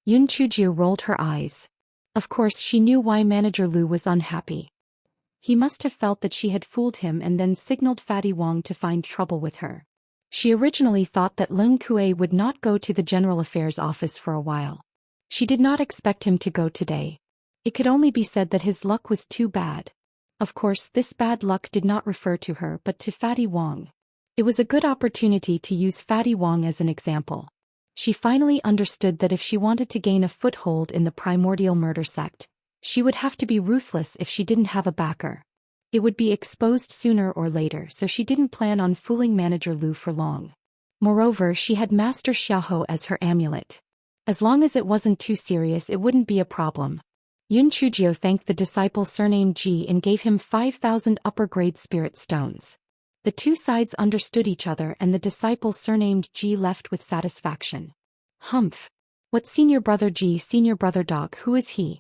Yun Chujio rolled her eyes. Of course she knew why Manager Lu was unhappy. He must have felt that she had fooled him and then signaled Fatty Wong to find trouble with her. She originally thought that Leng Kuei would not go to the General Affairs office for a while. She did not expect him to go today. It could only be said that his luck was too bad. Of course, this bad luck did not refer to her but to Fatty Wong. It was a good opportunity to use Fatty Wong as an example. She finally understood that if she wanted to gain a foothold in the primordial murder sect, she would have to be ruthless if she didn't have a backer. It would be exposed sooner or later, so she didn't plan on fooling Manager Lu for long. Moreover, she had Master Xiaoho as her amulet. As long as it wasn't too serious, it wouldn't be a problem. Yun Chujio thanked the disciple surnamed Ji and gave him 5,000 upper-grade spirit stones. The two sides understood each other and the disciple surnamed Ji left with satisfaction. Humph. What senior brother Ji, senior brother dog, who is he?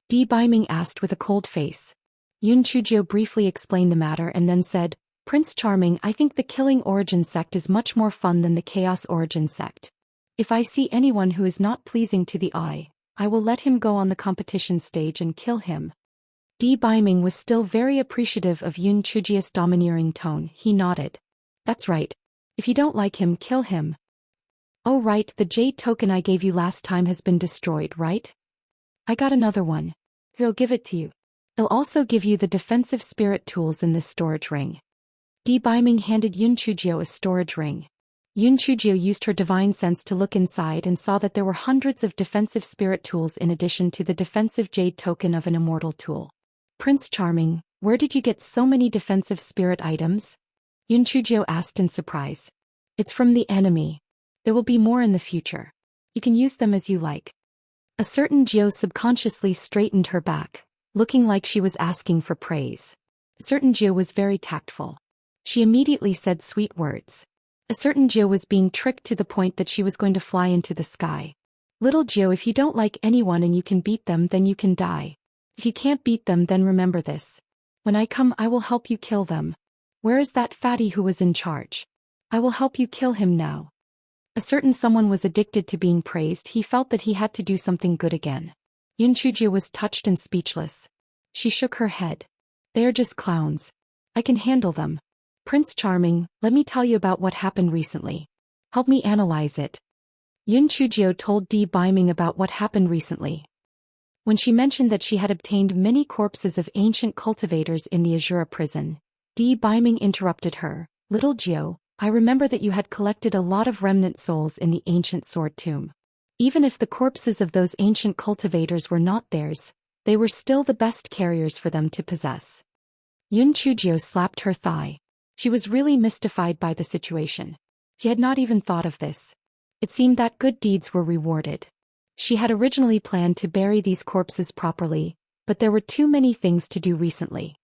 Di Baiming asked with a cold face. Yun Chujio briefly explained the matter and then said, Prince Charming, I think the Killing Origin sect is much more fun than the Chaos Origin sect. If I see anyone who is not pleasing to the eye, I will let him go on the competition stage and kill him. Di Baiming was still very appreciative of Yun Chujio's domineering tone. He nodded. That's right. If you don't like him, kill him. Oh right, the jade token I gave you last time has been destroyed, right? I got another one. He'll give it to you. I'll also give you the defensive spirit tools in this storage ring. Di Baiming handed Yun Chujio a storage ring. Yun Chujio used her divine sense to look inside and saw that there were hundreds of defensive spirit tools in addition to the defensive jade token of an immortal tool. Prince Charming, where did you get so many defensive spirit items? Yun Chujio asked in surprise. It's from the enemy. There will be more in the future. You can use them as you like. A certain Jiao subconsciously straightened her back, looking like she was asking for praise. A certain Jiao was very tactful. She immediately said sweet words. A certain Jiao was being tricked to the point that she was going to fly into the sky. Little Jiao, if you don't like anyone and you can beat them, then you can die. If you can't beat them, then remember this. When I come, I will help you kill them. Where is that fatty who was in charge? I will help you kill him now. A certain someone was addicted to being praised. He felt that he had to do something good again. Yun Chujio was touched and speechless. She shook her head. They are just clowns. I can handle them. Prince Charming, let me tell you about what happened recently. Help me analyze it. Yun Chujio told Di Baiming about what happened recently. When she mentioned that she had obtained many corpses of ancient cultivators in the Azura prison, Di Baiming interrupted her. Little Jiao, I remember that you had collected a lot of remnant souls in the ancient sword tomb. Even if the corpses of those ancient cultivators were not theirs, they were still the best carriers for them to possess. Yun Chujio slapped her thigh. She was really mystified by the situation. He had not even thought of this. It seemed that good deeds were rewarded. She had originally planned to bury these corpses properly, but there were too many things to do recently.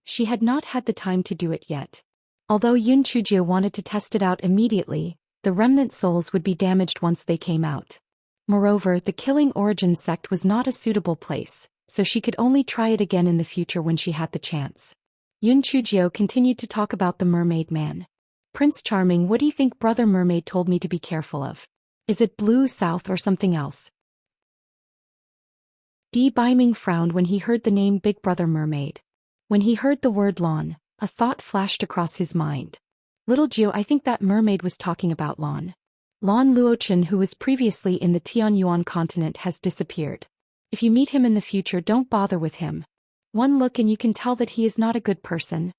She had not had the time to do it yet. Although Yun Chujio wanted to test it out immediately, the remnant souls would be damaged once they came out. Moreover, the Killing Origin sect was not a suitable place, so she could only try it again in the future when she had the chance. Yun Chujio continued to talk about the mermaid man. Prince Charming, what do you think Brother Mermaid told me to be careful of? Is it Blue South or something else? Di Baiming frowned when he heard the name Big Brother Mermaid. When he heard the word Lan, a thought flashed across his mind. Little Jiao, I think that mermaid was talking about Lan. Lan Luochen, who was previously in the Tianyuan continent, has disappeared. If you meet him in the future, don't bother with him. One look and you can tell that he is not a good person.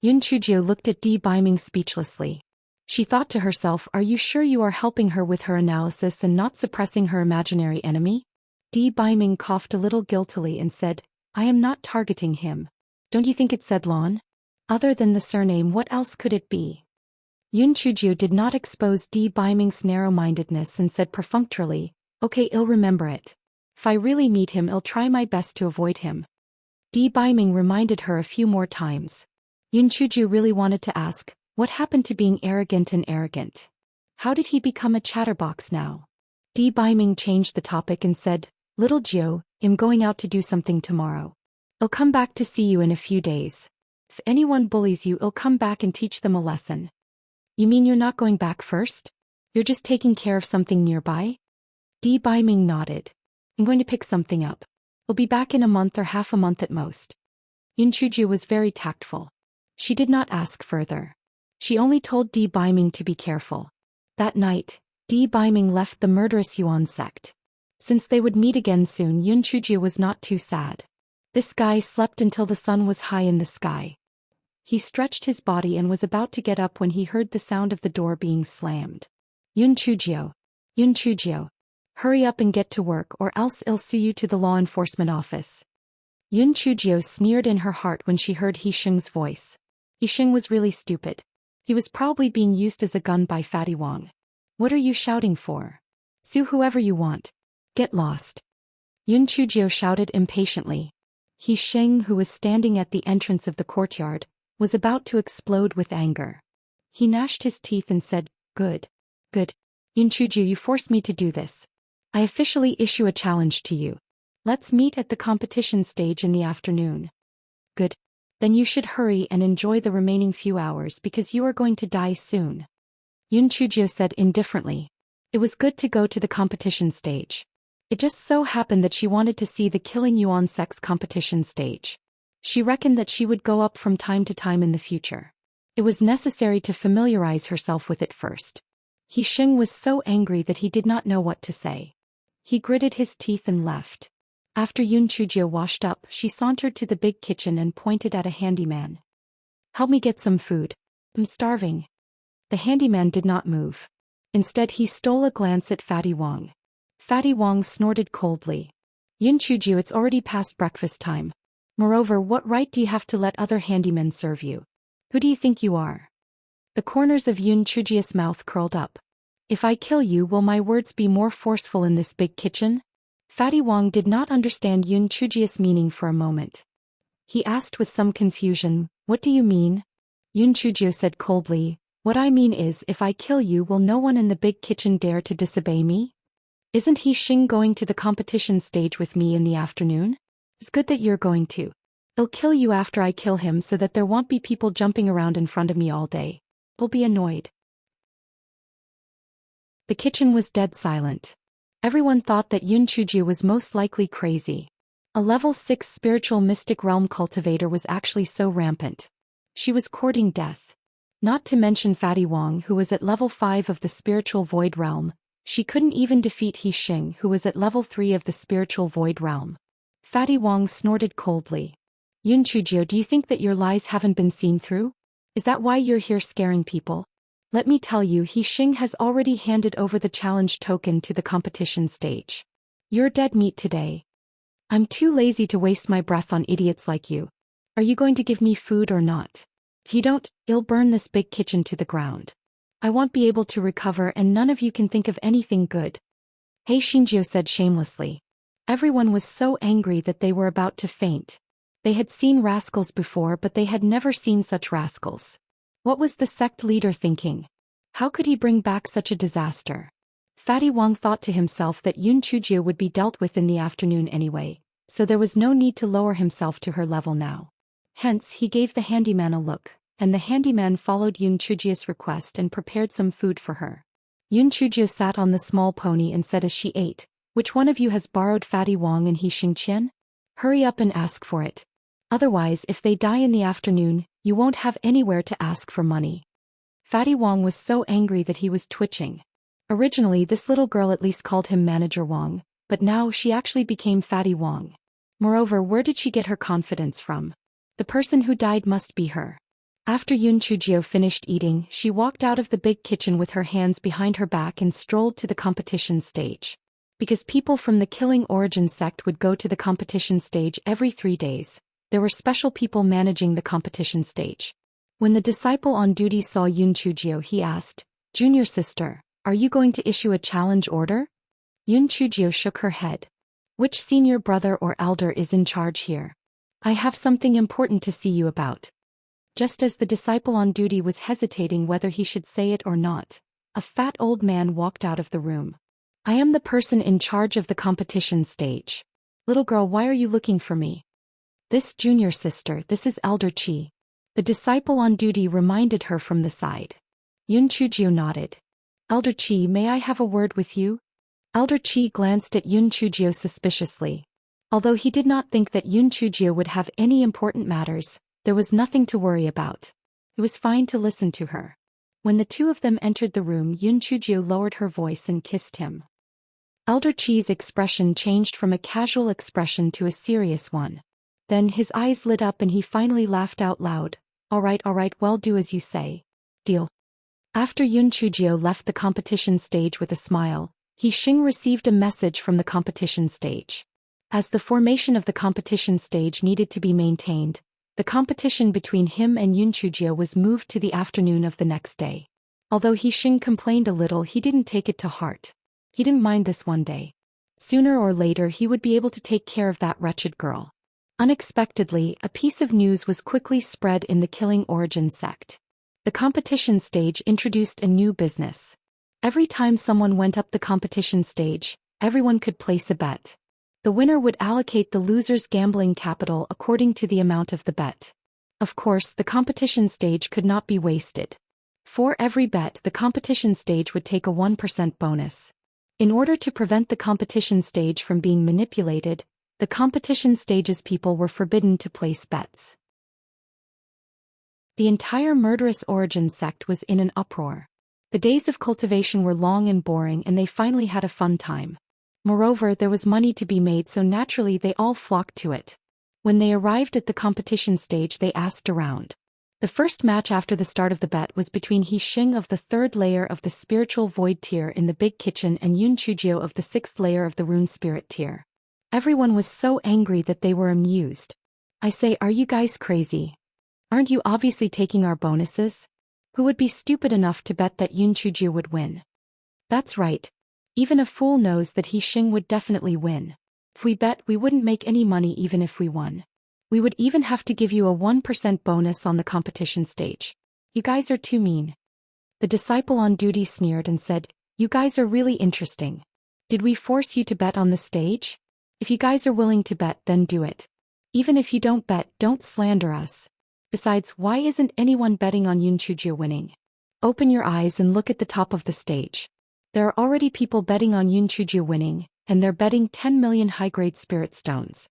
Yun Chujio looked at Di Baiming speechlessly. She thought to herself, are you sure you are helping her with her analysis and not suppressing her imaginary enemy? Di Baiming coughed a little guiltily and said, I am not targeting him. Don't you think it said Lan? Other than the surname, what else could it be? Yun Chujio did not expose Di Baiming's narrow-mindedness and said perfunctorily, okay, I'll remember it. If I really meet him, I'll try my best to avoid him. Di Baiming reminded her a few more times. Yun Chujio really wanted to ask, what happened to being arrogant and arrogant? How did he become a chatterbox now? Di Baiming changed the topic and said, Little Jiao, I'm going out to do something tomorrow. I'll come back to see you in a few days. If anyone bullies you, I'll come back and teach them a lesson. You mean you're not going back first? You're just taking care of something nearby? Di Baiming nodded. I'm going to pick something up. We'll be back in a month or half a month at most. Yun Chujie was very tactful. She did not ask further. She only told Di Baiming to be careful. That night, Di Baiming left the murderous Yuan sect. Since they would meet again soon, Yun Chujie was not too sad. This guy slept until the sun was high in the sky. He stretched his body and was about to get up when he heard the sound of the door being slammed. Yun Chujio. Yun Chujio. Hurry up and get to work or else I'll sue you to the law enforcement office. Yun Chujio sneered in her heart when she heard He Sheng's voice. He Sheng was really stupid. He was probably being used as a gun by Fatty Wong. What are you shouting for? Sue whoever you want. Get lost. Yun Chujio shouted impatiently. He Sheng, who was standing at the entrance of the courtyard, was about to explode with anger. He gnashed his teeth and said, Good. Good. Yun Chujio, you forced me to do this. I officially issue a challenge to you. Let's meet at the competition stage in the afternoon. Good. Then you should hurry and enjoy the remaining few hours because you are going to die soon. Yun Chujio said indifferently. It was good to go to the competition stage. It just so happened that she wanted to see the Killing Yuan Sect's competition stage. She reckoned that she would go up from time to time in the future. It was necessary to familiarize herself with it first. He Sheng was so angry that he did not know what to say. He gritted his teeth and left. After Yun Chujio washed up, she sauntered to the big kitchen and pointed at a handyman. Help me get some food. I'm starving. The handyman did not move. Instead, he stole a glance at Fatty Wong. Fatty Wong snorted coldly. Yun Chujio, it's already past breakfast time. Moreover, what right do you have to let other handymen serve you? Who do you think you are? The corners of Yun Chujio's mouth curled up. If I kill you, will my words be more forceful in this big kitchen? Fatty Wong did not understand Yun Chujio's meaning for a moment. He asked with some confusion, What do you mean? Yun Chujio said coldly, What I mean is, if I kill you, will no one in the big kitchen dare to disobey me? Isn't He Sheng going to the competition stage with me in the afternoon? It's good that you're going to. I'll kill you after I kill him so that there won't be people jumping around in front of me all day. I'll be annoyed. The kitchen was dead silent. Everyone thought that Yun Chujio was most likely crazy. A level 6 spiritual mystic realm cultivator was actually so rampant. She was courting death. Not to mention Fatty Wong, who was at level 5 of the spiritual void realm. She couldn't even defeat He Sheng, who was at level 3 of the spiritual void realm. Fatty Wong snorted coldly. Yun Chujio, do you think that your lies haven't been seen through? Is that why you're here scaring people? Let me tell you, He Sheng has already handed over the challenge token to the competition stage. You're dead meat today. I'm too lazy to waste my breath on idiots like you. Are you going to give me food or not? If you don't, I'll burn this big kitchen to the ground. I won't be able to recover and none of you can think of anything good. He Shinjio said shamelessly. Everyone was so angry that they were about to faint. They had seen rascals before, but they had never seen such rascals. What was the sect leader thinking? How could he bring back such a disaster? Fatty Wong thought to himself that Yun Chujio would be dealt with in the afternoon anyway, so there was no need to lower himself to her level now. Hence, he gave the handyman a look, and the handyman followed Yun Chujio's request and prepared some food for her. Yun Chujio sat on the small pony and said as she ate, "Which one of you has borrowed Fatty Wong and He Xingqian? Hurry up and ask for it. Otherwise, if they die in the afternoon, you won't have anywhere to ask for money." Fatty Wong was so angry that he was twitching. Originally, this little girl at least called him Manager Wong, but now she actually became Fatty Wong. Moreover, where did she get her confidence from? The person who died must be her. After Yun Chujio finished eating, she walked out of the big kitchen with her hands behind her back and strolled to the competition stage. Because people from the Killing Origin sect would go to the competition stage every 3 days, there were special people managing the competition stage. When the disciple on duty saw Yun Chujio, he asked, "Junior sister, are you going to issue a challenge order?" Yun Chujio shook her head. "Which senior brother or elder is in charge here? I have something important to see you about." Just as the disciple on duty was hesitating whether he should say it or not, a fat old man walked out of the room. "I am the person in charge of the competition stage. Little girl, why are you looking for me?" "This junior sister, this is Elder Qi." The disciple on duty reminded her from the side. Yun Chujio nodded. "Elder Qi, may I have a word with you?" Elder Qi glanced at Yun Chujio suspiciously. Although he did not think that Yun Chujio would have any important matters, there was nothing to worry about. It was fine to listen to her. When the two of them entered the room, Yun Chujio lowered her voice and kissed him. Elder Qi's expression changed from a casual expression to a serious one. Then his eyes lit up and he finally laughed out loud. All right, well, do as you say. Deal. After Yun Chujio left the competition stage with a smile, He Xing received a message from the competition stage. As the formation of the competition stage needed to be maintained, the competition between him and Yun Chujio was moved to the afternoon of the next day. Although He Xing complained a little, he didn't take it to heart. He didn't mind this one day. Sooner or later he would be able to take care of that wretched girl. Unexpectedly, a piece of news was quickly spread in the Killing Origin sect. The competition stage introduced a new business. Every time someone went up the competition stage, everyone could place a bet. The winner would allocate the loser's gambling capital according to the amount of the bet. Of course, the competition stage could not be wasted. For every bet, the competition stage would take a 1% bonus. In order to prevent the competition stage from being manipulated, the competition stage's people were forbidden to place bets. The entire Murderous Origin sect was in an uproar. The days of cultivation were long and boring, and they finally had a fun time. Moreover, there was money to be made, so naturally they all flocked to it. When they arrived at the competition stage, they asked around. The first match after the start of the bet was between He Xing of the 3rd layer of the Spiritual Void tier in the Big Kitchen and Yun Chujio of the 6th layer of the Rune Spirit tier. Everyone was so angry that they were amused. I say, are you guys crazy? Aren't you obviously taking our bonuses? Who would be stupid enough to bet that Yun Chujio would win? That's right. Even a fool knows that He Xing would definitely win. If we bet, we wouldn't make any money even if we won. We would even have to give you a 1% bonus on the competition stage. You guys are too mean. The disciple on duty sneered and said, you guys are really interesting. Did we force you to bet on the stage? If you guys are willing to bet, then do it. Even if you don't bet, don't slander us. Besides, why isn't anyone betting on Yun Chujio winning? Open your eyes and look at the top of the stage. There are already people betting on Yun Chujio winning, and they're betting 10 million high-grade spirit stones.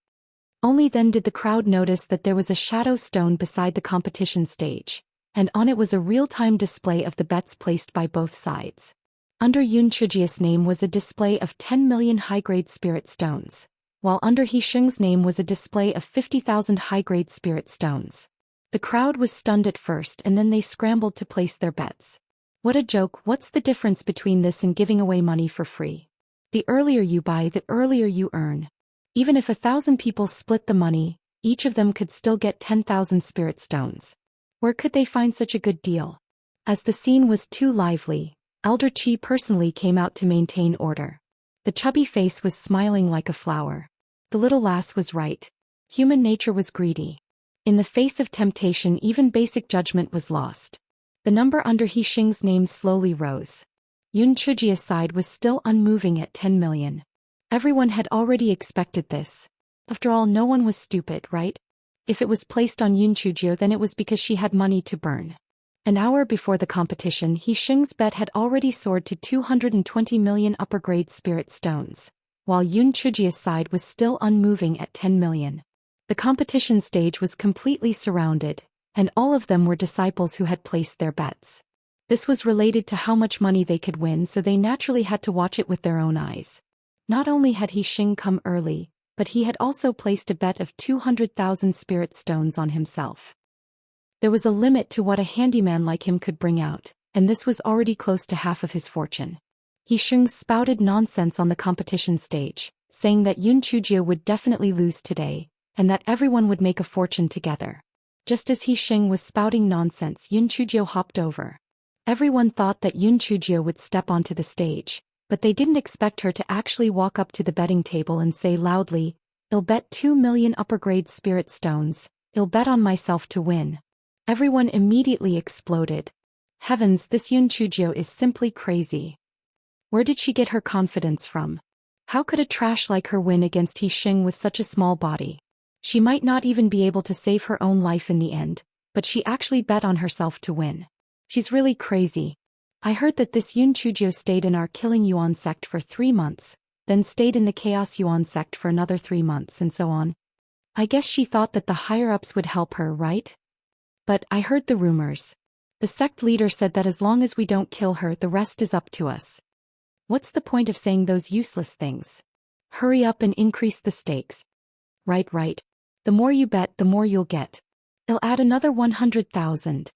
Only then did the crowd notice that there was a shadow stone beside the competition stage, and on it was a real-time display of the bets placed by both sides. Under Yun Chujio's name was a display of 10 million high-grade spirit stones, while under He Xing's name was a display of 50,000 high-grade spirit stones. The crowd was stunned at first, and then they scrambled to place their bets. What a joke! What's the difference between this and giving away money for free? The earlier you buy, the earlier you earn. Even if 1,000 people split the money, each of them could still get 10,000 spirit stones. Where could they find such a good deal? As the scene was too lively, Elder Qi personally came out to maintain order. The chubby face was smiling like a flower. The little lass was right. Human nature was greedy. In the face of temptation, even basic judgment was lost. The number under He Xing's name slowly rose. Yun Chujio's side was still unmoving at 10 million. Everyone had already expected this. After all, no one was stupid, right? If it was placed on Yun Chujio, then it was because she had money to burn. An hour before the competition, He Xing's bet had already soared to 220 million upper-grade spirit stones, while Yun Chujio's side was still unmoving at 10 million. The competition stage was completely surrounded, and all of them were disciples who had placed their bets. This was related to how much money they could win, so they naturally had to watch it with their own eyes. Not only had He Xing come early, but he had also placed a bet of 200,000 spirit stones on himself. There was a limit to what a handyman like him could bring out, and this was already close to half of his fortune. He Xing spouted nonsense on the competition stage, saying that Yun Chujio would definitely lose today, and that everyone would make a fortune together. Just as He Xing was spouting nonsense, Yun Chujio hopped over. Everyone thought that Yun Chujio would step onto the stage, but they didn't expect her to actually walk up to the betting table and say loudly, "I'll bet 2 million upper-grade spirit stones, I'll bet on myself to win." Everyone immediately exploded. Heavens, this Yun Chujio is simply crazy. Where did she get her confidence from? How could a trash like her win against He Xing with such a small body? She might not even be able to save her own life in the end, but she actually bet on herself to win. She's really crazy. I heard that this Yun Chujio stayed in our Killing Yuan sect for 3 months, then stayed in the Chaos Yuan sect for another 3 months and so on. I guess she thought that the higher-ups would help her, right? But I heard the rumors. The sect leader said that as long as we don't kill her, the rest is up to us. What's the point of saying those useless things? Hurry up and increase the stakes. Right. The more you bet, the more you'll get. I'll add another 100,000.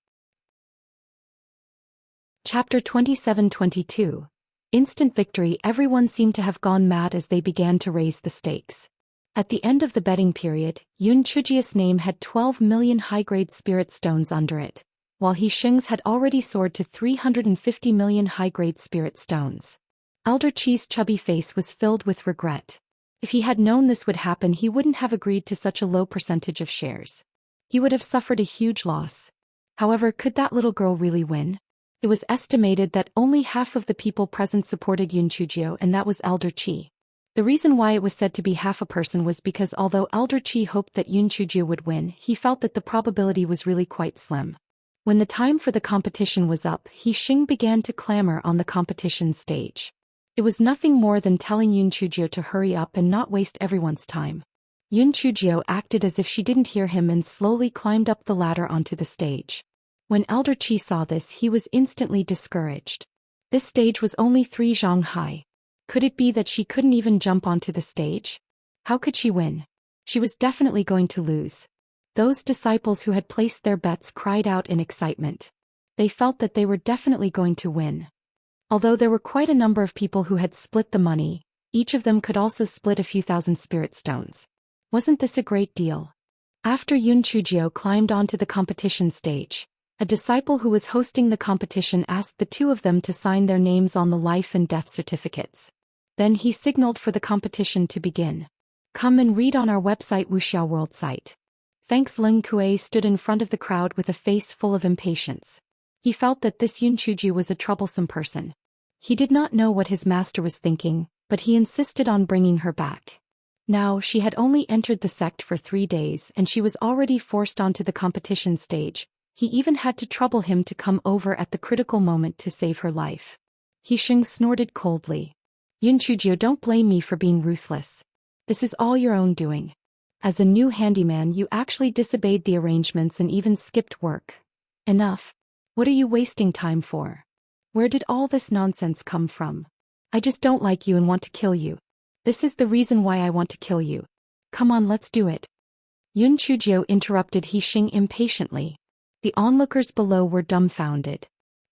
Chapter 27-22. Instant victory. Everyone seemed to have gone mad as they began to raise the stakes. At the end of the betting period, Yun Chujio's name had 12 million high-grade spirit stones under it, while He Sheng's had already soared to 350 million high-grade spirit stones. Elder Qi's chubby face was filled with regret. If he had known this would happen, he wouldn't have agreed to such a low percentage of shares. He would have suffered a huge loss. However, could that little girl really win? It was estimated that only half of the people present supported Yun Chujio, and that was Elder Qi. The reason why it was said to be half a person was because although Elder Qi hoped that Yun Chujio would win, he felt that the probability was really quite slim. When the time for the competition was up, He Sheng began to clamor on the competition stage. It was nothing more than telling Yun Chujio to hurry up and not waste everyone's time. Yun Chujio acted as if she didn't hear him and slowly climbed up the ladder onto the stage. When Elder Qi saw this, he was instantly discouraged. This stage was only 3 zhang high. Could it be that she couldn't even jump onto the stage? How could she win? She was definitely going to lose. Those disciples who had placed their bets cried out in excitement. They felt that they were definitely going to win. Although there were quite a number of people who had split the money, each of them could also split a few thousand spirit stones. Wasn't this a great deal? After Yun Chujio climbed onto the competition stage, a disciple who was hosting the competition asked the 2 of them to sign their names on the life and death certificates. Then he signaled for the competition to begin. Come and read on our website Wuxiao World site. Thanks. Leng Kuei stood in front of the crowd with a face full of impatience. He felt that this Yun Chujio was a troublesome person. He did not know what his master was thinking, but he insisted on bringing her back. Now, she had only entered the sect for 3 days and she was already forced onto the competition stage. He even had to trouble him to come over at the critical moment to save her life. He Sheng snorted coldly. Yun Chujio, don't blame me for being ruthless. This is all your own doing. As a new handyman, you actually disobeyed the arrangements and even skipped work. Enough. What are you wasting time for? Where did all this nonsense come from? I just don't like you and want to kill you. This is the reason why I want to kill you. Come on, let's do it. Yun Chujio interrupted He Sheng impatiently. The onlookers below were dumbfounded.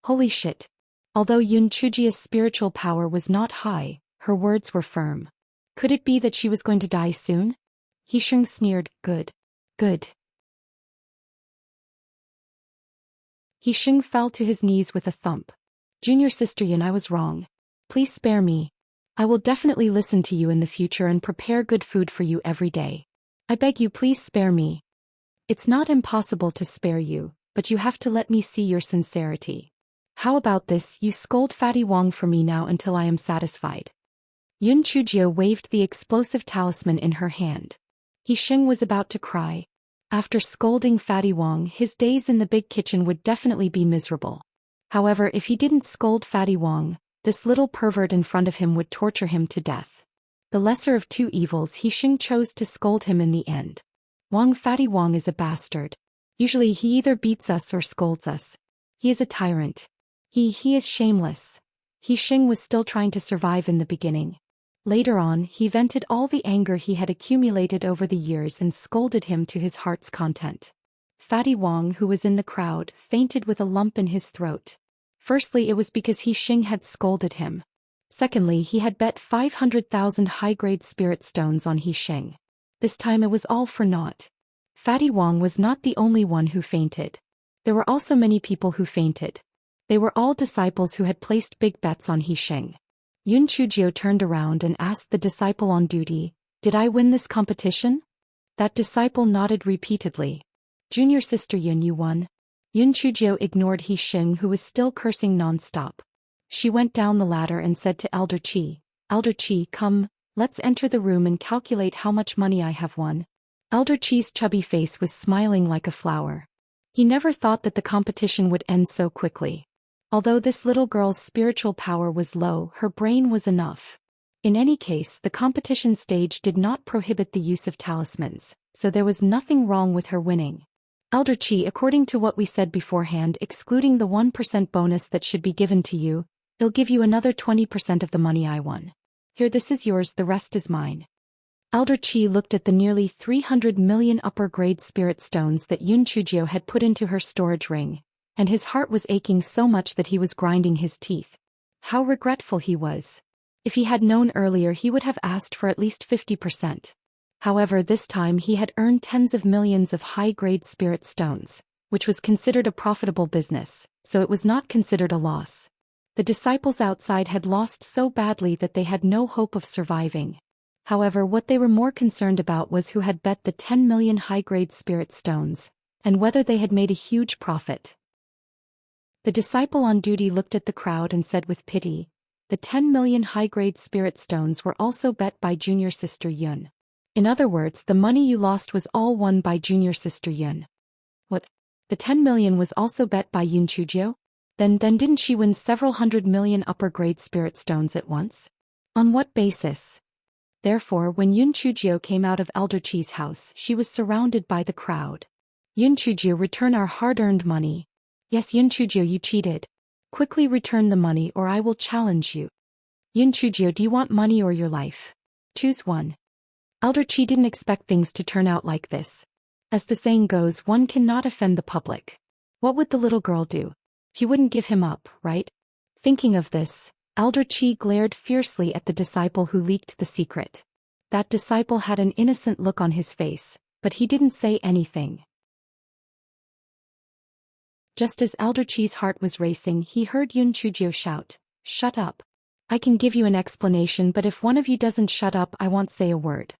Holy shit. Although Yun Chujio's spiritual power was not high, her words were firm. Could it be that she was going to die soon? He Sheng sneered. Good. He Sheng fell to his knees with a thump. Junior Sister Yun, I was wrong. Please spare me. I will definitely listen to you in the future and prepare good food for you every day. I beg you, please spare me. It's not impossible to spare you, but you have to let me see your sincerity. How about this, you scold Fatty Wong for me now until I am satisfied. Yun Chujio waved the explosive talisman in her hand. He Sheng was about to cry. After scolding Fatty Wong, his days in the big kitchen would definitely be miserable. However, if he didn't scold Fatty Wong, this little pervert in front of him would torture him to death. The lesser of 2 evils, He Sheng chose to scold him in the end. Fatty Wong is a bastard. Usually he either beats us or scolds us. He is a tyrant. He is shameless. He Sheng was still trying to survive in the beginning. Later on, he vented all the anger he had accumulated over the years and scolded him to his heart's content. Fatty Wong, who was in the crowd, fainted with a lump in his throat. Firstly, it was because He Sheng had scolded him. Secondly, he had bet 500,000 high-grade spirit stones on He Sheng. This time it was all for naught. Fatty Wong was not the only one who fainted. There were also many people who fainted. They were all disciples who had placed big bets on He Sheng. Yun Chujio turned around and asked the disciple on duty, "Did I win this competition?" That disciple nodded repeatedly. "Junior Sister Yun, you won." Yun Chujio ignored He Sheng, who was still cursing non-stop. She went down the ladder and said to Elder Qi, "Elder Qi, come, let's enter the room and calculate how much money I have won." Elder Qi's chubby face was smiling like a flower. He never thought that the competition would end so quickly. Although this little girl's spiritual power was low, her brain was enough. In any case, the competition stage did not prohibit the use of talismans, so there was nothing wrong with her winning. Elder Chi, according to what we said beforehand, excluding the 1% bonus that should be given to you, it'll give you another 20% of the money I won. Here, this is yours, the rest is mine. Elder Chi looked at the nearly 300 million upper-grade spirit stones that Yun Chujio had put into her storage ring, and his heart was aching so much that he was grinding his teeth. How regretful he was. If he had known earlier, he would have asked for at least 50%. However, this time he had earned tens of millions of high-grade spirit stones, which was considered a profitable business, so it was not considered a loss. The disciples outside had lost so badly that they had no hope of surviving. However, what they were more concerned about was who had bet the 10 million high-grade spirit stones, and whether they had made a huge profit. The disciple on duty looked at the crowd and said with pity, the 10 million high-grade spirit stones were also bet by junior sister Yun. In other words, the money you lost was all won by junior sister Yun. What? The 10 million was also bet by Yun Chujio? Then didn't she win several 100 million upper-grade spirit stones at once? On what basis? Therefore, when Yun Chujio came out of Elder Chi's house, she was surrounded by the crowd. Yun Chujio, return our hard-earned money. Yes, Yun Chujio, you cheated. Quickly return the money or I will challenge you. Yun Chujio, do you want money or your life? Choose one. Elder Chi didn't expect things to turn out like this. As the saying goes, one cannot offend the public. What would the little girl do? He wouldn't give him up, right? Thinking of this, Elder Chi glared fiercely at the disciple who leaked the secret. That disciple had an innocent look on his face, but he didn't say anything. Just as Elder Chi's heart was racing, he heard Yun Chujio shout, "Shut up. I can give you an explanation, but if one of you doesn't shut up, I won't say a word."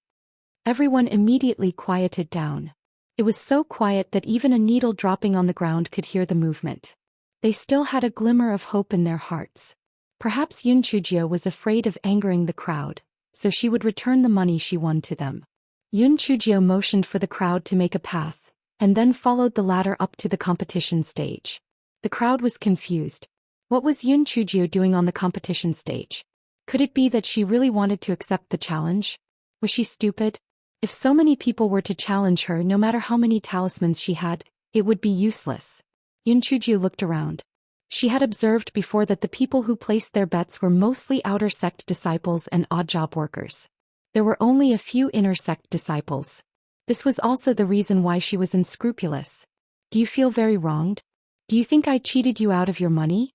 Everyone immediately quieted down. It was so quiet that even a needle dropping on the ground could hear the movement. They still had a glimmer of hope in their hearts. Perhaps Yun Chujio was afraid of angering the crowd, so she would return the money she won to them. Yun Chujio motioned for the crowd to make a path, and then followed the ladder up to the competition stage. The crowd was confused. What was Yun Chujio doing on the competition stage? Could it be that she really wanted to accept the challenge? Was she stupid? If so many people were to challenge her, no matter how many talismans she had, it would be useless. Yun Chujio looked around. She had observed before that the people who placed their bets were mostly outer sect disciples and odd job workers. There were only a few inner sect disciples. This was also the reason why she was unscrupulous. Do you feel very wronged? Do you think I cheated you out of your money?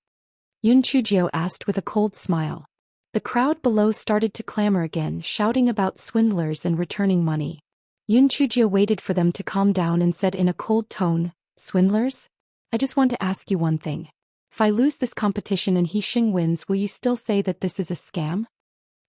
Yun Chujio asked with a cold smile. The crowd below started to clamor again, shouting about swindlers and returning money. Yun Chujio waited for them to calm down and said in a cold tone, "Swindlers? I just want to ask you one thing. If I lose this competition and He Xing wins, will you still say that this is a scam?"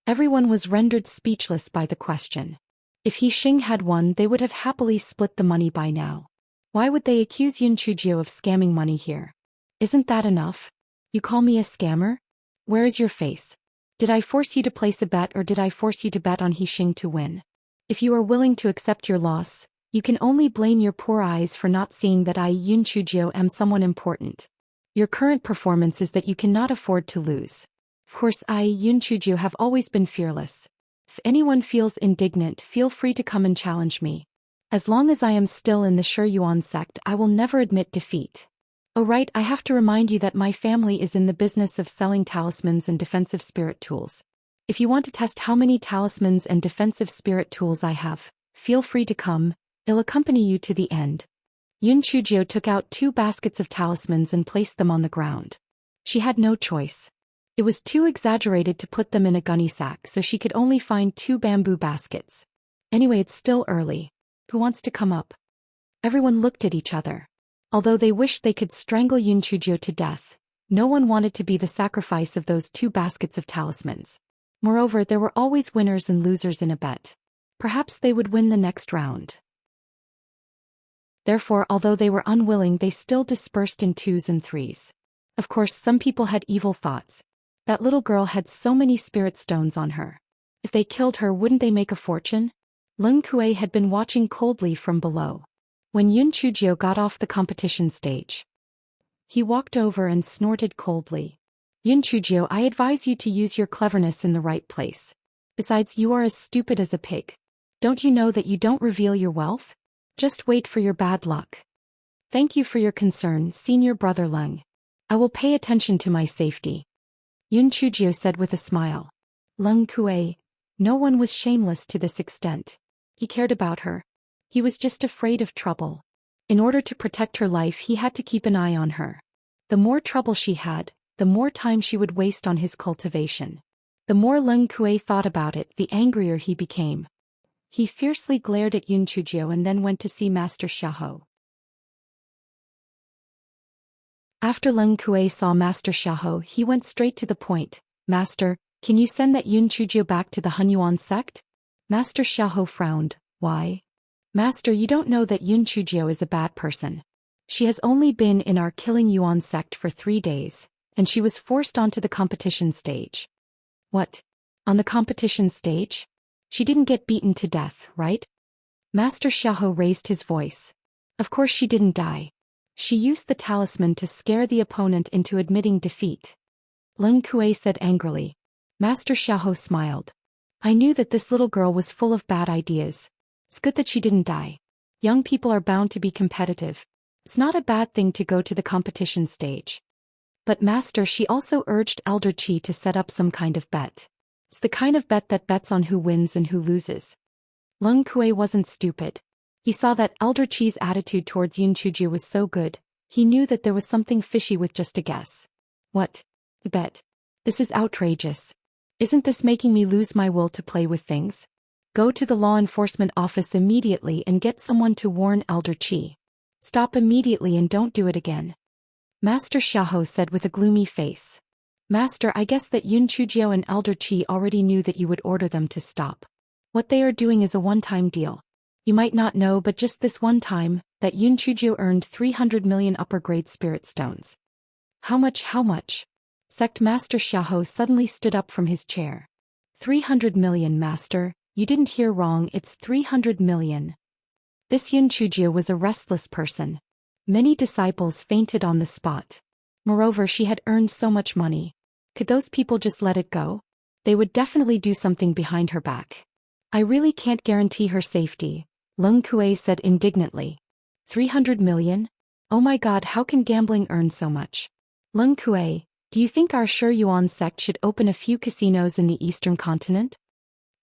Everyone was rendered speechless by the question. If He Xing had won, they would have happily split the money by now. Why would they accuse Yun Chujio of scamming money here? Isn't that enough? You call me a scammer? Where is your face? Did I force you to place a bet or did I force you to bet on He Xing to win? If you are willing to accept your loss, you can only blame your poor eyes for not seeing that I, Yun Chujio, am someone important. Your current performance is that you cannot afford to lose. Of course, I, Yun Chujio, have always been fearless. If anyone feels indignant, feel free to come and challenge me. As long as I am still in the Shi Yuan sect, I will never admit defeat. Oh right, I have to remind you that my family is in the business of selling talismans and defensive spirit tools. If you want to test how many talismans and defensive spirit tools I have, feel free to come, I'll accompany you to the end. Yun Chujio took out 2 baskets of talismans and placed them on the ground. She had no choice. It was too exaggerated to put them in a gunny sack, so she could only find 2 bamboo baskets. Anyway, it's still early. Who wants to come up? Everyone looked at each other. Although they wished they could strangle Yun Chujio to death, no one wanted to be the sacrifice of those 2 baskets of talismans. Moreover, there were always winners and losers in a bet. Perhaps they would win the next round. Therefore, although they were unwilling, they still dispersed in 2s and 3s. Of course, some people had evil thoughts. That little girl had so many spirit stones on her. If they killed her, wouldn't they make a fortune? Lung Kuei had been watching coldly from below. When Yun Chujio got off the competition stage, He walked over and snorted coldly. Yun Chujio, I advise you to use your cleverness in the right place. Besides, you are as stupid as a pig. Don't you know that you don't reveal your wealth? Just wait for your bad luck. Thank you for your concern, senior brother Leng. I will pay attention to my safety. Yun Chujio said with a smile. Leng Kuei, no one was shameless to this extent. He cared about her. He was just afraid of trouble. In order to protect her life, he had to keep an eye on her. The more trouble she had, the more time she would waste on his cultivation. The more Leng Kuei thought about it, the angrier he became. He fiercely glared at Yun Chujio and then went to see Master Xiaohou. After Leng Kuei saw Master Xiaohou, he went straight to the point. Master, can you send that Yun Chujio back to the Hunyuan sect? Master Xiaohou frowned. Why? Master, you don't know that Yun Chujio is a bad person. She has only been in our Killing Yuan sect for 3 days, and she was forced onto the competition stage. What? On the competition stage? She didn't get beaten to death, right? Master Xiaohou raised his voice. Of course she didn't die. She used the talisman to scare the opponent into admitting defeat. Leng Kuei said angrily. Master Xiaohou smiled. I knew that this little girl was full of bad ideas. It's good that she didn't die. Young people are bound to be competitive. It's not a bad thing to go to the competition stage. But Master, she also urged Elder Qi to set up some kind of bet. It's the kind of bet that bets on who wins and who loses. Leng Kuei wasn't stupid. He saw that Elder Qi's attitude towards Yun Chujio was so good, he knew that there was something fishy with just a guess. What? The bet? This is outrageous. Isn't this making me lose my will to play with things? Go to the law enforcement office immediately and get someone to warn Elder Qi. Stop immediately and don't do it again. Master Xiaohou said with a gloomy face. Master, I guess that Yun Chujio and Elder Qi already knew that you would order them to stop. What they are doing is a one-time deal. You might not know, but just this one time, that Yun Chujio earned 300 million upper-grade spirit stones. How much? Sect Master Xiaohou suddenly stood up from his chair. 300 million, Master. You didn't hear wrong, it's 300 million. This Yun Chujio was a restless person. Many disciples fainted on the spot. Moreover, she had earned so much money. Could those people just let it go? They would definitely do something behind her back. I really can't guarantee her safety, Leng Kuei said indignantly. 300 million? Oh my god, how can gambling earn so much? Leng Kuei, do you think our Shi Yuan sect should open a few casinos in the eastern continent?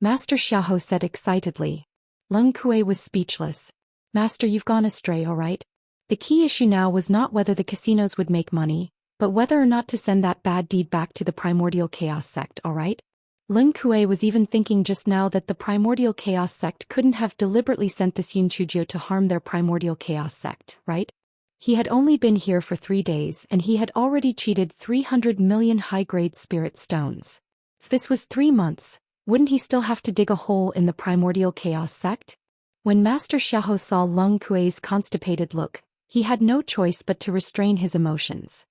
Master Xiaohou said excitedly. Leng Kuei was speechless. Master, you've gone astray, alright? The key issue now was not whether the casinos would make money, but whether or not to send that bad deed back to the Primordial Chaos sect, alright? Leng Kuei was even thinking just now that the Primordial Chaos sect couldn't have deliberately sent this Yun Chujio to harm their Primordial Chaos sect, right? He had only been here for 3 days and he had already cheated 300 million high-grade spirit stones. If this was 3 months, wouldn't he still have to dig a hole in the Primordial Chaos sect? When Master Xiaohou saw Leng Kuei's constipated look, he had no choice but to restrain his emotions.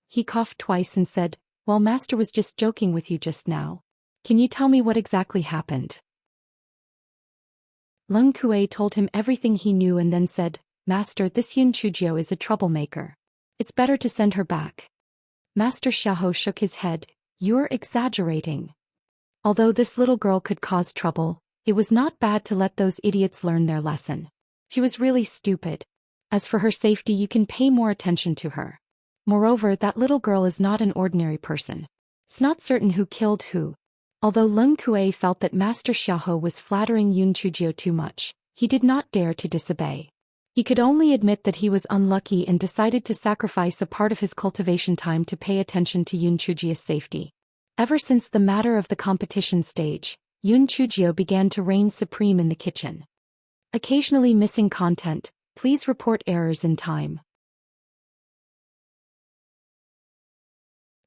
He coughed twice and said, Well, Master was just joking with you just now. Can you tell me what exactly happened? Leng Kuei told him everything he knew and then said, Master, this Yun Chujio is a troublemaker. It's better to send her back. Master Xiaohou shook his head. You're exaggerating. Although this little girl could cause trouble, it was not bad to let those idiots learn their lesson. She was really stupid. As for her safety, you can pay more attention to her. Moreover, that little girl is not an ordinary person. It's not certain who killed who. Although Leng Kuei felt that Master Xiaohou was flattering Yun Chujio too much, he did not dare to disobey. He could only admit that he was unlucky and decided to sacrifice a part of his cultivation time to pay attention to Yun Chujio's safety. Ever since the matter of the competition stage, Yun Chujio began to reign supreme in the kitchen. Occasionally missing content, please report errors in time.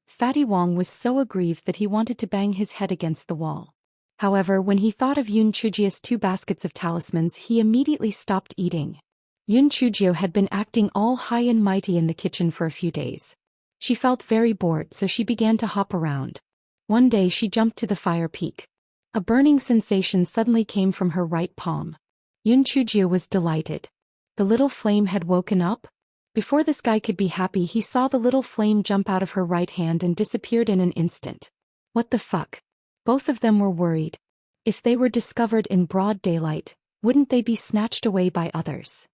Fatty Wong was so aggrieved that he wanted to bang his head against the wall. However, when he thought of Yun Chujio's 2 baskets of talismans, he immediately stopped eating. Yun Chujio had been acting all high and mighty in the kitchen for a few days. She felt very bored, so she began to hop around. One day she jumped to the fire peak. A burning sensation suddenly came from her right palm. Yun Chujio was delighted. The little flame had woken up? Before this guy could be happy, he saw the little flame jump out of her right hand and disappeared in an instant. What the fuck? Both of them were worried. If they were discovered in broad daylight, wouldn't they be snatched away by others?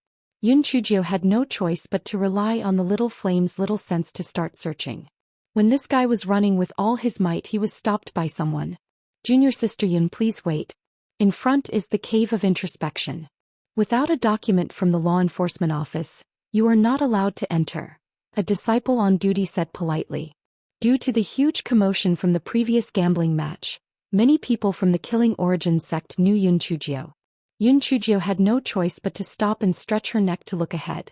Yun Chujio had no choice but to rely on the little flame's little sense to start searching. When this guy was running with all his might, he was stopped by someone. Junior Sister Yun, please wait. In front is the Cave of Introspection. Without a document from the law enforcement office, you are not allowed to enter, a disciple on duty said politely. Due to the huge commotion from the previous gambling match, many people from the Killing Origin sect knew Yun Chujio. Yun Chujio had no choice but to stop and stretch her neck to look ahead.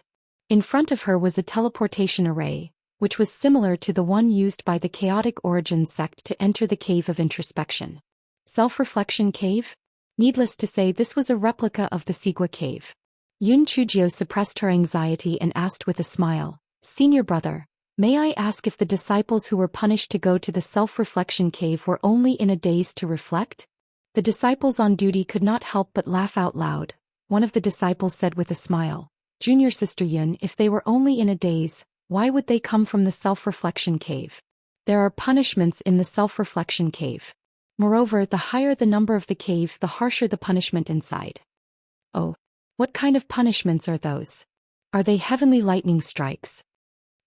In front of her was a teleportation array, which was similar to the one used by the Chaotic Origin sect to enter the Cave of Introspection. Self-reflection cave? Needless to say, this was a replica of the Sigua cave. Yun Chujio suppressed her anxiety and asked with a smile, "Senior brother, may I ask if the disciples who were punished to go to the self-reflection cave were only in a daze to reflect?" The disciples on duty could not help but laugh out loud. One of the disciples said with a smile, "Junior Sister Yun, if they were only in a daze, why would they come from the self-reflection cave? There are punishments in the self-reflection cave. Moreover, the higher the number of the cave, the harsher the punishment inside." "Oh. What kind of punishments are those? Are they heavenly lightning strikes?"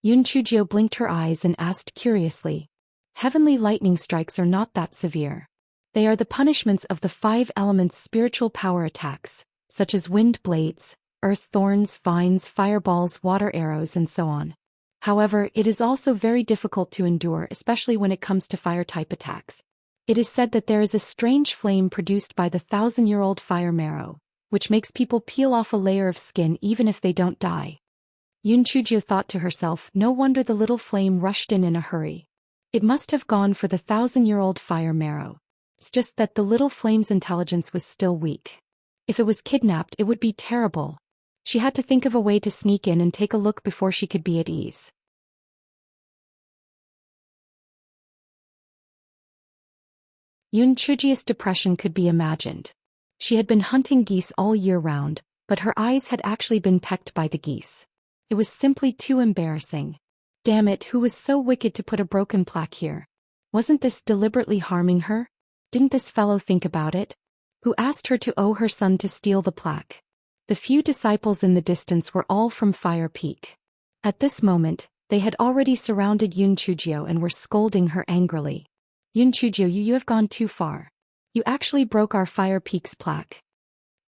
Yun Chujio blinked her eyes and asked curiously. "Heavenly lightning strikes are not that severe. They are the punishments of the 5 elements' spiritual power attacks, such as wind blades, earth thorns, vines, fireballs, water arrows, and so on. However, it is also very difficult to endure, especially when it comes to fire-type attacks. It is said that there is a strange flame produced by the 1,000-year-old fire marrow, which makes people peel off a layer of skin even if they don't die." Yun Chujio thought to herself, no wonder the little flame rushed in a hurry. It must have gone for the 1,000-year-old fire marrow. It's just that the little flame's intelligence was still weak. If it was kidnapped, it would be terrible. She had to think of a way to sneak in and take a look before she could be at ease. Yun Chujio's depression could be imagined. She had been hunting geese all year round, but her eyes had actually been pecked by the geese. It was simply too embarrassing. Damn it, who was so wicked to put a broken plaque here? Wasn't this deliberately harming her? Didn't this fellow think about it? Who asked her to owe her son to steal the plaque? The few disciples in the distance were all from Fire Peak. At this moment, they had already surrounded Yun Chujio and were scolding her angrily. "Yun Chujio, you have gone too far. You actually broke our Fire Peak's plaque.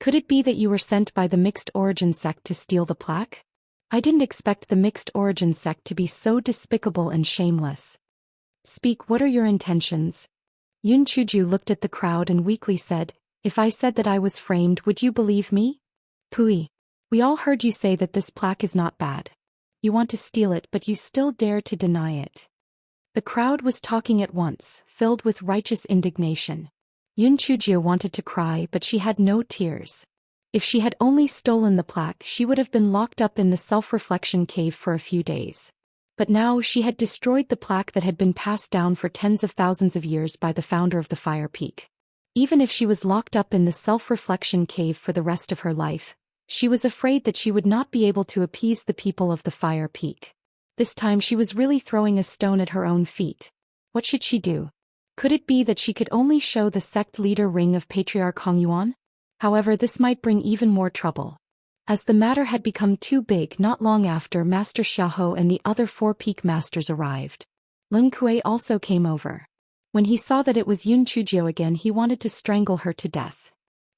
Could it be that you were sent by the Mixed Origin sect to steal the plaque? I didn't expect the Mixed Origin sect to be so despicable and shameless. Speak, what are your intentions?" Yun Chujio looked at the crowd and weakly said, "If I said that I was framed, would you believe me? Pooey. We all heard you say that this plaque is not bad. You want to steal it, but you still dare to deny it." The crowd was talking at once, filled with righteous indignation. Yun Chujio wanted to cry, but she had no tears. If she had only stolen the plaque, she would have been locked up in the self-reflection cave for a few days. But now she had destroyed the plaque that had been passed down for tens of thousands of years by the founder of the Fire Peak. Even if she was locked up in the self-reflection cave for the rest of her life, she was afraid that she would not be able to appease the people of the Fire Peak. This time she was really throwing a stone at her own feet. What should she do? Could it be that she could only show the sect leader ring of Patriarch Hongyuan? However, this might bring even more trouble. As the matter had become too big, not long after, Master Xiaohou and the other 4 peak masters arrived. Lin Kuei also came over. When he saw that it was Yun Chujio again, he wanted to strangle her to death.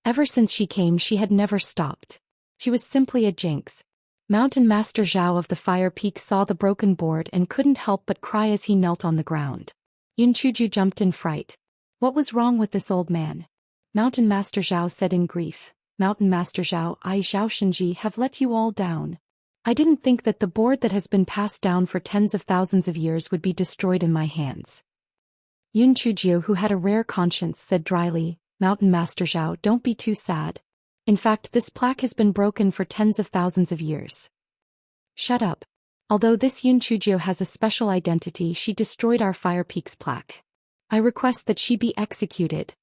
Ever since she came, she had never stopped. She was simply a jinx. Mountain Master Zhao of the Fire Peak saw the broken board and couldn't help but cry as he knelt on the ground. Yun Chujio jumped in fright. What was wrong with this old man? Mountain Master Zhao said in grief. "Mountain Master Zhao, I, Zhao Shenji, have let you all down. I didn't think that the board that has been passed down for tens of thousands of years would be destroyed in my hands." Yun Chujio, who had a rare conscience, said dryly, "Mountain Master Zhao, don't be too sad. In fact, this plaque has been broken for tens of thousands of years." "Shut up. Although this Yun Chujio has a special identity, she destroyed our Fire Peak's plaque. I request that she be executed,"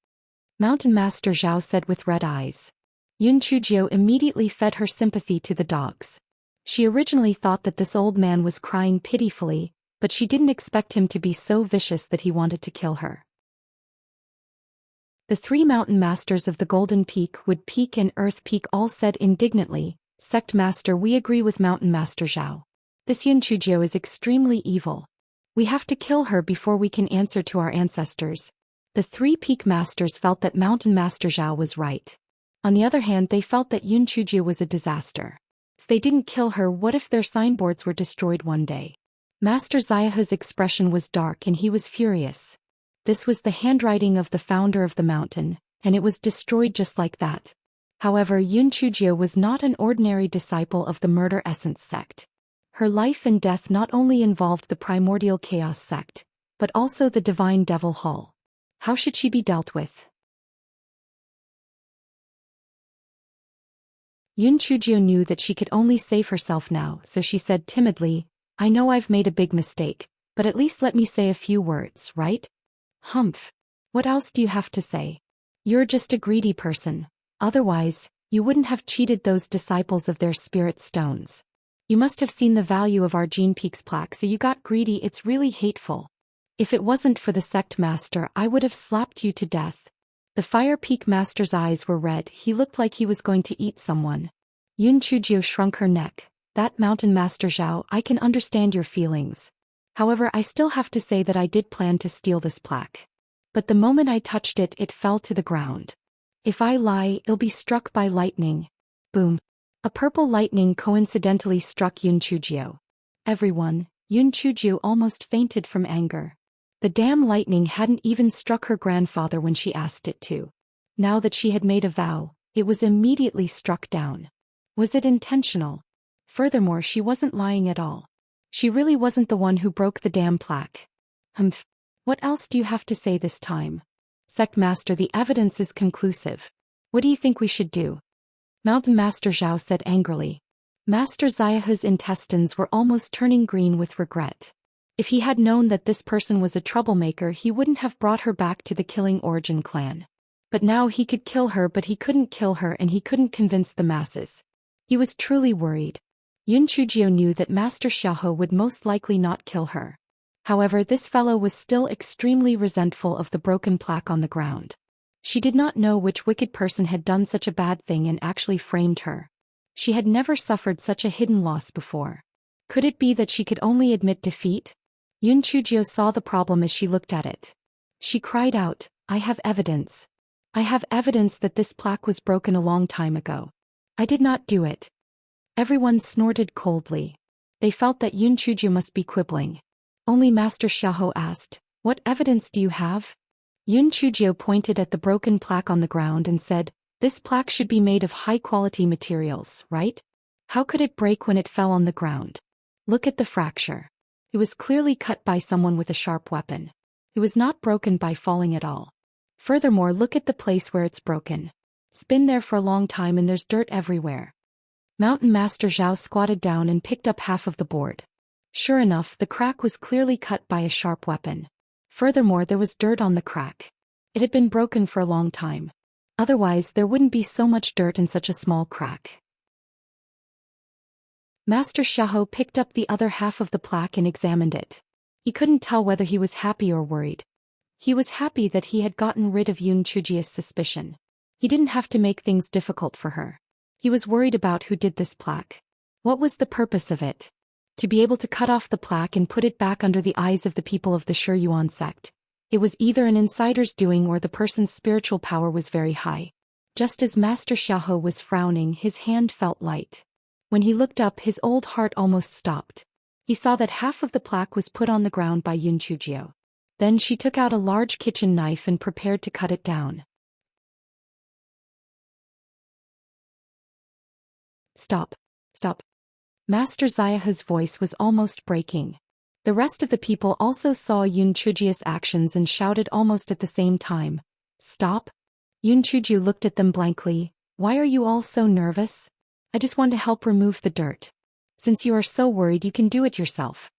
Mountain Master Zhao said with red eyes. Yun Chujio immediately fed her sympathy to the dogs. She originally thought that this old man was crying pitifully, but she didn't expect him to be so vicious that he wanted to kill her. The three mountain masters of the Golden Peak, Wood Peak and Earth Peak all said indignantly, "Sect Master, we agree with Mountain Master Zhao. This Yunchujio is extremely evil. We have to kill her before we can answer to our ancestors." The three Peak Masters felt that Mountain Master Zhao was right. On the other hand, they felt that Yunchujio was a disaster. If they didn't kill her, what if their signboards were destroyed one day? Master Xiaohe's expression was dark and he was furious. This was the handwriting of the founder of the mountain, and it was destroyed just like that. However, Yunchujio was not an ordinary disciple of the Murder Essence sect. Her life and death not only involved the Primordial Chaos sect, but also the Divine Devil Hall. How should she be dealt with? Yunchujio knew that she could only save herself now, so she said timidly, "I know I've made a big mistake, but at least let me say a few words, right?" "Humph. What else do you have to say? You're just a greedy person. Otherwise, you wouldn't have cheated those disciples of their spirit stones. You must have seen the value of our Gene Peaks plaque, so you got greedy. It's really hateful. If it wasn't for the sect master, I would have slapped you to death." The Fire Peak Master's eyes were red. He looked like he was going to eat someone. Yunchujio shrunk her neck. "That Mountain Master Zhao, I can understand your feelings. However, I still have to say that I did plan to steal this plaque. But the moment I touched it, it fell to the ground. If I lie, it'll be struck by lightning." Boom. A purple lightning coincidentally struck Yunchujio. Everyone, Yunchujio almost fainted from anger. The damn lightning hadn't even struck her grandfather when she asked it to. Now that she had made a vow, it was immediately struck down. Was it intentional? Furthermore, she wasn't lying at all. She really wasn't the one who broke the damn plaque. Humph. What else do you have to say this time? Sect Master, the evidence is conclusive. What do you think we should do? Mountain Master Zhao said angrily. Master Xiaohe's intestines were almost turning green with regret. If he had known that this person was a troublemaker, he wouldn't have brought her back to the Killing Origin clan. But now he could kill her, but he couldn't kill her, and he couldn't convince the masses. He was truly worried. Yunchujio knew that Master Xiaohe would most likely not kill her. However, this fellow was still extremely resentful of the broken plaque on the ground. She did not know which wicked person had done such a bad thing and actually framed her. She had never suffered such a hidden loss before. Could it be that she could only admit defeat? Yunchujio saw the problem as she looked at it. She cried out, "I have evidence. I have evidence that this plaque was broken a long time ago. I did not do it." Everyone snorted coldly. They felt that Yunchujio must be quibbling. Only Master Xiaohe asked, "What evidence do you have?" Yunchujio pointed at the broken plaque on the ground and said, "This plaque should be made of high-quality materials, right? How could it break when it fell on the ground? Look at the fracture. It was clearly cut by someone with a sharp weapon. It was not broken by falling at all. Furthermore, look at the place where it's broken. It's been there for a long time and there's dirt everywhere." Mountain Master Zhao squatted down and picked up half of the board. Sure enough, the crack was clearly cut by a sharp weapon. Furthermore, there was dirt on the crack. It had been broken for a long time. Otherwise, there wouldn't be so much dirt in such a small crack. Master Xiaohe picked up the other half of the plaque and examined it. He couldn't tell whether he was happy or worried. He was happy that he had gotten rid of Yunchujio's suspicion. He didn't have to make things difficult for her. He was worried about who did this plaque. What was the purpose of it? To be able to cut off the plaque and put it back under the eyes of the people of the Shi Yuan sect. It was either an insider's doing or the person's spiritual power was very high. Just as Master Xiaohe was frowning, his hand felt light. When he looked up, his old heart almost stopped. He saw that half of the plaque was put on the ground by Yunchujio. Then she took out a large kitchen knife and prepared to cut it down. "Stop. Stop." Master Xiaohe's voice was almost breaking. The rest of the people also saw Yunchujio's actions and shouted almost at the same time, "Stop." Yunchujio looked at them blankly. "Why are you all so nervous? I just want to help remove the dirt. Since you are so worried, you can do it yourself."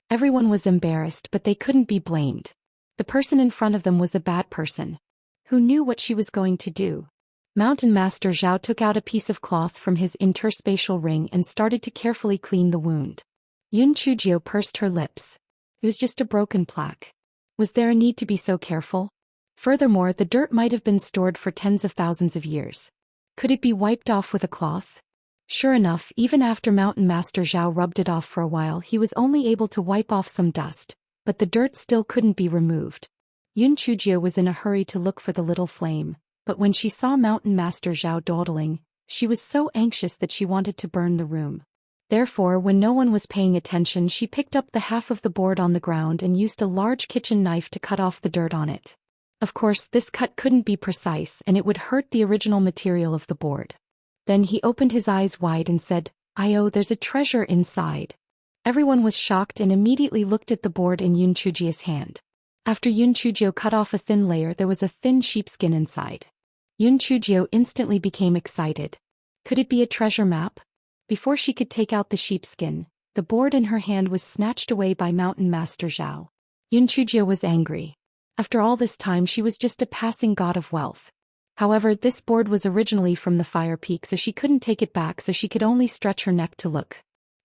Everyone was embarrassed, but they couldn't be blamed. The person in front of them was a bad person. Who knew what she was going to do? Mountain Master Zhao took out a piece of cloth from his interspatial ring and started to carefully clean the wound. Yun Chujio pursed her lips. It was just a broken plaque. Was there a need to be so careful? Furthermore, the dirt might have been stored for tens of thousands of years. Could it be wiped off with a cloth? Sure enough, even after Mountain Master Zhao rubbed it off for a while, he was only able to wipe off some dust, but the dirt still couldn't be removed. Yun Chujio was in a hurry to look for the little flame, but when she saw Mountain Master Zhao dawdling, she was so anxious that she wanted to burn the room. Therefore, when no one was paying attention, she picked up the half of the board on the ground and used a large kitchen knife to cut off the dirt on it. Of course, this cut couldn't be precise and it would hurt the original material of the board. Then he opened his eyes wide and said, "Oh, there's a treasure inside." Everyone was shocked and immediately looked at the board in Yun Chujio's hand. After Yun Chujio cut off a thin layer, there was a thin sheepskin inside. Yun Chujio instantly became excited. Could it be a treasure map? Before she could take out the sheepskin, the board in her hand was snatched away by Mountain Master Zhao. Yun Chujio was angry. After all this time, she was just a passing god of wealth. However, this board was originally from the Fire Peak, so she couldn't take it back, so she could only stretch her neck to look.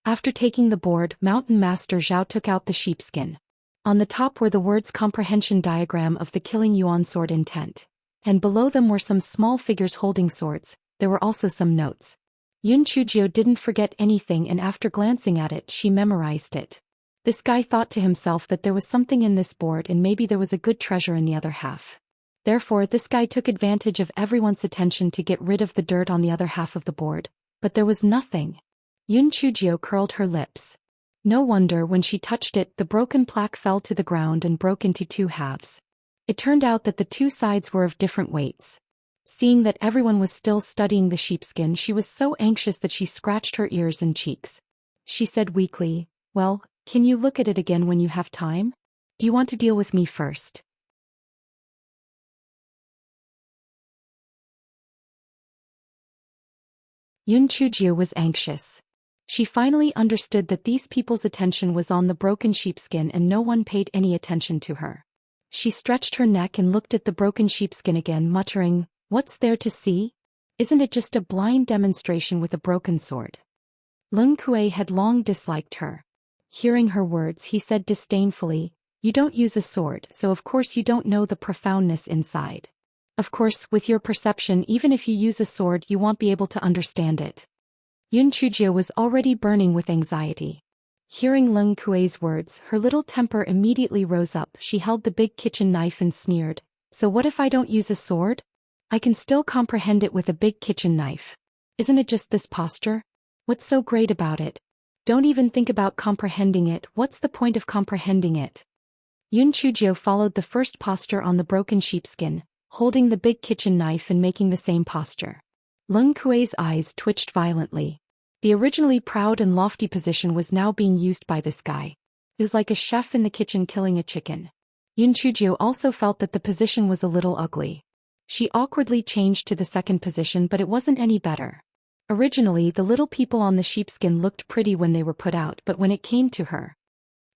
After taking the board, Mountain Master Zhao took out the sheepskin. On the top were the words "Comprehension Diagram of the Killing Yuan Sword Intent." And below them were some small figures holding swords. There were also some notes. Yun Chujio didn't forget anything, and after glancing at it, she memorized it. This guy thought to himself that there was something in this board and maybe there was a good treasure in the other half. Therefore, this guy took advantage of everyone's attention to get rid of the dirt on the other half of the board. But there was nothing. Yun Chujio curled her lips. No wonder, when she touched it, the broken plaque fell to the ground and broke into two halves. It turned out that the two sides were of different weights. Seeing that everyone was still studying the sheepskin, she was so anxious that she scratched her ears and cheeks. She said weakly, "Well, can you look at it again when you have time? Do you want to deal with me first?" Yun Chujio was anxious. She finally understood that these people's attention was on the broken sheepskin and no one paid any attention to her. She stretched her neck and looked at the broken sheepskin again, muttering, "What's there to see? Isn't it just a blind demonstration with a broken sword?" Lung Kuei had long disliked her. Hearing her words, he said disdainfully, "You don't use a sword, so of course you don't know the profoundness inside. Of course, with your perception, even if you use a sword, you won't be able to understand it." Yun Chujio was already burning with anxiety. Hearing Lung Kuei's words, her little temper immediately rose up. She held the big kitchen knife and sneered, "So what if I don't use a sword? I can still comprehend it with a big kitchen knife. Isn't it just this posture? What's so great about it? Don't even think about comprehending it. What's the point of comprehending it?" Yun Chujio followed the first posture on the broken sheepskin, holding the big kitchen knife and making the same posture. Lung Kuei's eyes twitched violently. The originally proud and lofty position was now being used by this guy. It was like a chef in the kitchen killing a chicken. Yun Chujio also felt that the position was a little ugly. She awkwardly changed to the second position, but it wasn't any better. Originally, the little people on the sheepskin looked pretty when they were put out, but when it came to her,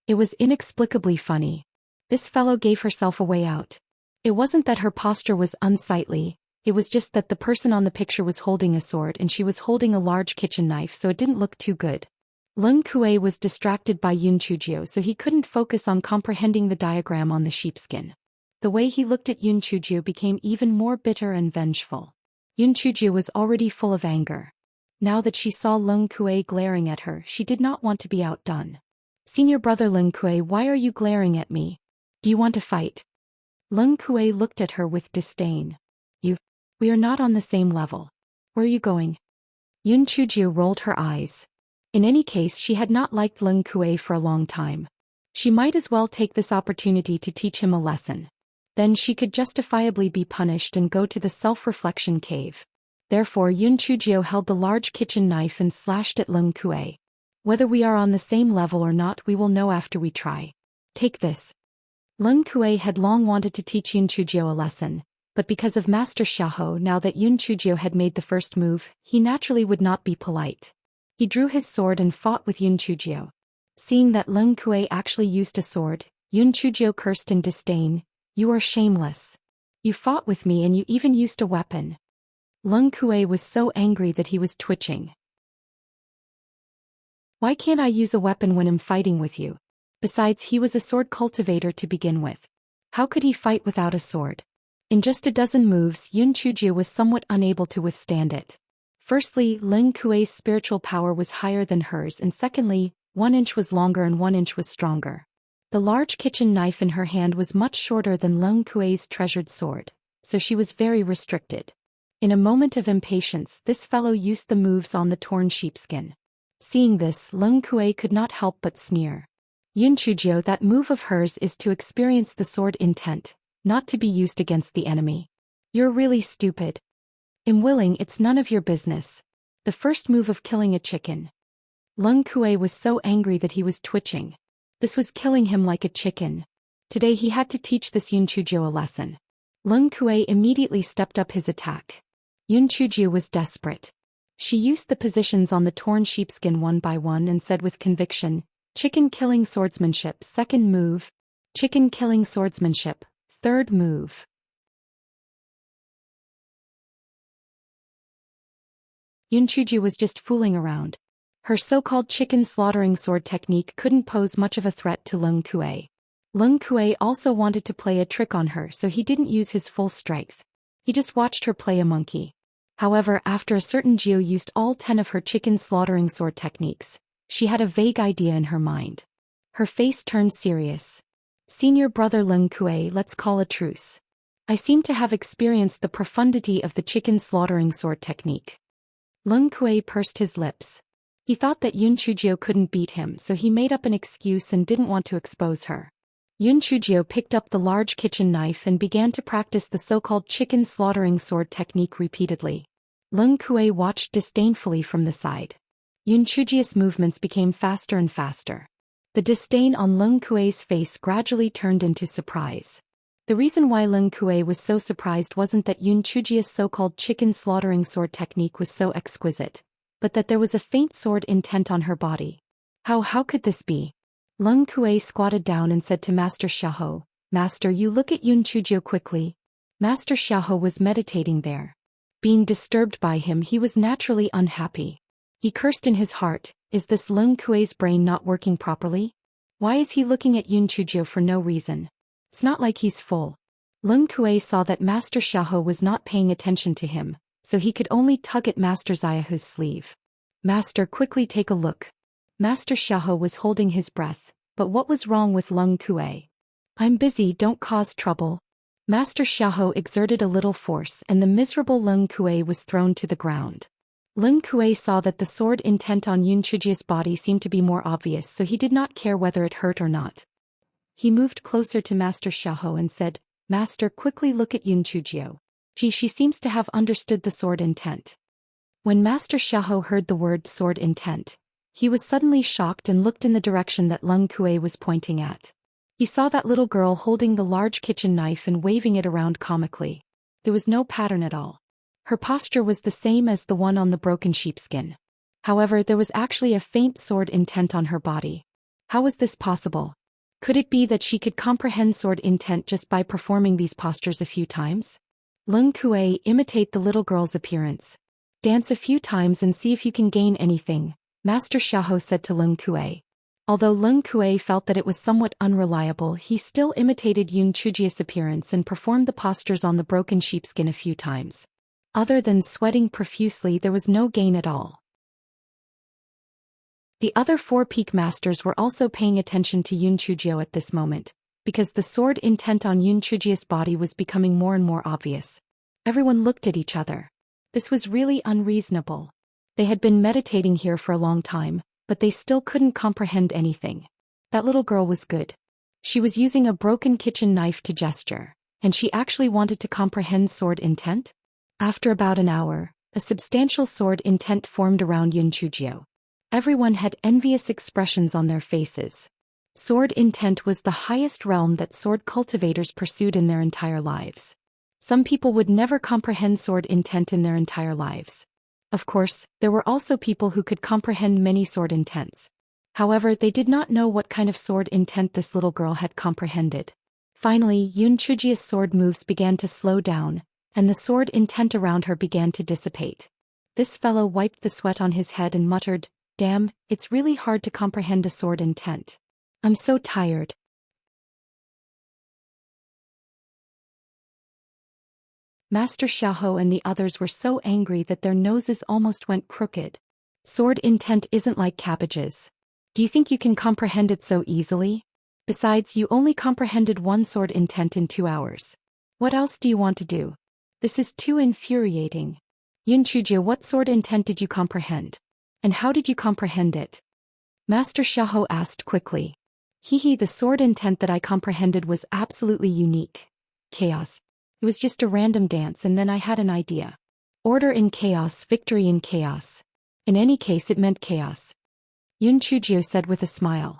it was inexplicably funny. This fellow gave herself a way out. It wasn't that her posture was unsightly, it was just that the person on the picture was holding a sword and she was holding a large kitchen knife, so it didn't look too good. Lung Kuei was distracted by Yun Chujio, so he couldn't focus on comprehending the diagram on the sheepskin. The way he looked at Yun Chujio became even more bitter and vengeful. Yun Chujio was already full of anger. Now that she saw Lung Kuei glaring at her, she did not want to be outdone. "Senior brother Lung Kuei, why are you glaring at me? Do you want to fight?" Lung Kuei looked at her with disdain. We are not on the same level. Where are you going?" Yun Chujio rolled her eyes. In any case, she had not liked Lung Kuei for a long time. She might as well take this opportunity to teach him a lesson. Then she could justifiably be punished and go to the self-reflection cave. Therefore, Yun Chujio held the large kitchen knife and slashed at Lung Kuei. "Whether we are on the same level or not, we will know after we try. Take this." Lung Kuei had long wanted to teach Yun Chujio a lesson, but because of Master Xiaohou, now that Yun Chujio had made the first move, he naturally would not be polite. He drew his sword and fought with Yun Chujio. Seeing that Lung Kuei actually used a sword, Yun Chujio cursed in disdain, "You are shameless. You fought with me and you even used a weapon." Lung Kuei was so angry that he was twitching. Why can't I use a weapon when I'm fighting with you? Besides, he was a sword cultivator to begin with. How could he fight without a sword? In just a dozen moves, Yun Chujie was somewhat unable to withstand it. Firstly, Lung Kuei's spiritual power was higher than hers, and secondly, 1 inch was longer and 1 inch was stronger. The large kitchen knife in her hand was much shorter than Lung Kuei's treasured sword, so she was very restricted. In a moment of impatience, this fellow used the moves on the torn sheepskin. Seeing this, Lung Kuei could not help but sneer. Yun Chujie, that move of hers is to experience the sword intent, not to be used against the enemy. You're really stupid. I'm willing, it's none of your business. The first move of killing a chicken. Lung Kuei was so angry that he was twitching. This was killing him like a chicken. Today he had to teach this Yun Chujie a lesson. Lung Kuei immediately stepped up his attack. Yun Chujie was desperate. She used the positions on the torn sheepskin one by one and said with conviction, "Chicken killing swordsmanship, second move. Chicken killing swordsmanship, third move." Yun Chujie was just fooling around. Her so-called chicken slaughtering sword technique couldn't pose much of a threat to Lung Kuei. Lung Kuei also wanted to play a trick on her, so he didn't use his full strength. He just watched her play a monkey. However, after a certain Jiu used all 10 of her chicken slaughtering sword techniques, she had a vague idea in her mind. Her face turned serious. "Senior brother Lung Kuei, let's call a truce. I seem to have experienced the profundity of the chicken slaughtering sword technique." Lung Kuei pursed his lips. He thought that Yun Chujie couldn't beat him, so he made up an excuse and didn't want to expose her. Yun Chujie picked up the large kitchen knife and began to practice the so-called chicken slaughtering sword technique repeatedly. Lung Kuei watched disdainfully from the side. Yun Chujie's movements became faster and faster. The disdain on Lung Kuei's face gradually turned into surprise. The reason why Lung Kuei was so surprised wasn't that Yun Chujie's so-called chicken slaughtering sword technique was so exquisite, but that there was a faint sword intent on her body. How could this be? Lung Kuei squatted down and said to Master Xiaohou, "Master, you look at Yun Chujie quickly." Master Xiaohou was meditating there. Being disturbed by him, he was naturally unhappy. He cursed in his heart, "Is this Lung Kuei's brain not working properly? Why is he looking at Yun Chujie for no reason? It's not like he's full." Lung Kuei saw that Master Xiaohou was not paying attention to him, so he could only tug at Master Xiaohou's sleeve. "Master, quickly take a look." Master Xiaohou was holding his breath, but what was wrong with Lung Kuei? "I'm busy, don't cause trouble." Master Xiaohou exerted a little force and the miserable Lung Kuei was thrown to the ground. Lung Kuei saw that the sword intent on Yun Chujie's body seemed to be more obvious, so he did not care whether it hurt or not. He moved closer to Master Xiaohou and said, "Master, quickly look at Yun Chujie. She seems to have understood the sword intent." When Master Xiaohou heard the word sword intent, he was suddenly shocked and looked in the direction that Lung Kuei was pointing at. He saw that little girl holding the large kitchen knife and waving it around comically. There was no pattern at all. Her posture was the same as the one on the broken sheepskin. However, there was actually a faint sword intent on her body. How was this possible? Could it be that she could comprehend sword intent just by performing these postures a few times? Lung Kuei, imitate the little girl's appearance. Dance a few times and see if you can gain anything, Master Xiaohou said to Lung Kuei. Although Lung Kuei felt that it was somewhat unreliable, he still imitated Yun Chujie's appearance and performed the postures on the broken sheepskin a few times. Other than sweating profusely, there was no gain at all. The other 4 peak masters were also paying attention to Yun Chujie at this moment, because the sword intent on Yun Chujie's body was becoming more and more obvious. Everyone looked at each other. This was really unreasonable. They had been meditating here for a long time, but they still couldn't comprehend anything. That little girl was good. She was using a broken kitchen knife to gesture, and she actually wanted to comprehend sword intent? After about an hour, a substantial sword intent formed around Yun Chujie. Everyone had envious expressions on their faces. Sword intent was the highest realm that sword cultivators pursued in their entire lives. Some people would never comprehend sword intent in their entire lives. Of course, there were also people who could comprehend many sword intents. However, they did not know what kind of sword intent this little girl had comprehended. Finally, Yun Chujie's sword moves began to slow down, and the sword intent around her began to dissipate. This fellow wiped the sweat on his head and muttered, "Damn, it's really hard to comprehend a sword intent. I'm so tired." Master Xiaohou and the others were so angry that their noses almost went crooked. Sword intent isn't like cabbages. Do you think you can comprehend it so easily? Besides, you only comprehended one sword intent in 2 hours. What else do you want to do? This is too infuriating. Yun Chujie, what sword intent did you comprehend? And how did you comprehend it? Master Xiaohou asked quickly. The sword intent that I comprehended was absolutely unique. Chaos. It was just a random dance and then I had an idea. Order in chaos, victory in chaos. In any case it meant chaos. Yun Chujie said with a smile.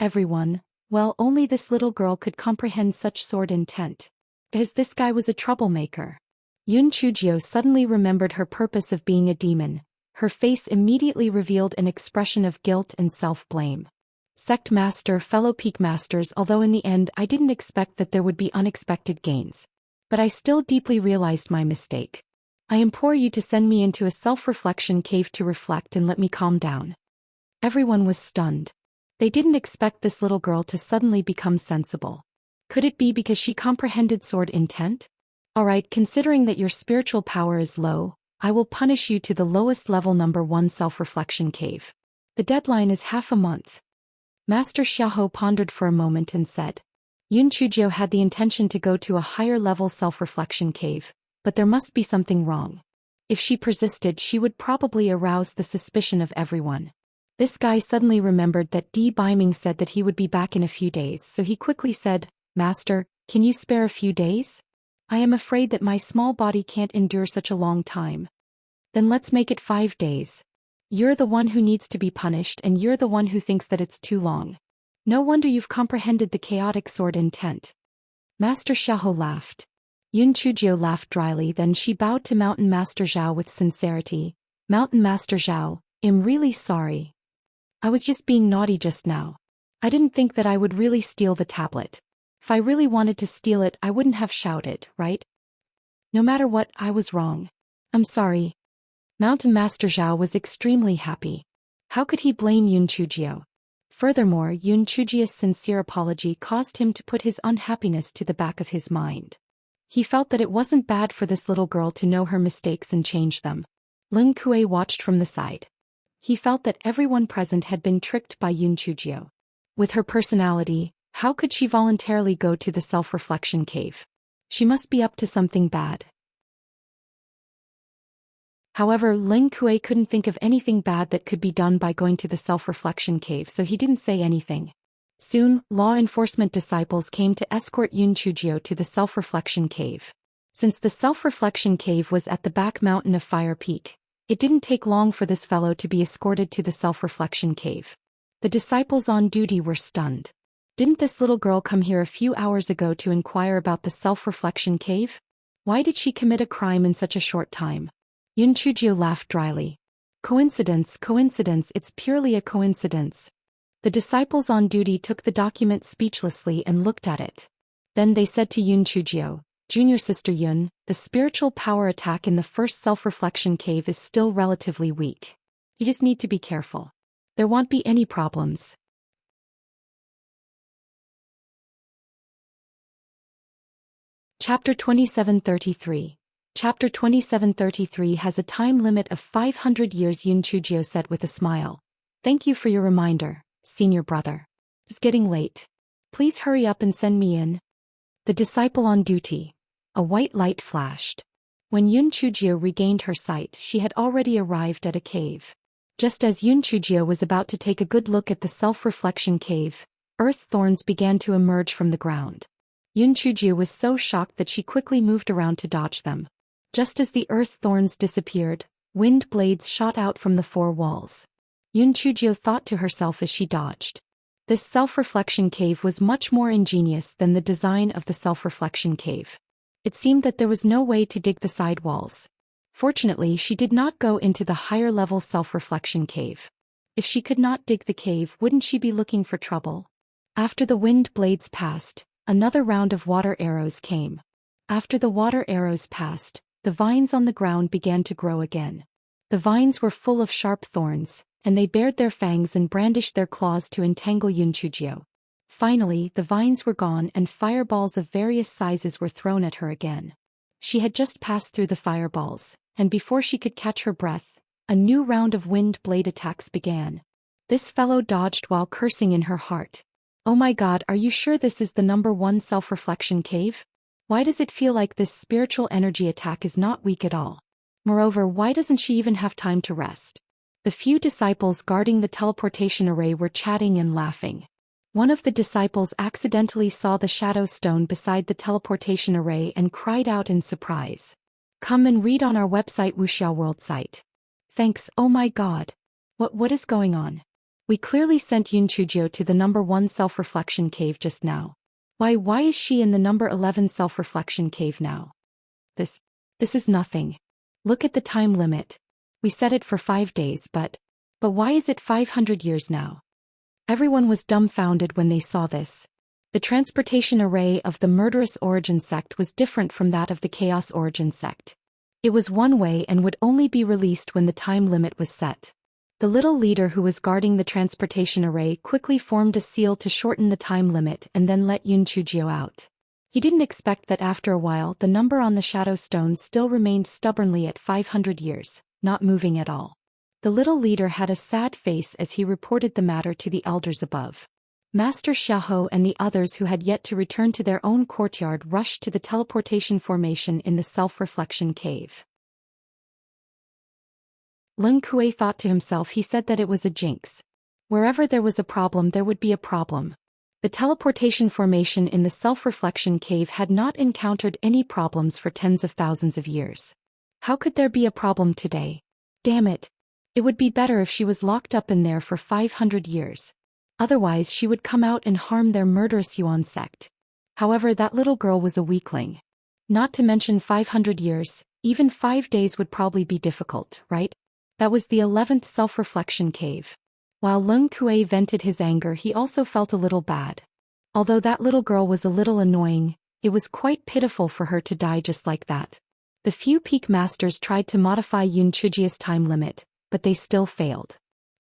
Everyone, well, only this little girl could comprehend such sword intent. Because this guy was a troublemaker. Yun Chujie suddenly remembered her purpose of being a demon. Her face immediately revealed an expression of guilt and self-blame. Sect Master, fellow Peak Masters, although in the end I didn't expect that there would be unexpected gains. But I still deeply realized my mistake. I implore you to send me into a self-reflection cave to reflect and let me calm down. Everyone was stunned. They didn't expect this little girl to suddenly become sensible. Could it be because she comprehended sword intent? Alright, considering that your spiritual power is low, I will punish you to the lowest level number 1 self-reflection cave. The deadline is half a month. Master Xiaohou pondered for a moment and said. Yun Chujie had the intention to go to a higher level self-reflection cave, but there must be something wrong. If she persisted, she would probably arouse the suspicion of everyone. This guy suddenly remembered that Di Biming said that he would be back in a few days, so he quickly said, Master, can you spare a few days? I am afraid that my small body can't endure such a long time. Then let's make it 5 days. You're the one who needs to be punished and you're the one who thinks that it's too long. No wonder you've comprehended the chaotic sword intent. Master Xiaohou laughed. Yun Chujie laughed dryly, then she bowed to Mountain Master Zhao with sincerity. Mountain Master Zhao, I'm really sorry. I was just being naughty just now. I didn't think that I would really steal the tablet. If I really wanted to steal it, I wouldn't have shouted, right? No matter what, I was wrong. I'm sorry. Mountain Master Zhao was extremely happy. How could he blame Yun Chujie? Furthermore, Yun Chujie's sincere apology caused him to put his unhappiness to the back of his mind. He felt that it wasn't bad for this little girl to know her mistakes and change them. Lin Kuei watched from the side. He felt that everyone present had been tricked by Yun Chujie. With her personality, how could she voluntarily go to the self-reflection cave? She must be up to something bad. However, Lin Kuei couldn't think of anything bad that could be done by going to the self-reflection cave, so he didn't say anything. Soon, law enforcement disciples came to escort Yun Chujie to the self-reflection cave. Since the self-reflection cave was at the back mountain of Fire Peak, it didn't take long for this fellow to be escorted to the self-reflection cave. The disciples on duty were stunned. Didn't this little girl come here a few hours ago to inquire about the self-reflection cave? Why did she commit a crime in such a short time? Yun Chujie laughed dryly. Coincidence, it's purely a coincidence. The disciples on duty took the document speechlessly and looked at it. Then they said to Yun Chujie, Junior Sister Yun, the spiritual power attack in the first self-reflection cave is still relatively weak. You just need to be careful. There won't be any problems. Chapter 2733. Chapter 2733 has a time limit of 500 years. Yun Chujie said with a smile. Thank you for your reminder, senior brother. It's getting late. Please hurry up and send me in. The disciple on duty. A white light flashed. When Yun Chujie regained her sight, she had already arrived at a cave. Just as Yun Chujie was about to take a good look at the self-reflection cave, earth thorns began to emerge from the ground. Yun Chujie was so shocked that she quickly moved around to dodge them. Just as the earth thorns disappeared, wind blades shot out from the 4 walls. Yun Chujie thought to herself as she dodged. This self-reflection cave was much more ingenious than the design of the self-reflection cave. It seemed that there was no way to dig the side walls. Fortunately, she did not go into the higher-level self-reflection cave. If she could not dig the cave, wouldn't she be looking for trouble? After the wind blades passed, another round of water arrows came. After the water arrows passed, the vines on the ground began to grow again. The vines were full of sharp thorns, and they bared their fangs and brandished their claws to entangle Yunchujio. Finally, the vines were gone and fireballs of various sizes were thrown at her again. She had just passed through the fireballs, and before she could catch her breath, a new round of wind blade attacks began. This fellow dodged while cursing in her heart. Oh my god, are you sure this is the number 1 self-reflection cave? Why does it feel like this spiritual energy attack is not weak at all? Moreover, why doesn't she even have time to rest? The few disciples guarding the teleportation array were chatting and laughing. One of the disciples accidentally saw the shadow stone beside the teleportation array and cried out in surprise. Come and read on our website Wuxiao World site. Thanks, oh my god. What is going on? We clearly sent Yunchujio to the number 1 self-reflection cave just now. Why is she in the number 11 self-reflection cave now? This is nothing. Look at the time limit. We set it for 5 days, but why is it 500 years now? Everyone was dumbfounded when they saw this. The transportation array of the murderous origin sect was different from that of the chaos origin sect. It was one way and would only be released when the time limit was set. The little leader who was guarding the transportation array quickly formed a seal to shorten the time limit and then let Yunchujio out. He didn't expect that after a while the number on the shadow stone still remained stubbornly at 500 years, not moving at all. The little leader had a sad face as he reported the matter to the elders above. Master Xiaohou and the others who had yet to return to their own courtyard rushed to the teleportation formation in the self-reflection cave. Leng Kuei thought to himself. He said that it was a jinx. Wherever there was a problem there would be a problem. The teleportation formation in the self-reflection cave had not encountered any problems for tens of thousands of years. How could there be a problem today? Damn it. It would be better if she was locked up in there for 500 years. Otherwise she would come out and harm their murderous Yuan sect. However, that little girl was a weakling. Not to mention 500 years, even 5 days would probably be difficult, right? That was the 11th self-reflection cave. While Leng Kuei vented his anger, he also felt a little bad. Although that little girl was a little annoying, it was quite pitiful for her to die just like that. The few peak masters tried to modify Yunchujio's time limit, but they still failed.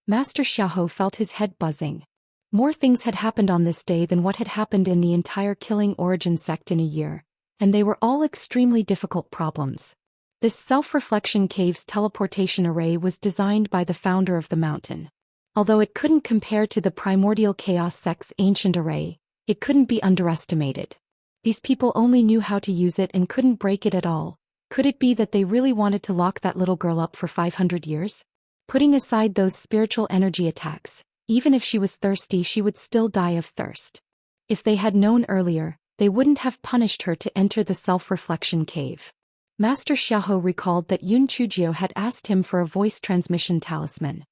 Master Xiaohou felt his head buzzing. More things had happened on this day than what had happened in the entire killing origin sect in a year, and they were all extremely difficult problems. This self-reflection cave's teleportation array was designed by the founder of the mountain. Although it couldn't compare to the primordial chaos sect's ancient array, it couldn't be underestimated. These people only knew how to use it and couldn't break it at all. Could it be that they really wanted to lock that little girl up for 500 years? Putting aside those spiritual energy attacks, even if she was thirsty she would still die of thirst. If they had known earlier, they wouldn't have punished her to enter the self-reflection cave. Master Xiaohou recalled that Yunchujio had asked him for a voice transmission talisman.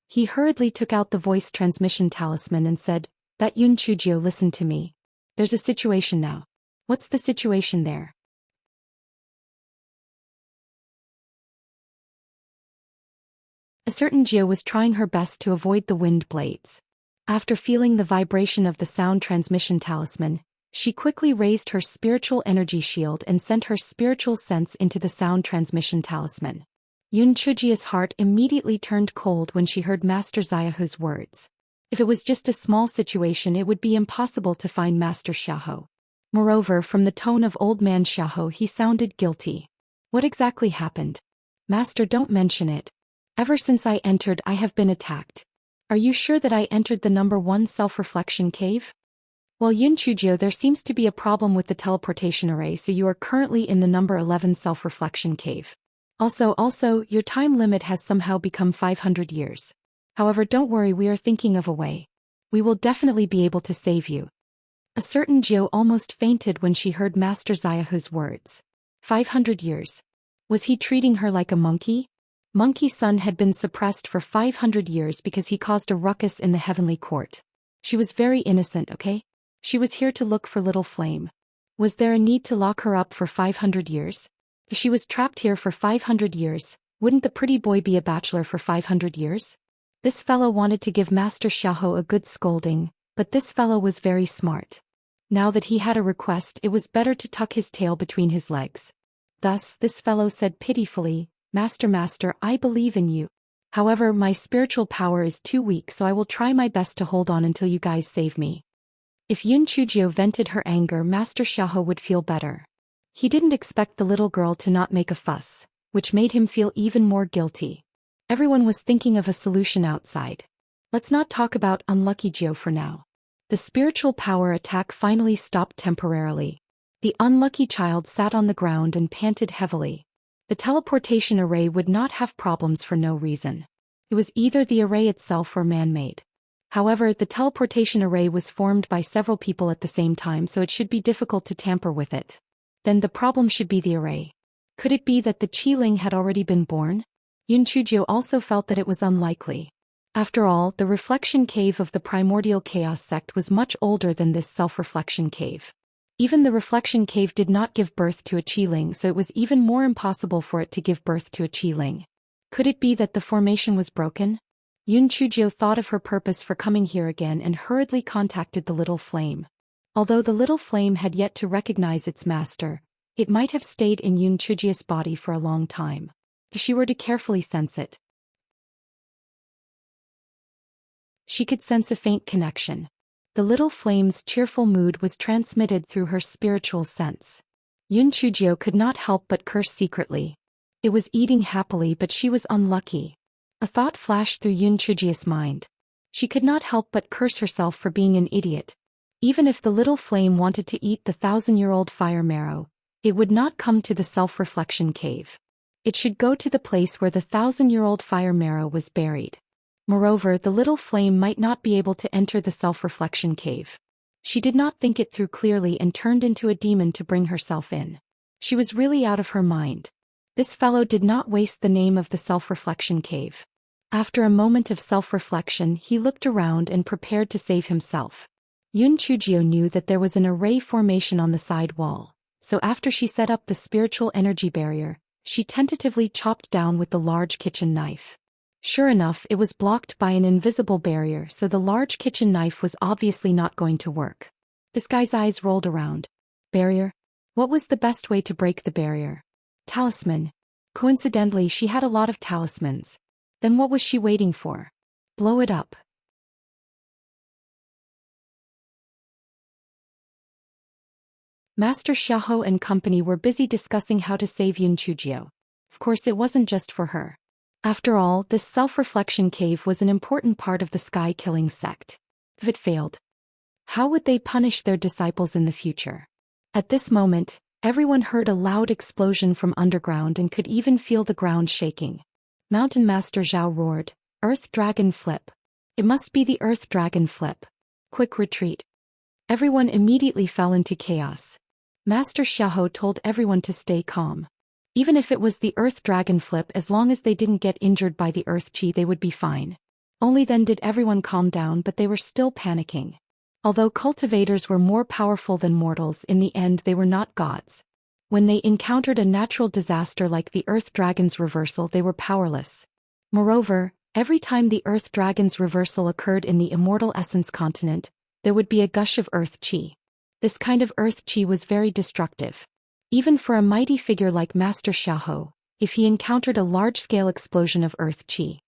He hurriedly took out the voice transmission talisman and said, "That Yunchujio, listen to me. There's a situation now." "What's the situation there?" A certain Jio was trying her best to avoid the wind blades. After feeling the vibration of the sound transmission talisman, she quickly raised her spiritual energy shield and sent her spiritual sense into the sound transmission talisman. Yunchujio's heart immediately turned cold when she heard Master Xiaohu's words. If it was just a small situation it would be impossible to find Master Xiaohu. Moreover, from the tone of old man Xiaohu he sounded guilty. What exactly happened? Master, don't mention it. Ever since I entered I have been attacked. Are you sure that I entered the number 1 self-reflection cave? Well, Yunchujio, there seems to be a problem with the teleportation array, so you are currently in the number 11 self-reflection cave. Also, your time limit has somehow become 500 years. However, don't worry, we are thinking of a way. We will definitely be able to save you. A certain Jio almost fainted when she heard Master Xiaohu's words. 500 years. Was he treating her like a monkey? Monkey Sun had been suppressed for 500 years because he caused a ruckus in the heavenly court. She was very innocent, okay? She was here to look for little Flame. Was there a need to lock her up for 500 years? If she was trapped here for 500 years, wouldn't the pretty boy be a bachelor for 500 years? This fellow wanted to give Master Xiaohu a good scolding, but this fellow was very smart. Now that he had a request, it was better to tuck his tail between his legs. Thus, this fellow said pitifully, Master, I believe in you. However, my spiritual power is too weak, so I will try my best to hold on until you guys save me. If Yun Chujio vented her anger, Master Xiaohe would feel better. He didn't expect the little girl to not make a fuss, which made him feel even more guilty. Everyone was thinking of a solution outside. Let's not talk about Unlucky Gio for now. The spiritual power attack finally stopped temporarily. The unlucky child sat on the ground and panted heavily. The teleportation array would not have problems for no reason. It was either the array itself or man-made. However, the teleportation array was formed by several people at the same time, so it should be difficult to tamper with it. Then the problem should be the array. Could it be that the Qi-Ling had already been born? Yun Chujio also felt that it was unlikely. After all, the reflection cave of the primordial chaos sect was much older than this self-reflection cave. Even the reflection cave did not give birth to a Qi-Ling, so it was even more impossible for it to give birth to a Qi-Ling. Could it be that the formation was broken? Yun Chujio thought of her purpose for coming here again and hurriedly contacted the little flame. Although the little flame had yet to recognize its master, it might have stayed in Yun Chujio's body for a long time. If she were to carefully sense it, she could sense a faint connection. The little flame's cheerful mood was transmitted through her spiritual sense. Yun Chujio could not help but curse secretly. It was eating happily, but she was unlucky. A thought flashed through Yun Chujio's mind. She could not help but curse herself for being an idiot. Even if the little flame wanted to eat the 1,000-year-old fire marrow, it would not come to the self-reflection cave. It should go to the place where the 1,000-year-old fire marrow was buried. Moreover, the little flame might not be able to enter the self-reflection cave. She did not think it through clearly and turned into a demon to bring herself in. She was really out of her mind. This fellow did not waste the name of the self-reflection cave. After a moment of self-reflection, he looked around and prepared to save himself. Yun Chujio knew that there was an array formation on the side wall, so after she set up the spiritual energy barrier, she tentatively chopped down with the large kitchen knife. Sure enough, it was blocked by an invisible barrier, so the large kitchen knife was obviously not going to work. This guy's eyes rolled around. Barrier? What was the best way to break the barrier? Talisman. Coincidentally, she had a lot of talismans. Then what was she waiting for? Blow it up. Master Xiaohe and company were busy discussing how to save Yun Chujio. Of course, it wasn't just for her. After all, this self-reflection cave was an important part of the sky-killing sect. If it failed, how would they punish their disciples in the future? At this moment, everyone heard a loud explosion from underground and could even feel the ground shaking. Mountain Master Zhao roared, "Earth Dragon Flip! It must be the Earth Dragon Flip! Quick retreat!" Everyone immediately fell into chaos. Master Xiaohe told everyone to stay calm. Even if it was the Earth Dragon Flip, as long as they didn't get injured by the Earth Chi, they would be fine. Only then did everyone calm down, but they were still panicking. Although cultivators were more powerful than mortals, in the end they were not gods. When they encountered a natural disaster like the Earth Dragon's reversal, they were powerless. Moreover, every time the Earth Dragon's reversal occurred in the Immortal Essence continent, there would be a gush of Earth Chi. This kind of Earth Chi was very destructive. Even for a mighty figure like Master Xiaohe, if he encountered a large-scale explosion of Earth Chi,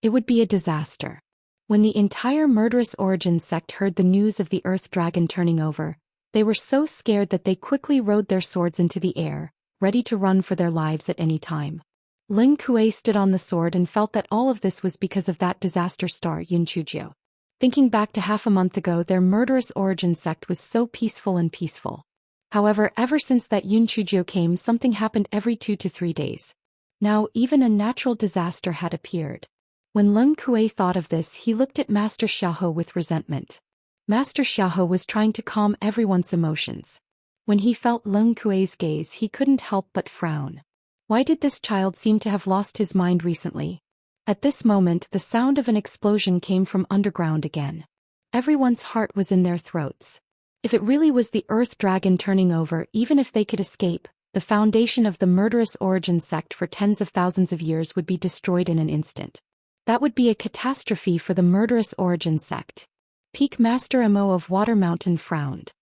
it would be a disaster. When the entire Murderous Origin sect heard the news of the Earth Dragon turning over, they were so scared that they quickly rode their swords into the air, ready to run for their lives at any time. Ling Kuei stood on the sword and felt that all of this was because of that disaster star Yun Chujio. Thinking back to half a month ago, their Murderous Origin sect was so peaceful and peaceful. However, ever since that Yun Chujio came, something happened every 2 to 3 days. Now, even a natural disaster had appeared. When Ling Kuei thought of this, he looked at Master Xiaohe with resentment. Master Xiaohe was trying to calm everyone's emotions. When he felt Ling Kuei's gaze, he couldn't help but frown. Why did this child seem to have lost his mind recently? At this moment, the sound of an explosion came from underground again. Everyone's heart was in their throats. If it really was the Earth Dragon turning over, even if they could escape, the foundation of the Murderous Origin sect for tens of thousands of years would be destroyed in an instant. That would be a catastrophe for the Murderous Origin sect. Peak Master Mo of Water Mountain frowned.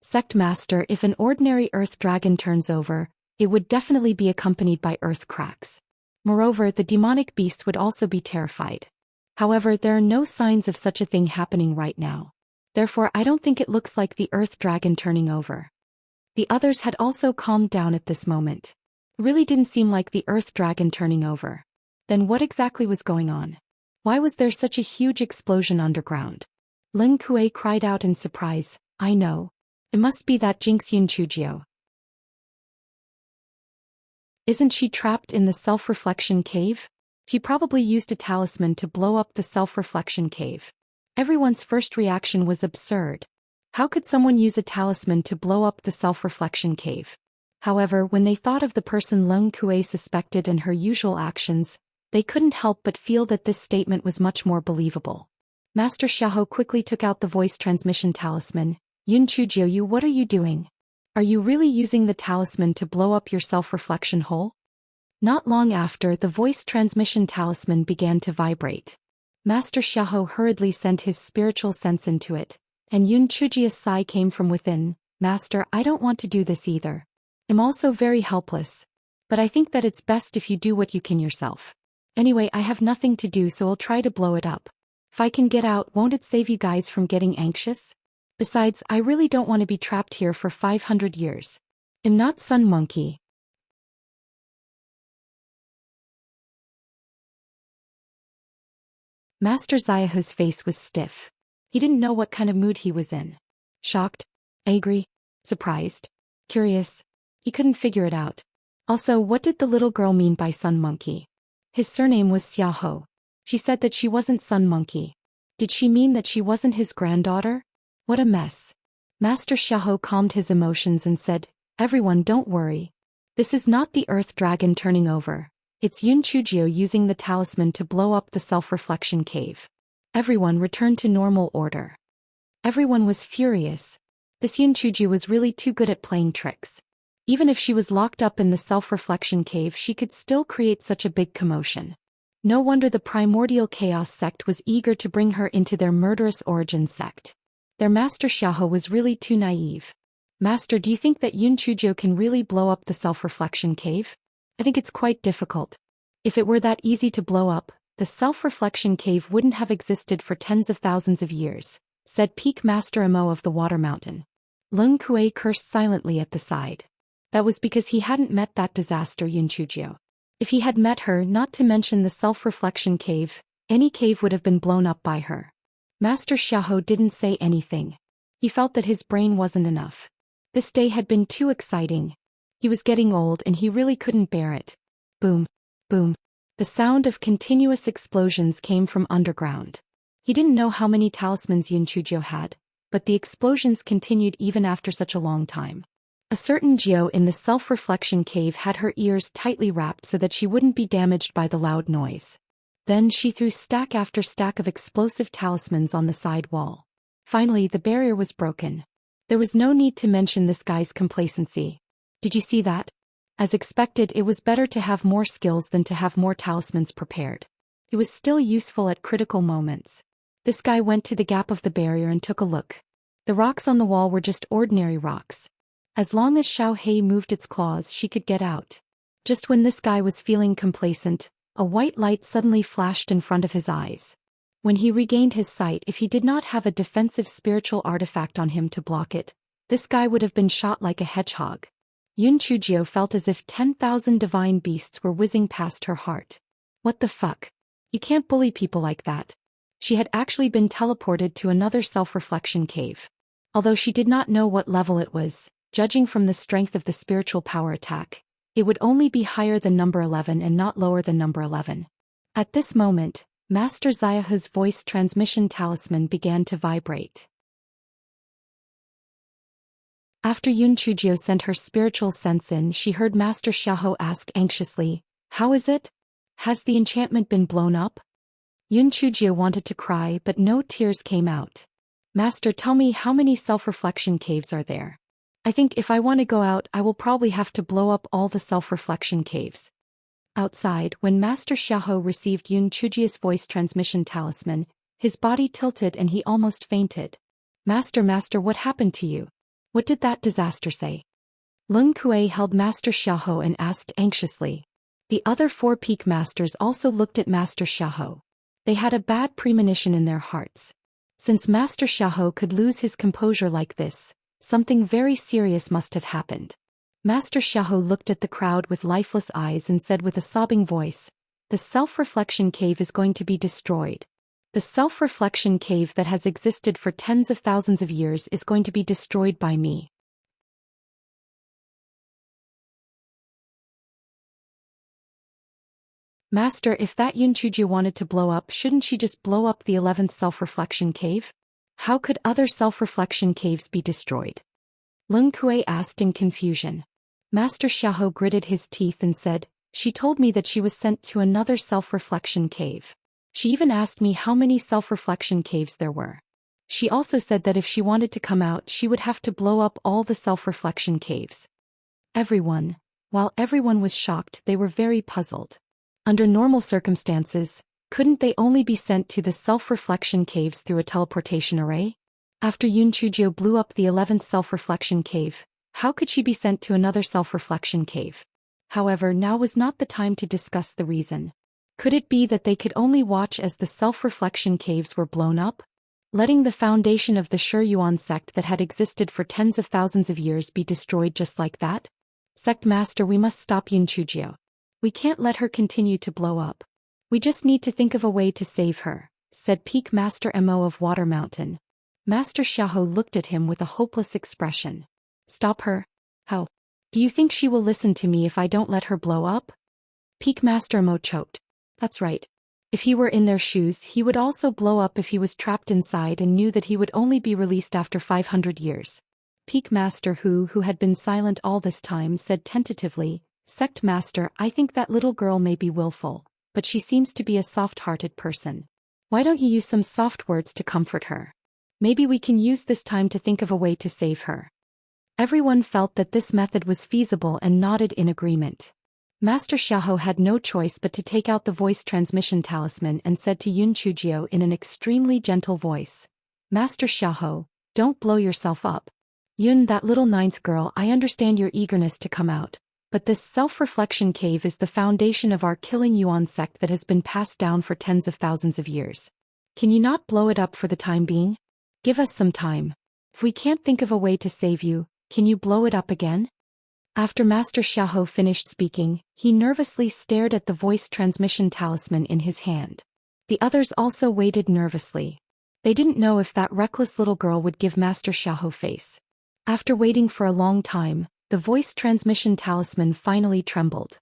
Sect Master, if an ordinary earth dragon turns over, it would definitely be accompanied by earth cracks. Moreover, the demonic beasts would also be terrified. However, there are no signs of such a thing happening right now. Therefore, I don't think it looks like the earth dragon turning over. The others had also calmed down at this moment. It really didn't seem like the earth dragon turning over. Then what exactly was going on? Why was there such a huge explosion underground? Ling Kuei cried out in surprise. I know. It must be that Jinx Yunchujio. Isn't she trapped in the self-reflection cave? She probably used a talisman to blow up the self-reflection cave. Everyone's first reaction was absurd. How could someone use a talisman to blow up the self-reflection cave? However, when they thought of the person Ling Kuei suspected and her usual actions, they couldn't help but feel that this statement was much more believable. Master Xiahou quickly took out the voice transmission talisman. Yunchujio, what are you doing? Are you really using the talisman to blow up your self-reflection hole? Not long after, the voice transmission talisman began to vibrate. Master Xiahou hurriedly sent his spiritual sense into it, and Yunchujia's sigh came from within. Master, I don't want to do this either. I'm also very helpless. But I think that it's best if you do what you can yourself. Anyway, I have nothing to do, so I'll try to blow it up. If I can get out, won't it save you guys from getting anxious? Besides, I really don't want to be trapped here for 500 years. I'm not Sun Monkey. Master Xiaohu's face was stiff. He didn't know what kind of mood he was in. Shocked? Angry? Surprised? Curious? He couldn't figure it out. Also, what did the little girl mean by Sun Monkey? His surname was Xiaohu. She said that she wasn't Sun Monkey. Did she mean that she wasn't his granddaughter? What a mess. Master Xiahou calmed his emotions and said, Everyone, don't worry. This is not the earth dragon turning over. It's Yunchujio using the talisman to blow up the self-reflection cave. Everyone returned to normal order. Everyone was furious. This Yunchujio was really too good at playing tricks. Even if she was locked up in the self-reflection cave, she could still create such a big commotion. No wonder the primordial chaos sect was eager to bring her into their murderous origin sect. Their Master Xiahou was really too naive. Master, do you think that Yunchujio can really blow up the self-reflection cave? I think it's quite difficult. If it were that easy to blow up, the self-reflection cave wouldn't have existed for tens of thousands of years, said Peak Master Amo of the Water Mountain. Ling Kuei cursed silently at the side. That was because he hadn't met that disaster Yunchujio. If he had met her, not to mention the self-reflection cave, any cave would have been blown up by her. Master Xiahou didn't say anything. He felt that his brain wasn't enough. This day had been too exciting. He was getting old and he really couldn't bear it. Boom, boom. The sound of continuous explosions came from underground. He didn't know how many talismans Yunchujio had, but the explosions continued even after such a long time. A certain Jiao in the self-reflection cave had her ears tightly wrapped so that she wouldn't be damaged by the loud noise. Then she threw stack after stack of explosive talismans on the side wall. Finally, the barrier was broken. There was no need to mention this guy's complacency. Did you see that? As expected, it was better to have more skills than to have more talismans prepared. It was still useful at critical moments. This guy went to the gap of the barrier and took a look. The rocks on the wall were just ordinary rocks. As long as Xiao Hei moved its claws, she could get out. Just when this guy was feeling complacent, a white light suddenly flashed in front of his eyes. When he regained his sight, if he did not have a defensive spiritual artifact on him to block it, this guy would have been shot like a hedgehog. Yunchujio felt as if 10,000 divine beasts were whizzing past her heart. What the fuck? You can't bully people like that. She had actually been teleported to another self-reflection cave. Although she did not know what level it was, judging from the strength of the spiritual power attack, it would only be higher than number 11 and not lower than number 11. At this moment, Master Xiaohu's voice transmission talisman began to vibrate. After Yunchujio sent her spiritual sense in, she heard Master Xiahou ask anxiously, "How is it? Has the enchantment been blown up?" Yunchujio wanted to cry, but no tears came out. "Master, tell me, how many self-reflection caves are there? I think if I want to go out, I will probably have to blow up all the self-reflection caves." Outside, when Master Xiahou received Yunchujio's voice transmission talisman, his body tilted and he almost fainted. Master, what happened to you? What did that disaster say? Lung Kuei held Master Xiaohou and asked anxiously. The other 4 peak masters also looked at Master Xiaohou. They had a bad premonition in their hearts. Since Master Xiaohou could lose his composure like this, something very serious must have happened. Master Xiaohou looked at the crowd with lifeless eyes and said with a sobbing voice, "The self-reflection cave is going to be destroyed. The self-reflection cave that has existed for tens of thousands of years is going to be destroyed by me." Master, if that Yunchuji wanted to blow up, shouldn't she just blow up the 11th self-reflection cave? How could other self-reflection caves be destroyed? Lung Kuei asked in confusion. Master Xiaohou gritted his teeth and said, "She told me that she was sent to another self-reflection cave. She even asked me how many self-reflection caves there were. She also said that if she wanted to come out, she would have to blow up all the self-reflection caves." While everyone was shocked, they were very puzzled. Under normal circumstances, couldn't they only be sent to the self-reflection caves through a teleportation array? After Yun Chujio blew up the 11th self-reflection cave, how could she be sent to another self-reflection cave? However, now was not the time to discuss the reason. Could it be that they could only watch as the self-reflection caves were blown up, letting the foundation of the Shi Yuan sect that had existed for tens of thousands of years be destroyed just like that? Sect Master, we must stop Yun Chujio. We can't let her continue to blow up. We just need to think of a way to save her, said Peak Master Mo of Water Mountain. Master Xiaohou looked at him with a hopeless expression. Stop her? How? Do you think she will listen to me if I don't let her blow up? Peak Master Mo choked. That's right. If he were in their shoes, he would also blow up if he was trapped inside and knew that he would only be released after 500 years. Peak Master who had been silent all this time, said tentatively, Sect Master, I think that little girl may be willful, but she seems to be a soft-hearted person. Why don't you use some soft words to comfort her? Maybe we can use this time to think of a way to save her. Everyone felt that this method was feasible and nodded in agreement. Master Xiaohou had no choice but to take out the voice transmission talisman and said to Yun Chujio in an extremely gentle voice, Master Xiaohou, don't blow yourself up. Yun, that little 9th girl, I understand your eagerness to come out. But this self-reflection cave is the foundation of our Killing Yuan sect that has been passed down for tens of thousands of years. Can you not blow it up for the time being? Give us some time. If we can't think of a way to save you, can you blow it up again? After Master Xiaohou finished speaking, he nervously stared at the voice transmission talisman in his hand. The others also waited nervously. They didn't know if that reckless little girl would give Master Xiaohou face. After waiting for a long time, the voice transmission talisman finally trembled.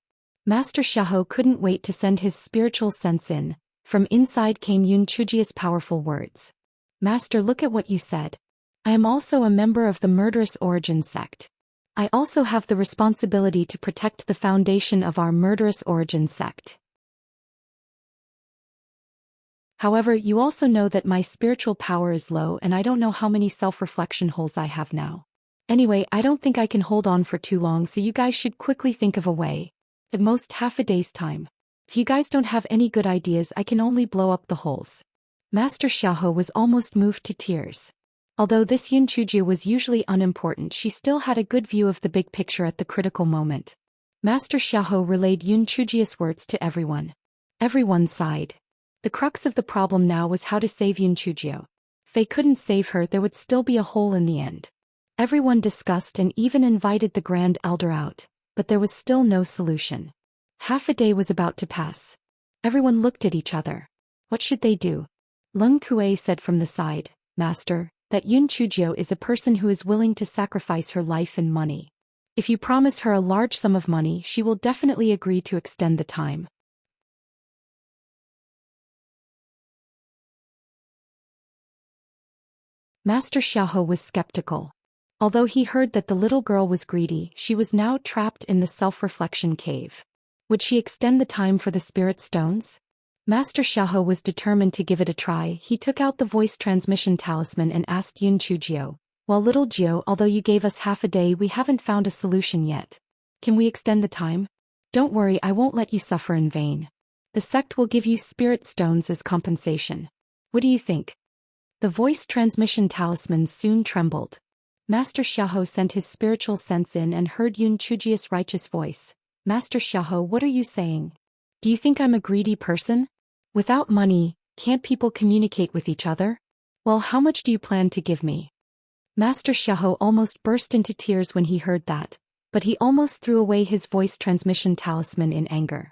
Master Xiaohou couldn't wait to send his spiritual sense in. From inside came Yun Chujia's powerful words. Master, look at what you said. I am also a member of the Murderous Origin sect. I also have the responsibility to protect the foundation of our Murderous Origin sect. However, you also know that my spiritual power is low and I don't know how many self-reflection holes I have now. Anyway, I don't think I can hold on for too long, so you guys should quickly think of a way. At most half a day's time. If you guys don't have any good ideas, I can only blow up the holes. Master Xiaohou was almost moved to tears. Although this Yun Chujia was usually unimportant, she still had a good view of the big picture at the critical moment. Master Xiaohou relayed Yun Chujia's words to everyone. Everyone sighed. The crux of the problem now was how to save Yun Chujia. If they couldn't save her, there would still be a hole in the end. Everyone discussed and even invited the Grand Elder out, but there was still no solution. Half a day was about to pass. Everyone looked at each other. What should they do? Lung Kuei said from the side, Master, that Yun Chujio is a person who is willing to sacrifice her life and money. If you promise her a large sum of money, she will definitely agree to extend the time. Master Xiaohou was skeptical. Although he heard that the little girl was greedy, she was now trapped in the self-reflection cave. Would she extend the time for the spirit stones? Master Xiaohou was determined to give it a try. He took out the voice transmission talisman and asked Yun Chujio, well, little Jio, although you gave us half a day, we haven't found a solution yet. Can we extend the time? Don't worry, I won't let you suffer in vain. The sect will give you spirit stones as compensation. What do you think? The voice transmission talisman soon trembled. Master Xiaohou sent his spiritual sense in and heard Yun Chujia's righteous voice. Master Xiaohou, what are you saying? Do you think I'm a greedy person? Without money, can't people communicate with each other? Well, how much do you plan to give me? Master Xiaohou almost burst into tears when he heard that, but he almost threw away his voice transmission talisman in anger.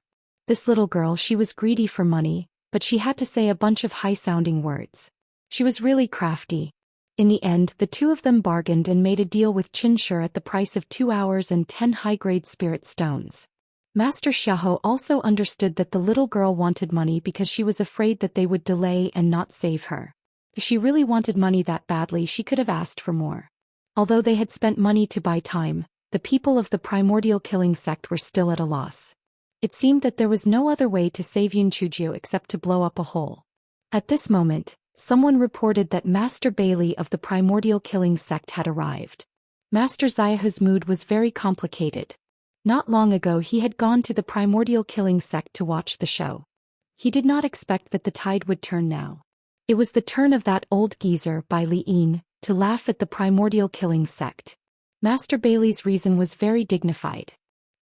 This little girl, she was greedy for money, but she had to say a bunch of high-sounding words. She was really crafty. In the end, the two of them bargained and made a deal with Qinshi at the price of 2 hours and 10 high-grade spirit stones. Master Xiaohou also understood that the little girl wanted money because she was afraid that they would delay and not save her. If she really wanted money that badly, she could have asked for more. Although they had spent money to buy time, the people of the primordial killing sect were still at a loss. It seemed that there was no other way to save Yun Chujio except to blow up a hole. At this moment, someone reported that Master Bailey of the primordial killing sect had arrived. Master Xiaohu's mood was very complicated. Not long ago he had gone to the primordial killing sect to watch the show. He did not expect that the tide would turn now. It was the turn of that old geezer by Li Ying to laugh at the primordial killing sect. Master Bailey's reason was very dignified.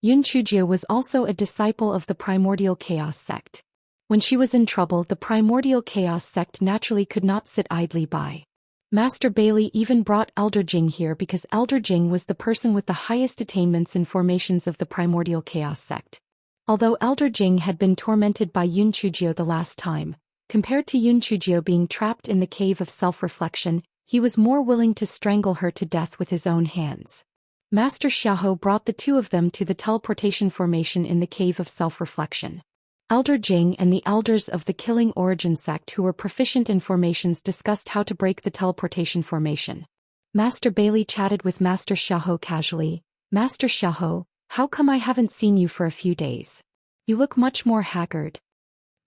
Yun Chujio was also a disciple of the primordial chaos sect. When she was in trouble, the primordial chaos sect naturally could not sit idly by. Master Bailey even brought Elder Jing here because Elder Jing was the person with the highest attainments in formations of the primordial chaos sect. Although Elder Jing had been tormented by Yun Chujio the last time, compared to Yun Chujio being trapped in the cave of self-reflection, he was more willing to strangle her to death with his own hands. Master Xiaohou brought the two of them to the teleportation formation in the cave of self-reflection. Elder Jing and the elders of the Killing Origin sect who were proficient in formations discussed how to break the teleportation formation. Master Bailey chatted with Master Xiaohou casually. Master Xiaohou, how come I haven't seen you for a few days? You look much more haggard.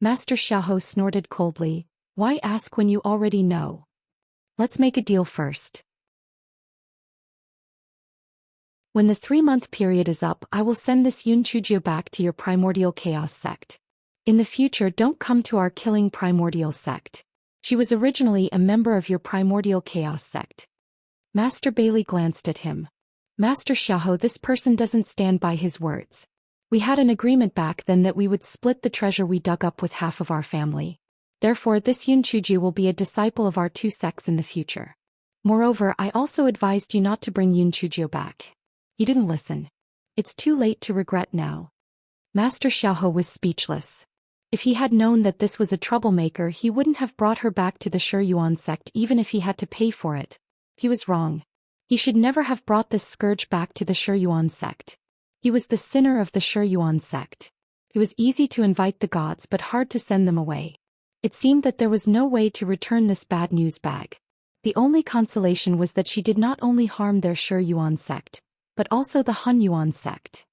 Master Xiaohou snorted coldly. Why ask when you already know? Let's make a deal first. When the 3-month period is up, I will send this Yun Chujio back to your primordial chaos sect. In the future, don't come to our killing primordial sect. She was originally a member of your primordial chaos sect. Master Bailey glanced at him. Master Xiaohou, this person doesn't stand by his words. We had an agreement back then that we would split the treasure we dug up with half of our family. Therefore, this Yun Chujio will be a disciple of our two sects in the future. Moreover, I also advised you not to bring Yun Chujio back. You didn't listen. It's too late to regret now. Master Xiaohou was speechless. If he had known that this was a troublemaker, he wouldn't have brought her back to the Shi Yuan sect even if he had to pay for it. He was wrong. He should never have brought this scourge back to the Shi Yuan sect. He was the sinner of the Shi Yuan sect. It was easy to invite the gods but hard to send them away. It seemed that there was no way to return this bad news bag. The only consolation was that she did not only harm their Shi Yuan sect, but also the Han Yuan sect.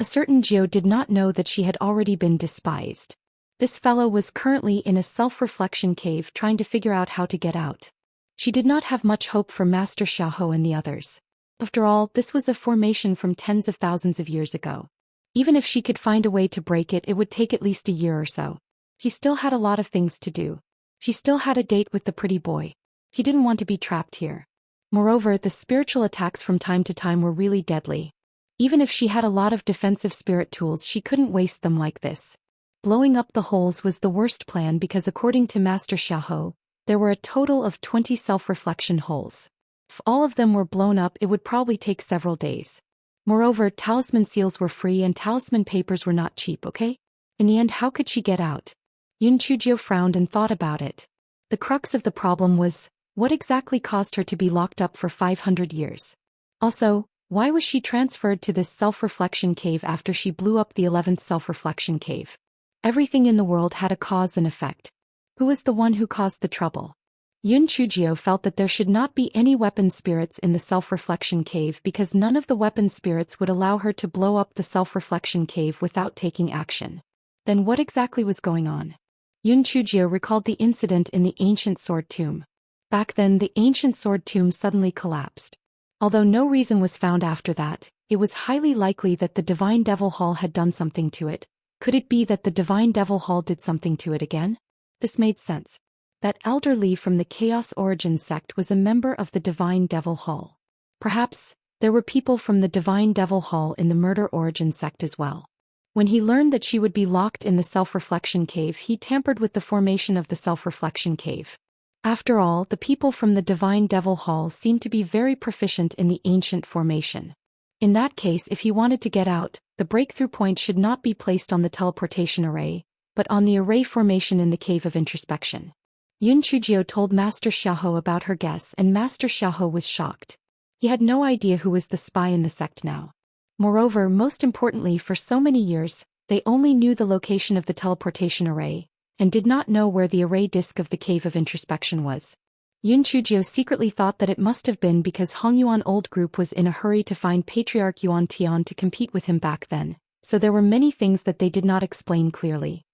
A certain Jiu did not know that she had already been despised. This fellow was currently in a self-reflection cave trying to figure out how to get out. She did not have much hope for Master Xiaohou and the others. After all, this was a formation from tens of thousands of years ago. Even if she could find a way to break it, it would take at least a year or so. He still had a lot of things to do. She still had a date with the pretty boy. He didn't want to be trapped here. Moreover, the spiritual attacks from time to time were really deadly. Even if she had a lot of defensive spirit tools, she couldn't waste them like this. Blowing up the holes was the worst plan because according to Master Xiaohou, there were a total of 20 self-reflection holes. If all of them were blown up, it would probably take several days. Moreover, talisman seals were free and talisman papers were not cheap, okay? In the end, how could she get out? Yun Chujio frowned and thought about it. The crux of the problem was, what exactly caused her to be locked up for 500 years? Also, why was she transferred to this self-reflection cave after she blew up the 11th self-reflection cave? Everything in the world had a cause and effect. Who was the one who caused the trouble? Yun Chujio felt that there should not be any weapon spirits in the self-reflection cave because none of the weapon spirits would allow her to blow up the self-reflection cave without taking action. Then what exactly was going on? Yun Chujio recalled the incident in the ancient sword tomb. Back then, the ancient sword tomb suddenly collapsed. Although no reason was found after that, it was highly likely that the Divine Devil Hall had done something to it. Could it be that the Divine Devil Hall did something to it again? This made sense. That elder Li from the Chaos Origin sect was a member of the Divine Devil Hall. Perhaps, there were people from the Divine Devil Hall in the Murder Origin sect as well. When he learned that she would be locked in the Self-Reflection Cave, he tampered with the formation of the Self-Reflection Cave. After all, the people from the Divine Devil Hall seemed to be very proficient in the ancient formation. In that case, if he wanted to get out, the breakthrough point should not be placed on the teleportation array, but on the array formation in the Cave of Introspection. Yun Chujio told Master Xiaohou about her guess, and Master Xiaohou was shocked. He had no idea who was the spy in the sect now. Moreover, most importantly, for so many years, they only knew the location of the teleportation array, and did not know where the array disk of the Cave of Introspection was. Yun Chujio secretly thought that it must have been because Hong Yuan Old Group was in a hurry to find Patriarch Yuan Tian to compete with him back then, so there were many things that they did not explain clearly.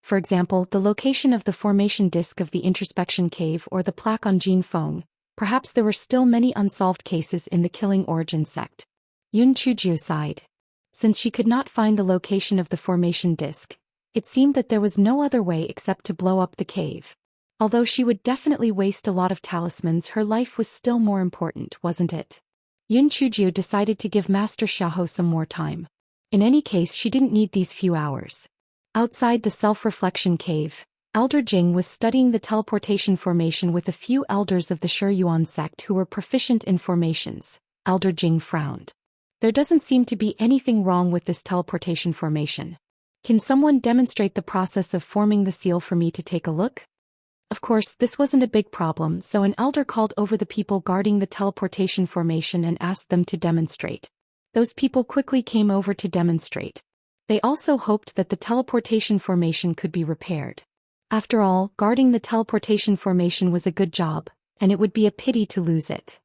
For example, the location of the formation disk of the Introspection Cave or the plaque on Jin Feng. Perhaps there were still many unsolved cases in the Killing Origin sect. Yun Chujio sighed. Since she could not find the location of the formation disk, it seemed that there was no other way except to blow up the cave. Although she would definitely waste a lot of talismans, her life was still more important, wasn't it? Yun Chujio decided to give Master Xiaohou some more time. In any case, she didn't need these few hours. Outside the Self-Reflection Cave, Elder Jing was studying the teleportation formation with a few elders of the Shiyuan sect who were proficient in formations. Elder Jing frowned. There doesn't seem to be anything wrong with this teleportation formation. Can someone demonstrate the process of forming the seal for me to take a look? Of course, this wasn't a big problem, so an elder called over the people guarding the teleportation formation and asked them to demonstrate. Those people quickly came over to demonstrate. They also hoped that the teleportation formation could be repaired. After all, guarding the teleportation formation was a good job, and it would be a pity to lose it.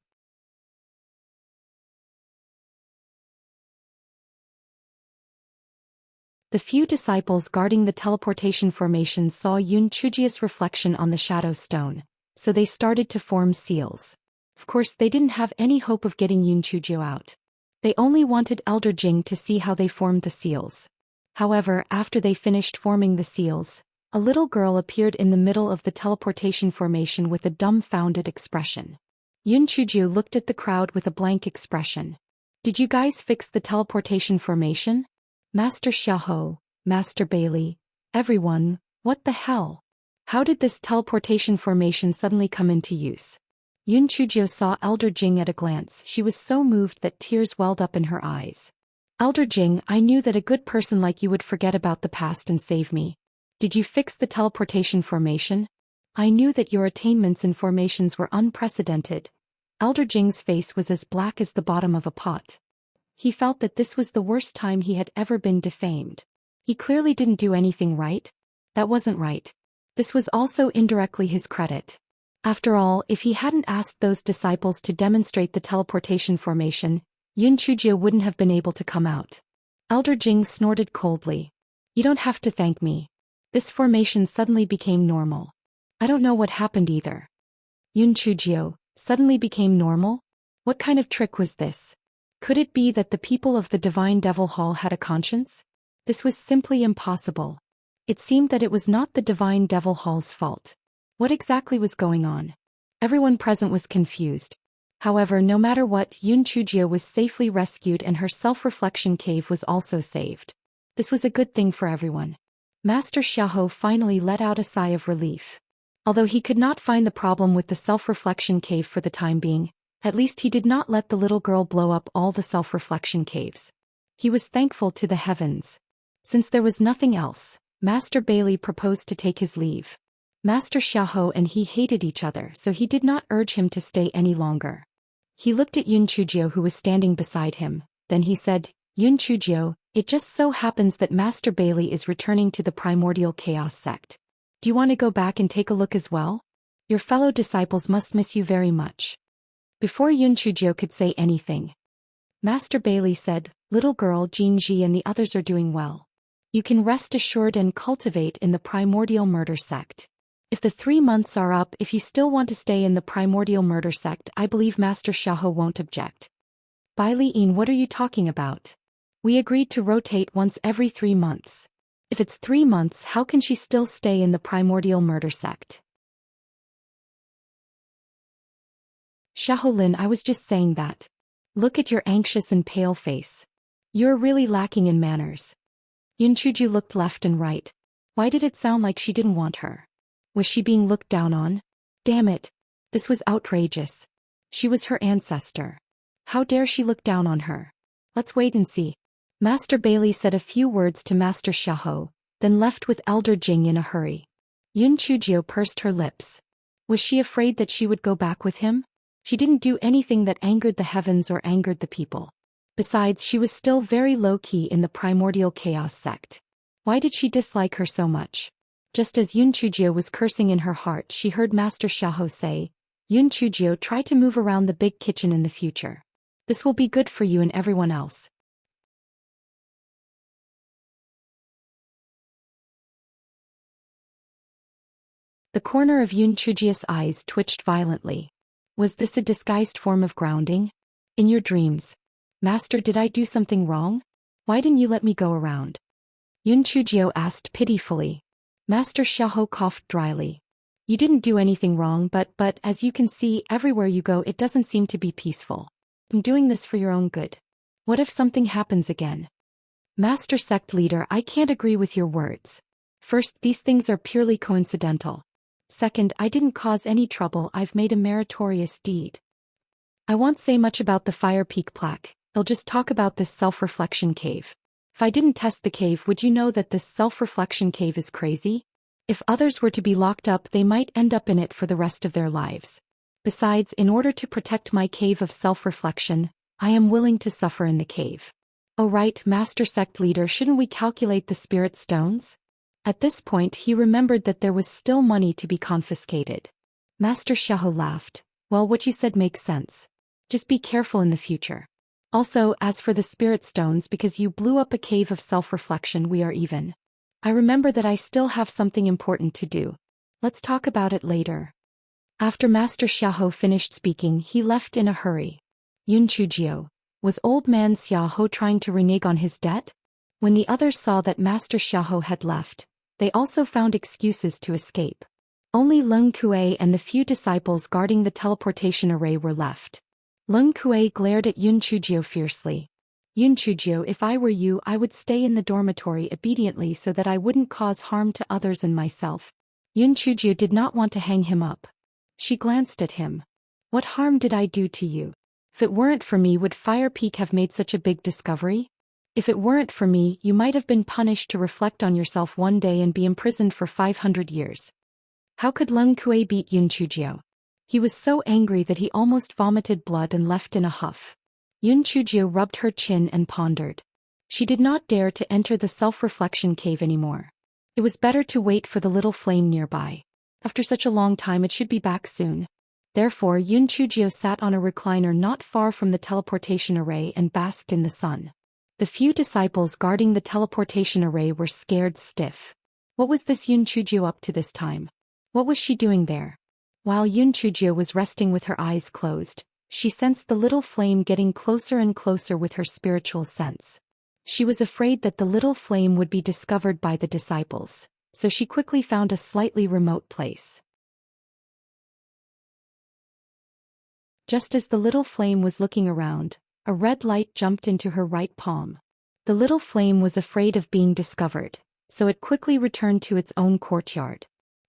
The few disciples guarding the teleportation formation saw Yun Chujio's reflection on the shadow stone, so they started to form seals. Of course, they didn't have any hope of getting Yun Chujio out. They only wanted Elder Jing to see how they formed the seals. However, after they finished forming the seals, a little girl appeared in the middle of the teleportation formation with a dumbfounded expression. Yun Chujio looked at the crowd with a blank expression. Did you guys fix the teleportation formation? Master Xiaohou, Master Bailey, everyone, what the hell? How did this teleportation formation suddenly come into use? Yun Chujio saw Elder Jing at a glance. She was so moved that tears welled up in her eyes. Elder Jing, I knew that a good person like you would forget about the past and save me. Did you fix the teleportation formation? I knew that your attainments in formations were unprecedented. Elder Jing's face was as black as the bottom of a pot. He felt that this was the worst time he had ever been defamed. He clearly didn't do anything right. That wasn't right. This was also indirectly his credit. After all, if he hadn't asked those disciples to demonstrate the teleportation formation, Yun Chujio wouldn't have been able to come out. Elder Jing snorted coldly. You don't have to thank me. This formation suddenly became normal. I don't know what happened either. Yun Chujio, suddenly became normal? What kind of trick was this? Could it be that the people of the Divine Devil Hall had a conscience? This was simply impossible. It seemed that it was not the Divine Devil Hall's fault. What exactly was going on? Everyone present was confused. However, no matter what, Yun Chujio was safely rescued and her self-reflection cave was also saved. This was a good thing for everyone. Master Xiaohou finally let out a sigh of relief. Although he could not find the problem with the self-reflection cave for the time being, at least he did not let the little girl blow up all the self-reflection caves. He was thankful to the heavens. Since there was nothing else, Master Bailey proposed to take his leave. Master Xiaohou and he hated each other, so he did not urge him to stay any longer. He looked at Yun Chujio who was standing beside him, then he said, Yun Chujio, it just so happens that Master Bailey is returning to the Primordial Chaos sect. Do you want to go back and take a look as well? Your fellow disciples must miss you very much. Before Yun Chujio could say anything, Master Bailey said, Little girl, Jinji and the others are doing well. You can rest assured and cultivate in the Primordial Murder sect. If the 3 months are up, if you still want to stay in the Primordial Murder sect, I believe Master Xiaohou won't object. Bai Liyin, what are you talking about? We agreed to rotate once every 3 months. If it's 3 months, how can she still stay in the primordial murder sect? Xiaolin, I was just saying that. Look at your anxious and pale face. You're really lacking in manners. Yunchuju looked left and right. Why did it sound like she didn't want her? Was she being looked down on? Damn it. This was outrageous. She was her ancestor. How dare she look down on her? Let's wait and see. Master Bailey said a few words to Master Xiahou, then left with Elder Jing in a hurry. Yun Chujio pursed her lips. Was she afraid that she would go back with him? She didn't do anything that angered the heavens or angered the people. Besides, she was still very low-key in the primordial chaos sect. Why did she dislike her so much? Just as Yun Chujio was cursing in her heart, she heard Master Xiahou say, Yun Chujio, try to move around the big kitchen in the future. This will be good for you and everyone else. The corner of Yun Chujio's eyes twitched violently. Was this a disguised form of grounding? In your dreams. Master, did I do something wrong? Why didn't you let me go around? Yun Chujio asked pitifully. Master Xiahou coughed dryly. You didn't do anything wrong, but as you can see, everywhere you go it doesn't seem to be peaceful. I'm doing this for your own good. What if something happens again? Master Sect Leader, I can't agree with your words. First, these things are purely coincidental. Second, I didn't cause any trouble, I've made a meritorious deed. I won't say much about the Fire Peak plaque, I'll just talk about this self-reflection cave. If I didn't test the cave, would you know that this self-reflection cave is crazy? If others were to be locked up, they might end up in it for the rest of their lives. Besides, in order to protect my cave of self-reflection, I am willing to suffer in the cave. Oh right, Master Sect Leader, shouldn't we calculate the spirit stones? At this point he remembered that there was still money to be confiscated. Master Xiahou laughed. Well, what you said makes sense. Just be careful in the future. Also, as for the spirit stones, because you blew up a cave of self-reflection, we are even. I remember that I still have something important to do. Let's talk about it later. After Master Xiahou finished speaking, he left in a hurry. Yun Chujio. Was old man Xiahou trying to renege on his debt? When the others saw that Master Xiahou had left, they also found excuses to escape. Only Leng Kuei and the few disciples guarding the teleportation array were left. Leng Kuei glared at Yun Chujio fiercely. Yun Chujio, if I were you, I would stay in the dormitory obediently so that I wouldn't cause harm to others and myself. Yun Chujio did not want to hang him up. She glanced at him. What harm did I do to you? If it weren't for me, would Fire Peak have made such a big discovery? If it weren't for me, you might have been punished to reflect on yourself one day and be imprisoned for 500 years. How could Leng Kuei beat Yun Chujio? He was so angry that he almost vomited blood and left in a huff. Yun Chujio rubbed her chin and pondered. She did not dare to enter the self-reflection cave anymore. It was better to wait for the little flame nearby. After such a long time, it should be back soon. Therefore, Yun Chujio sat on a recliner not far from the teleportation array and basked in the sun. The few disciples guarding the teleportation array were scared stiff. What was this Yun Chujio up to this time? What was she doing there? While Yun Chujio was resting with her eyes closed, she sensed the little flame getting closer and closer with her spiritual sense. She was afraid that the little flame would be discovered by the disciples, so she quickly found a slightly remote place. Just as the little flame was looking around, a red light jumped into her right palm. The little flame was afraid of being discovered, so it quickly returned to its own courtyard.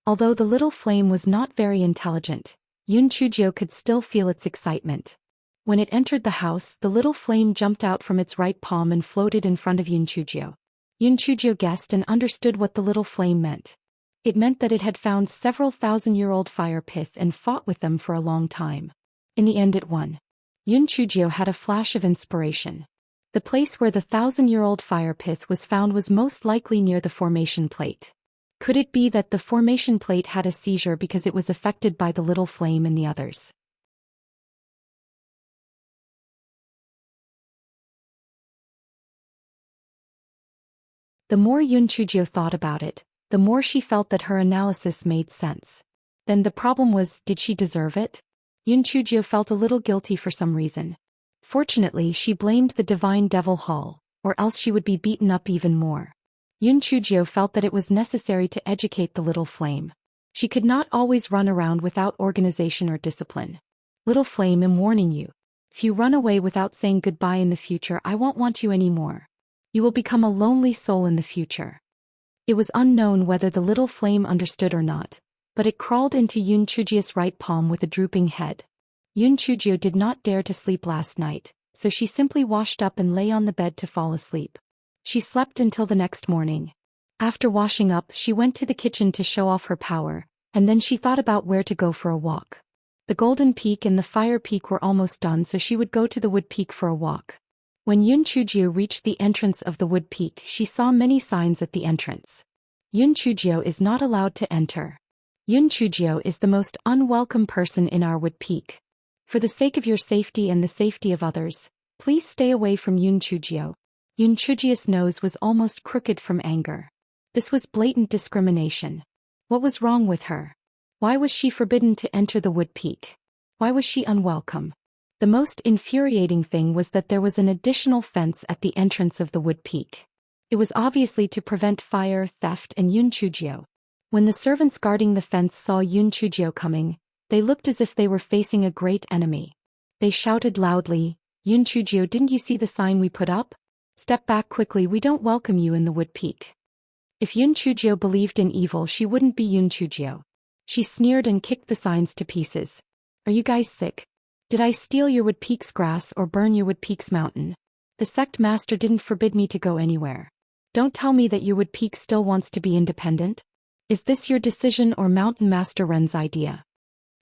Although the little flame was not very intelligent, Yun Chujio could still feel its excitement. When it entered the house, the little flame jumped out from its right palm and floated in front of Yun Chujio. Yun Chujio guessed and understood what the little flame meant. It meant that it had found several thousand-year-old fire pith and fought with them for a long time. In the end it won. Yun Chujio had a flash of inspiration. The place where the 1,000-year-old fire pith was found was most likely near the formation plate. Could it be that the formation plate had a seizure because it was affected by the little flame and the others? The more Yun Chujio thought about it, the more she felt that her analysis made sense. Then the problem was, did she deserve it? Yun Chujio felt a little guilty for some reason. Fortunately, she blamed the divine devil hall, or else she would be beaten up even more. Yun Chujio felt that it was necessary to educate the little flame. She could not always run around without organization or discipline. Little flame, I'm warning you. If you run away without saying goodbye in the future, I won't want you anymore. You will become a lonely soul in the future. It was unknown whether the little flame understood or not, but it crawled into Yun Chujio's right palm with a drooping head. Yun Chujio did not dare to sleep last night, so she simply washed up and lay on the bed to fall asleep. She slept until the next morning. After washing up, she went to the kitchen to show off her power, and then she thought about where to go for a walk. The Golden Peak and the Fire Peak were almost done, so she would go to the Wood Peak for a walk. When Yun Chujio reached the entrance of the Wood Peak, she saw many signs at the entrance. Yun Chujio is not allowed to enter. Yun Chujio is the most unwelcome person in our Wood Peak. For the sake of your safety and the safety of others, please stay away from Yun Chujio. Yun Chujio's nose was almost crooked from anger. This was blatant discrimination. What was wrong with her? Why was she forbidden to enter the Wood Peak? Why was she unwelcome? The most infuriating thing was that there was an additional fence at the entrance of the Wood Peak. It was obviously to prevent fire, theft, and Yun Chujio. When the servants guarding the fence saw Yun Chujio coming, they looked as if they were facing a great enemy. They shouted loudly, "Yun Chujio, didn't you see the sign we put up? Step back quickly, we don't welcome you in the Wood Peak." If Yun Chujio believed in evil, she wouldn't be Yun Chujio. She sneered and kicked the signs to pieces. "Are you guys sick? Did I steal your Wood Peak's grass or burn your Wood Peak's mountain? The sect master didn't forbid me to go anywhere. Don't tell me that your Wood Peak still wants to be independent. Is this your decision or Mountain Master Ren's idea?"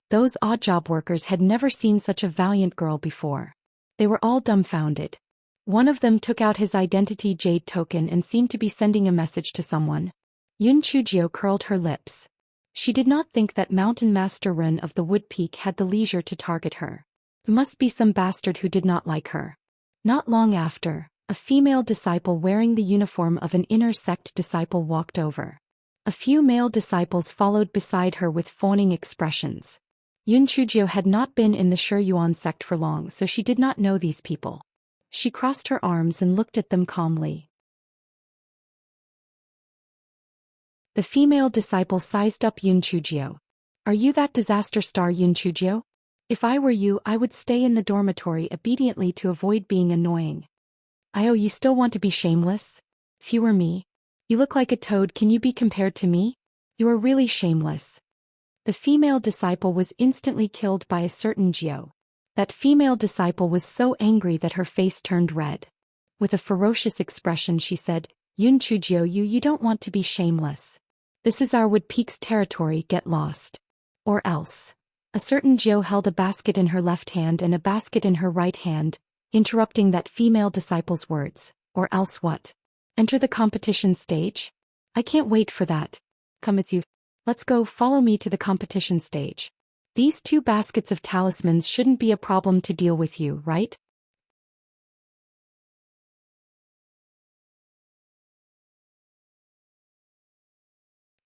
Those odd job workers had never seen such a valiant girl before. They were all dumbfounded. One of them took out his identity jade token and seemed to be sending a message to someone. Yun Chujio curled her lips. She did not think that Mountain Master Ren of the Wood Peak had the leisure to target her. There must be some bastard who did not like her. Not long after, a female disciple wearing the uniform of an inner sect disciple walked over. A few male disciples followed beside her with fawning expressions. Yun Chujio had not been in the Shuyuan sect for long, so she did not know these people. She crossed her arms and looked at them calmly. The female disciple sized up Yun Chujio. "Are you that disaster star, Yun Chujio? If I were you, I would stay in the dormitory obediently to avoid being annoying." "Oh, you still want to be shameless? If you were me. You look like a toad, can you be compared to me? You are really shameless." The female disciple was instantly killed by a certain Gio. That female disciple was so angry that her face turned red. With a ferocious expression she said, "Yun Chujio, you don't want to be shameless. This is our Wood Peak's territory, get lost. Or else." A certain Gio held a basket in her left hand and a basket in her right hand, interrupting that female disciple's words. "Or else what? Enter the competition stage? I can't wait for that. Come, it's you. Let's go, follow me to the competition stage. These 2 baskets of talismans shouldn't be a problem to deal with you, right?"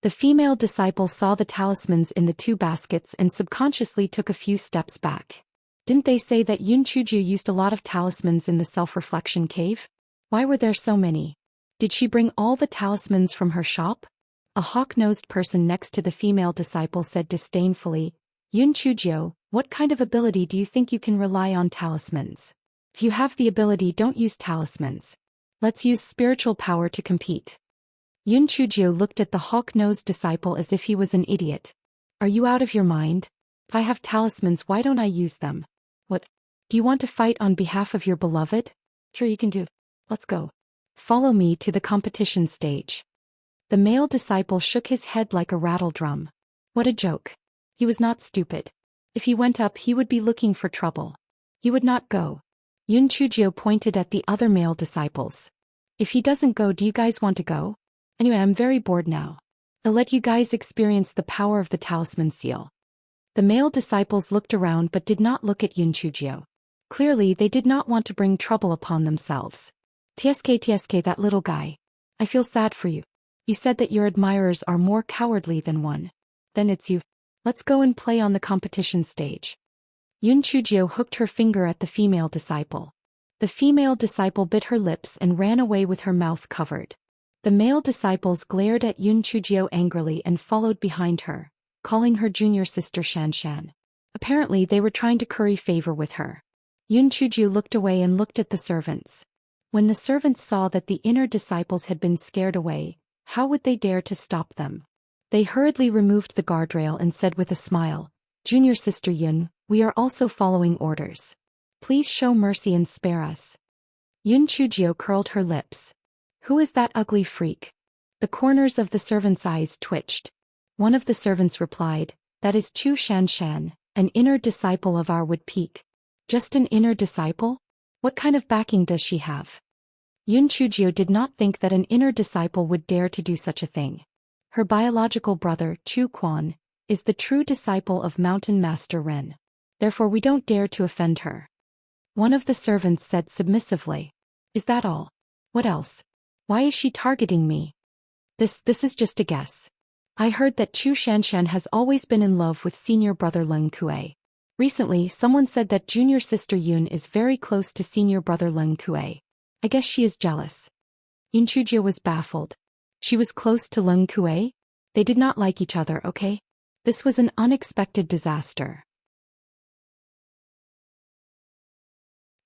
The female disciple saw the talismans in the 2 baskets and subconsciously took a few steps back. Didn't they say that Yun Chujio used a lot of talismans in the self-reflection cave? Why were there so many? Did she bring all the talismans from her shop? A hawk-nosed person next to the female disciple said disdainfully, "Yun Chujio, what kind of ability do you think you can rely on talismans? If you have the ability, don't use talismans. Let's use spiritual power to compete." Yun Chujio looked at the hawk-nosed disciple as if he was an idiot. "Are you out of your mind? If I have talismans, why don't I use them? What? Do you want to fight on behalf of your beloved? Sure you can do. Let's go. Follow me to the competition stage." The male disciple shook his head like a rattle drum. What a joke. He was not stupid. If he went up, he would be looking for trouble. He would not go. Yun Chujio pointed at the other male disciples. "If he doesn't go, do you guys want to go? Anyway, I'm very bored now. I'll let you guys experience the power of the talisman seal." The male disciples looked around but did not look at Yun Chujio. Clearly, they did not want to bring trouble upon themselves. TSK, that little guy. I feel sad for you. You said that your admirers are more cowardly than one. Then it's you. Let's go and play on the competition stage." Yun Chujio hooked her finger at the female disciple. The female disciple bit her lips and ran away with her mouth covered. The male disciples glared at Yun Chujio angrily and followed behind her, calling her junior sister Shanshan. Apparently they were trying to curry favor with her. Yun Chujio looked away and looked at the servants. When the servants saw that the inner disciples had been scared away, how would they dare to stop them? They hurriedly removed the guardrail and said with a smile, "Junior sister Yun, we are also following orders. Please show mercy and spare us." Yun Chujio curled her lips. "Who is that ugly freak?" The corners of the servants' eyes twitched. One of the servants replied, "That is Chu Shanshan, an inner disciple of our Wood Peak." "Just an inner disciple? What kind of backing does she have?" Yun Chujio did not think that an inner disciple would dare to do such a thing. Her biological brother, Chu Quan, is the true disciple of Mountain Master Ren. Therefore we don't dare to offend her. One of the servants said submissively. "Is that all? What else? Why is she targeting me?" This is just a guess. I heard that Chu Shanshan has always been in love with senior brother Leng Kue. Recently, someone said that junior sister Yun is very close to senior brother Leng Kue. I guess she is jealous. Yun Chujio was baffled. She was close to Leng Kue? They did not like each other, okay? This was an unexpected disaster.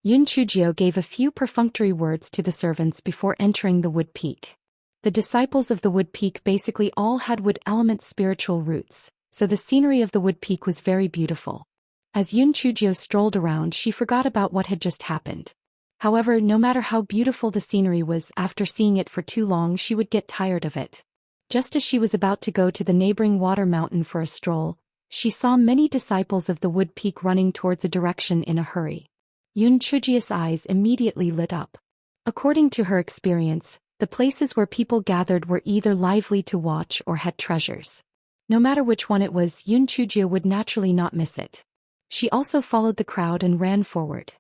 Yun Chujio gave a few perfunctory words to the servants before entering the Wood Peak. The disciples of the Wood Peak basically all had wood element spiritual roots, so the scenery of the Wood Peak was very beautiful. As Yun Chujio strolled around, she forgot about what had just happened. However, no matter how beautiful the scenery was, after seeing it for too long she would get tired of it. Just as she was about to go to the neighboring water mountain for a stroll, she saw many disciples of the Wood Peak running towards a direction in a hurry. Yun Chujio's eyes immediately lit up. According to her experience, the places where people gathered were either lively to watch or had treasures. No matter which one it was, Yun Chujio would naturally not miss it. She also followed the crowd and ran forward.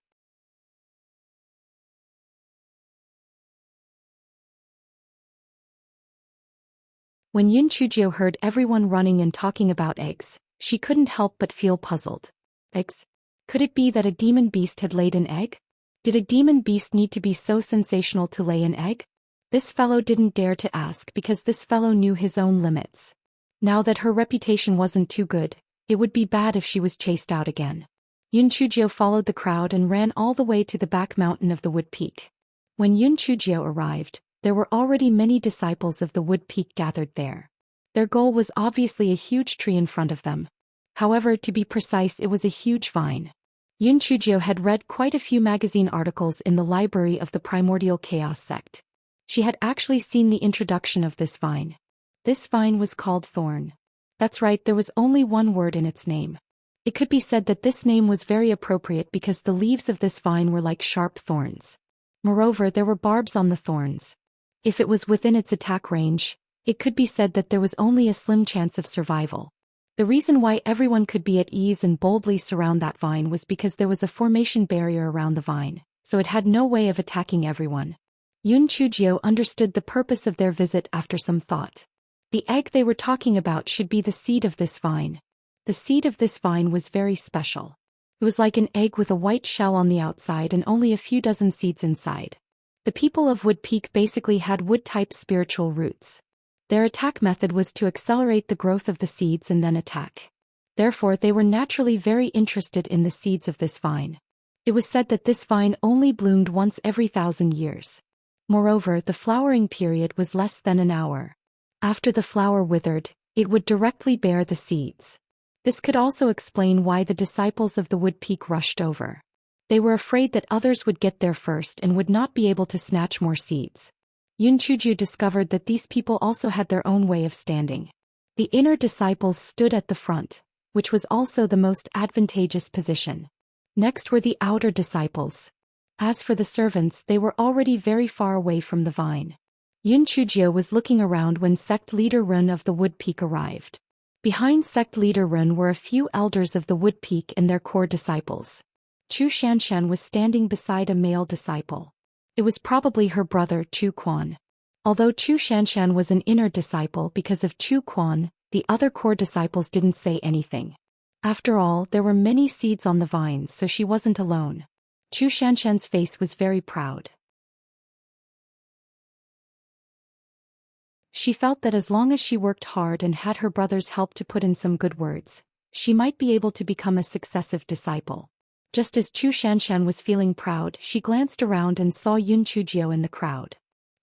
When Yun Chujio heard everyone running and talking about eggs, she couldn't help but feel puzzled. Eggs? Could it be that a demon beast had laid an egg? Did a demon beast need to be so sensational to lay an egg? This fellow didn't dare to ask because this fellow knew his own limits. Now that her reputation wasn't too good, it would be bad if she was chased out again. Yun Chujio followed the crowd and ran all the way to the back mountain of the Wood Peak. When Yun Chujio arrived, there were already many disciples of the Wood Peak gathered there. Their goal was obviously a huge tree in front of them. However, to be precise, it was a huge vine. Yun Chujio had read quite a few magazine articles in the library of the Primordial Chaos sect. She had actually seen the introduction of this vine. This vine was called Thorn. That's right, there was only one word in its name. It could be said that this name was very appropriate because the leaves of this vine were like sharp thorns. Moreover, there were barbs on the thorns. If it was within its attack range, it could be said that there was only a slim chance of survival. The reason why everyone could be at ease and boldly surround that vine was because there was a formation barrier around the vine, so it had no way of attacking everyone. Yun Chujio understood the purpose of their visit after some thought. The egg they were talking about should be the seed of this vine. The seed of this vine was very special. It was like an egg with a white shell on the outside and only a few dozen seeds inside. The people of Wood Peak basically had wood-type spiritual roots. Their attack method was to accelerate the growth of the seeds and then attack. Therefore, they were naturally very interested in the seeds of this vine. It was said that this vine only bloomed once every 1,000 years. Moreover, the flowering period was less than an hour. After the flower withered, it would directly bear the seeds. This could also explain why the disciples of the Wood Peak rushed over. They were afraid that others would get there first and would not be able to snatch more seeds. Yun Chujio discovered that these people also had their own way of standing. The inner disciples stood at the front, which was also the most advantageous position. Next were the outer disciples. As for the servants, they were already very far away from the vine. Yun Chujio was looking around when sect leader Run of the Wood Peak arrived. Behind sect leader Run were a few elders of the Wood Peak and their core disciples. Chu Shanshan was standing beside a male disciple. It was probably her brother Chu Quan. Although Chu Shanshan was an inner disciple because of Chu Quan, the other core disciples didn't say anything. After all, there were many seeds on the vines, so she wasn't alone. Chu Shanshan's face was very proud. She felt that as long as she worked hard and had her brother's help to put in some good words, she might be able to become a successive disciple. Just as Chu Shanshan was feeling proud, she glanced around and saw Yun Chujio in the crowd.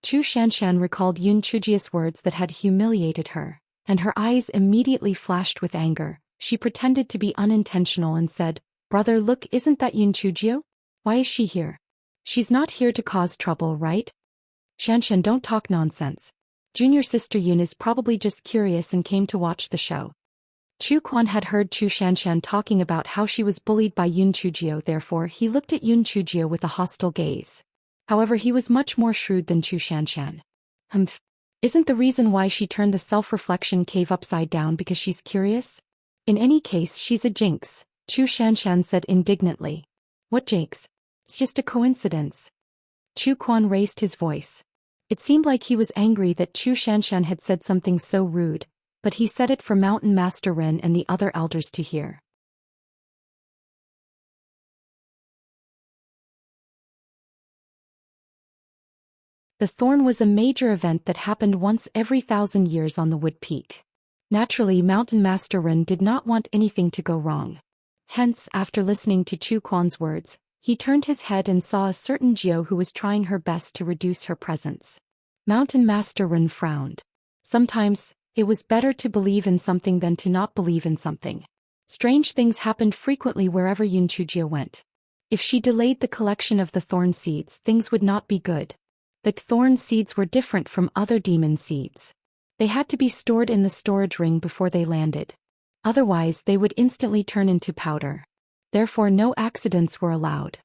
Chu Shanshan recalled Yun Chujio's words that had humiliated her, and her eyes immediately flashed with anger. She pretended to be unintentional and said, "Brother, look, isn't that Yun Chujio? Why is she here? She's not here to cause trouble, right? Shanshan, don't talk nonsense. Junior sister Yun is probably just curious and came to watch the show." Chu Quan had heard Chu Shanshan talking about how she was bullied by Yun Chujio, therefore he looked at Yun Chujio with a hostile gaze. However, he was much more shrewd than Chu Shanshan. Isn't the reason why she turned the self-reflection cave upside down because she's curious? In any case, she's a jinx, Chu Shanshan said indignantly. What jinx? It's just a coincidence. Chu Quan raised his voice. It seemed like he was angry that Chu Shanshan had said something so rude, but he said it for Mountain Master Ren and the other elders to hear. The Thorn was a major event that happened once every 1,000 years on the Wood Peak. Naturally, Mountain Master Ren did not want anything to go wrong. Hence, after listening to Chu Quan's words, he turned his head and saw a certain Jiao who was trying her best to reduce her presence. Mountain Master Ren frowned. Sometimes, it was better to believe in something than to not believe in something. Strange things happened frequently wherever Yun Chujio went. If she delayed the collection of the thorn seeds, things would not be good. The thorn seeds were different from other demon seeds. They had to be stored in the storage ring before they landed. Otherwise, they would instantly turn into powder. Therefore, no accidents were allowed.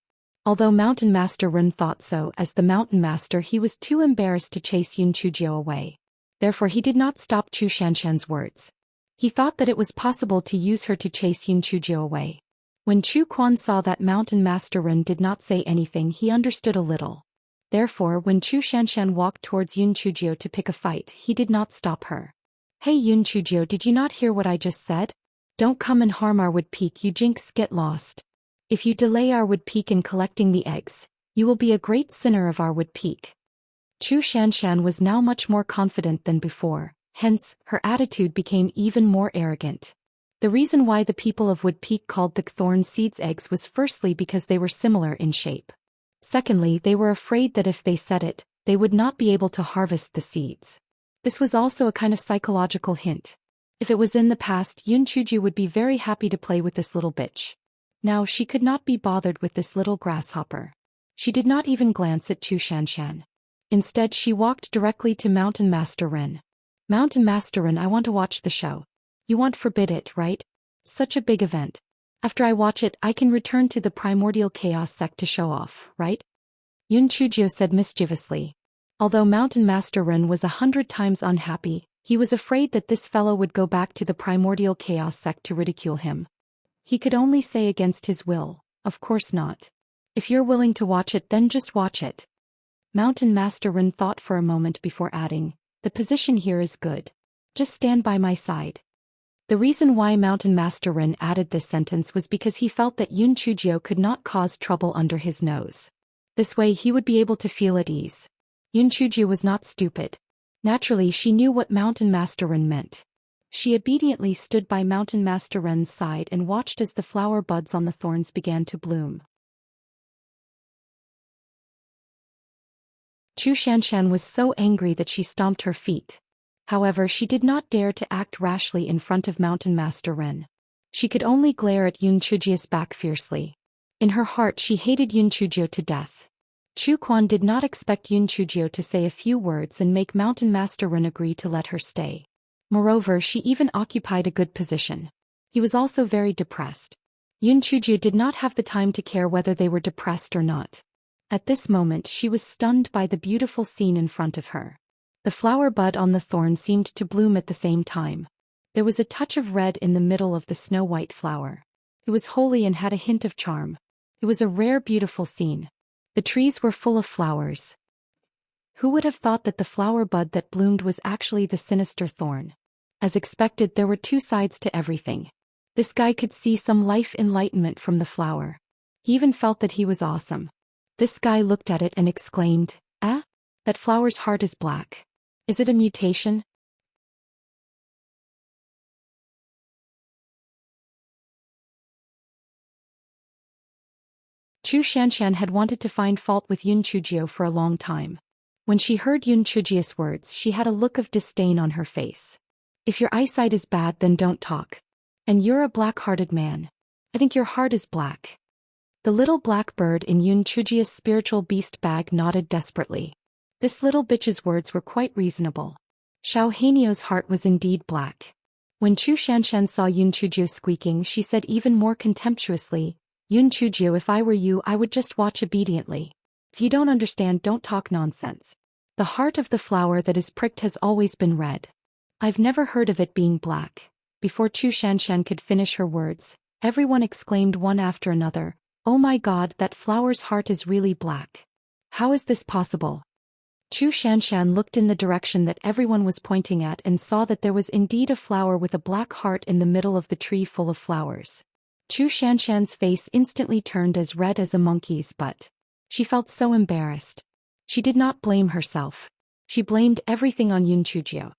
Although Mountain Master Ren thought so, as the Mountain Master, he was too embarrassed to chase Yun Chujio away. Therefore, he did not stop Chu Shanshan's words. He thought that it was possible to use her to chase Yun Chujio away. When Chu Quan saw that Mountain Master Ren did not say anything, he understood a little. Therefore, when Chu Shanshan walked towards Yun Chujio to pick a fight, he did not stop her. "Hey Yun Chujio, did you not hear what I just said? Don't come and harm our Wood Peak, you jinx, get lost. If you delay our Wood Peak in collecting the eggs, you will be a great sinner of our Wood Peak." Chu Shanshan was now much more confident than before, hence, her attitude became even more arrogant. The reason why the people of Wood Peak called the thorn seeds eggs was firstly because they were similar in shape. Secondly, they were afraid that if they said it, they would not be able to harvest the seeds. This was also a kind of psychological hint. If it was in the past, Yun Chujio would be very happy to play with this little bitch. Now she could not be bothered with this little grasshopper. She did not even glance at Chu Shanshan. Instead, she walked directly to Mountain Master Ren. "Mountain Master Ren, I want to watch the show. You won't forbid it, right? Such a big event. After I watch it, I can return to the Primordial Chaos sect to show off, right?" Yun Chujio said mischievously. Although Mountain Master Ren was 100 times unhappy, he was afraid that this fellow would go back to the Primordial Chaos sect to ridicule him. He could only say against his will, "Of course not. If you're willing to watch it, then just watch it." Mountain Master Ren thought for a moment before adding, "The position here is good. Just stand by my side." The reason why Mountain Master Ren added this sentence was because he felt that Yun Chujio could not cause trouble under his nose. This way he would be able to feel at ease. Yun Chujio was not stupid. Naturally, she knew what Mountain Master Ren meant. She obediently stood by Mountain Master Ren's side and watched as the flower buds on the thorns began to bloom. Chu Shanshan was so angry that she stomped her feet. However, she did not dare to act rashly in front of Mountain Master Ren. She could only glare at Yun Chujio's back fiercely. In her heart, she hated Yun Chujio to death. Chu Quan did not expect Yun Chujio to say a few words and make Mountain Master Ren agree to let her stay. Moreover, she even occupied a good position. He was also very depressed. Yun Chujio did not have the time to care whether they were depressed or not. At this moment, she was stunned by the beautiful scene in front of her. The flower bud on the thorn seemed to bloom at the same time. There was a touch of red in the middle of the snow-white flower. It was holy and had a hint of charm. It was a rare, beautiful scene. The trees were full of flowers. Who would have thought that the flower bud that bloomed was actually the sinister thorn? As expected, there were two sides to everything. This guy could see some life enlightenment from the flower. He even felt that he was awesome. This guy looked at it and exclaimed, "Ah? That flower's heart is black. Is it a mutation? Chu Shanshan had wanted to find fault with Yun Chujio for a long time. When she heard Yun Chujio's words, she had a look of disdain on her face. If your eyesight is bad, then don't talk. And you're a black-hearted man. I think your heart is black. The little black bird in Yun Chujio's spiritual beast bag nodded desperately. This little bitch's words were quite reasonable. Xiao Hanio's heart was indeed black. When Chu Shanshan saw Yun Chujio squeaking, she said even more contemptuously, Yun Chujio, if I were you, I would just watch obediently. If you don't understand, don't talk nonsense. The heart of the flower that is pricked has always been red. I've never heard of it being black. Before Chu Shanshan could finish her words, everyone exclaimed one after another, oh my god, that flower's heart is really black. How is this possible? Chu Shanshan looked in the direction that everyone was pointing at and saw that there was indeed a flower with a black heart in the middle of the tree full of flowers. Chu Shanshan's face instantly turned as red as a monkey's butt. She felt so embarrassed. She did not blame herself. She blamed everything on Yun Chujio.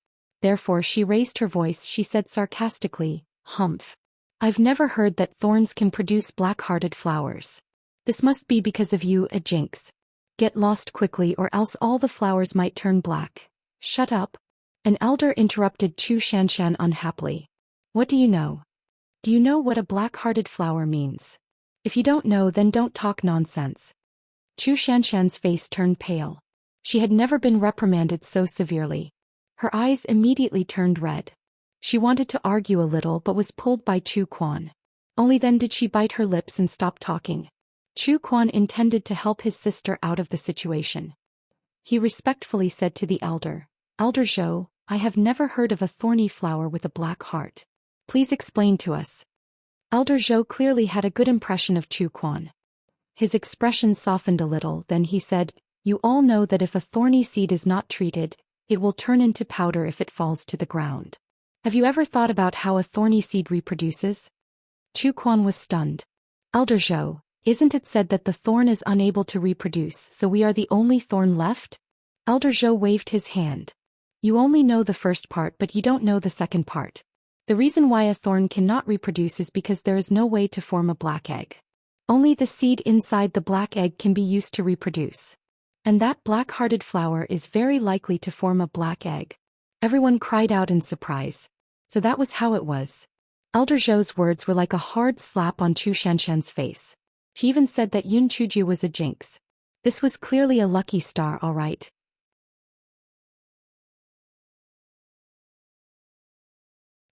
Therefore she raised her voice. She said sarcastically, humph. I've never heard that thorns can produce black-hearted flowers. This must be because of you, a jinx. Get lost quickly or else all the flowers might turn black. Shut up. An elder interrupted Chu Shanshan unhappily. What do you know? Do you know what a black-hearted flower means? If you don't know, then don't talk nonsense. Chu Shanshan's face turned pale. She had never been reprimanded so severely. Her eyes immediately turned red. She wanted to argue a little but was pulled by Chu Quan. Only then did she bite her lips and stop talking. Chu Quan intended to help his sister out of the situation. He respectfully said to the elder, Elder Zhou, I have never heard of a thorny flower with a black heart. Please explain to us. Elder Zhou clearly had a good impression of Chu Quan. His expression softened a little, then he said, You all know that if a thorny seed is not treated, it will turn into powder if it falls to the ground. Have you ever thought about how a thorny seed reproduces? Chu Quan was stunned. Elder Zhou, isn't it said that the thorn is unable to reproduce, so we are the only thorn left? Elder Zhou waved his hand. You only know the first part but you don't know the second part. The reason why a thorn cannot reproduce is because there is no way to form a black egg. Only the seed inside the black egg can be used to reproduce. And that black-hearted flower is very likely to form a black egg. Everyone cried out in surprise. So that was how it was. Elder Zhou's words were like a hard slap on Chu Shanshan's face. He even said that Yun Chujio was a jinx. This was clearly a lucky star, all right.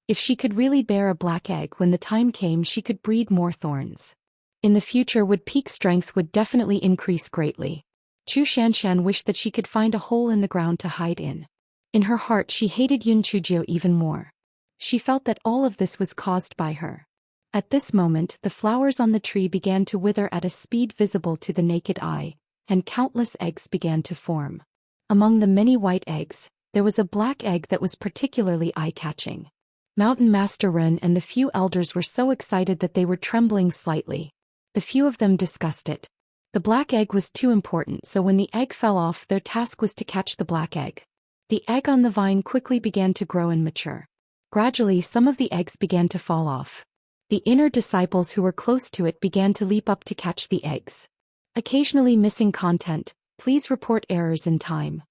If she could really bear a black egg, when the time came she could breed more thorns. In the future peak strength would definitely increase greatly. Chu Shanshan wished that she could find a hole in the ground to hide in. In her heart she hated Yun Chujio even more. She felt that all of this was caused by her. At this moment the flowers on the tree began to wither at a speed visible to the naked eye, and countless eggs began to form. Among the many white eggs, there was a black egg that was particularly eye-catching. Mountain Master Ren and the few elders were so excited that they were trembling slightly. The few of them discussed it. The black egg was too important, so when the egg fell off their task was to catch the black egg. The egg on the vine quickly began to grow and mature. Gradually some of the eggs began to fall off. The inner disciples who were close to it began to leap up to catch the eggs. Occasionally missing content, please report errors in time.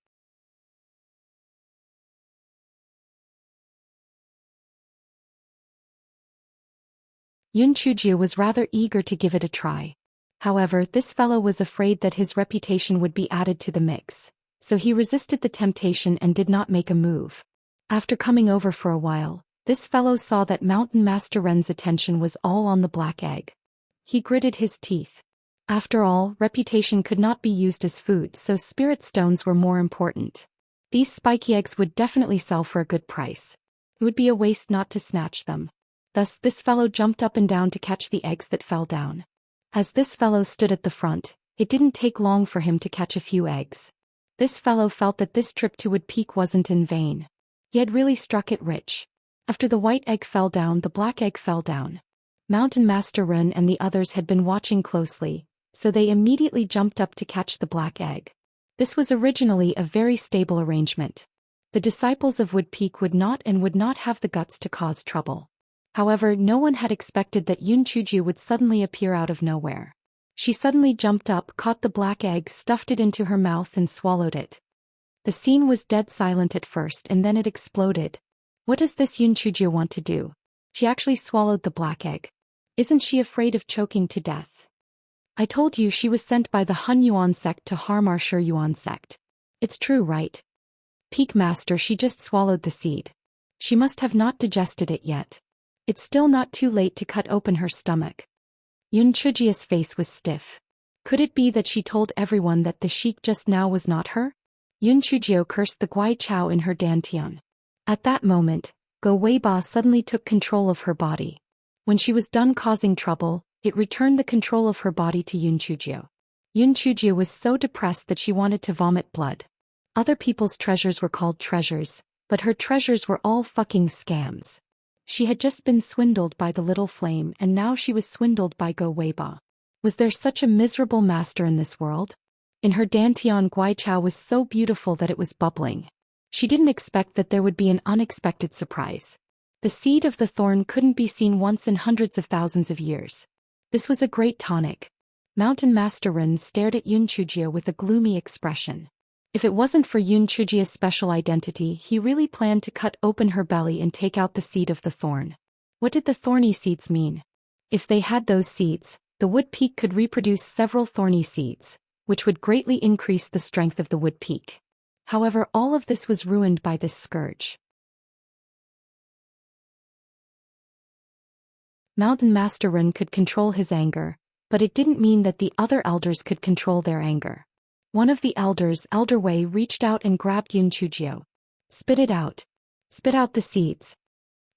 Yun Chujio was rather eager to give it a try. However, this fellow was afraid that his reputation would be added to the mix, so he resisted the temptation and did not make a move. After coming over for a while, this fellow saw that Mountain Master Ren's attention was all on the black egg. He gritted his teeth. After all, reputation could not be used as food, so spirit stones were more important. These spiky eggs would definitely sell for a good price. It would be a waste not to snatch them. Thus this fellow jumped up and down to catch the eggs that fell down. As this fellow stood at the front, it didn't take long for him to catch a few eggs. This fellow felt that this trip to Wood Peak wasn't in vain. He had really struck it rich. After the white egg fell down, the black egg fell down. Mountain Master Ren and the others had been watching closely, so they immediately jumped up to catch the black egg. This was originally a very stable arrangement. The disciples of Wood Peak would not have the guts to cause trouble. However, no one had expected that Yun Chuju would suddenly appear out of nowhere. She suddenly jumped up, caught the black egg, stuffed it into her mouth and swallowed it. The scene was dead silent at first and then it exploded. What does this Yun Chuju want to do? She actually swallowed the black egg. Isn't she afraid of choking to death? I told you she was sent by the Hun Yuan sect to harm our Shi Yuan sect. It's true, right? Peak Master, she just swallowed the seed. She must have not digested it yet. It's still not too late to cut open her stomach. Yun Chujia's face was stiff. Could it be that she told everyone that the sheik just now was not her? Yun Chujio cursed the Guai Chao in her dantian. At that moment, Go Weiba suddenly took control of her body. When she was done causing trouble, it returned the control of her body to Yun Chujio. Yun Chujio was so depressed that she wanted to vomit blood. Other people's treasures were called treasures, but her treasures were all fucking scams. She had just been swindled by the little flame and now she was swindled by Go Weiba. Was there such a miserable master in this world? In her dantian, Guai Chao was so beautiful that it was bubbling. She didn't expect that there would be an unexpected surprise. The seed of the thorn couldn't be seen once in hundreds of thousands of years. This was a great tonic. Mountain Master Ren stared at Yun Chujia with a gloomy expression. If it wasn't for Yun Chujia's special identity, he really planned to cut open her belly and take out the seed of the thorn. What did the thorny seeds mean? If they had those seeds, the wood peak could reproduce several thorny seeds, which would greatly increase the strength of the wood peak. However, all of this was ruined by this scourge. Mountain Master Ren could control his anger, but it didn't mean that the other elders could control their anger. One of the elders, Elder Wei, reached out and grabbed Yun Chujio. Spit it out. Spit out the seeds.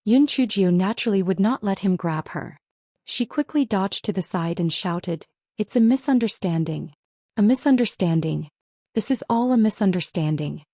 Yun Chujio naturally would not let him grab her. She quickly dodged to the side and shouted, "It's a misunderstanding. A misunderstanding. This is all a misunderstanding."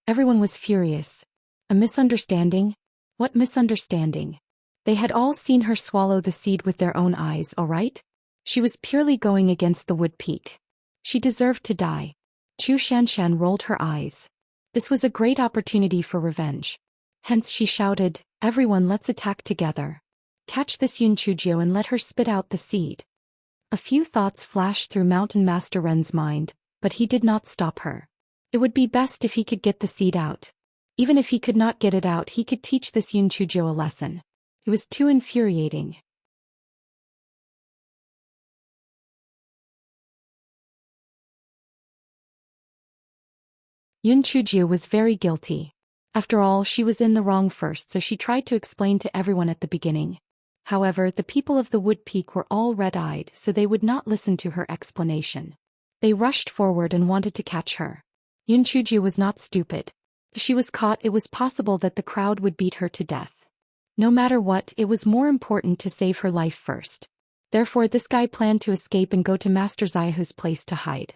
Everyone was furious. A misunderstanding? What misunderstanding? They had all seen her swallow the seed with their own eyes, alright? She was purely going against the wood peak. She deserved to die. Chu Shanshan rolled her eyes. This was a great opportunity for revenge. Hence she shouted, "Everyone, let's attack together. Catch this Yun Chujio and let her spit out the seed." A few thoughts flashed through Mountain Master Ren's mind, but he did not stop her. It would be best if he could get the seed out. Even if he could not get it out, he could teach this Yun Chujio a lesson. It was too infuriating. Yun Chujio was very guilty. After all, she was in the wrong first, so she tried to explain to everyone at the beginning. However, the people of the Wood Peak were all red-eyed, so they would not listen to her explanation. They rushed forward and wanted to catch her. Yun Chujio was not stupid. If she was caught, it was possible that the crowd would beat her to death. No matter what, it was more important to save her life first. Therefore, this guy planned to escape and go to Master Xiaohu's place to hide.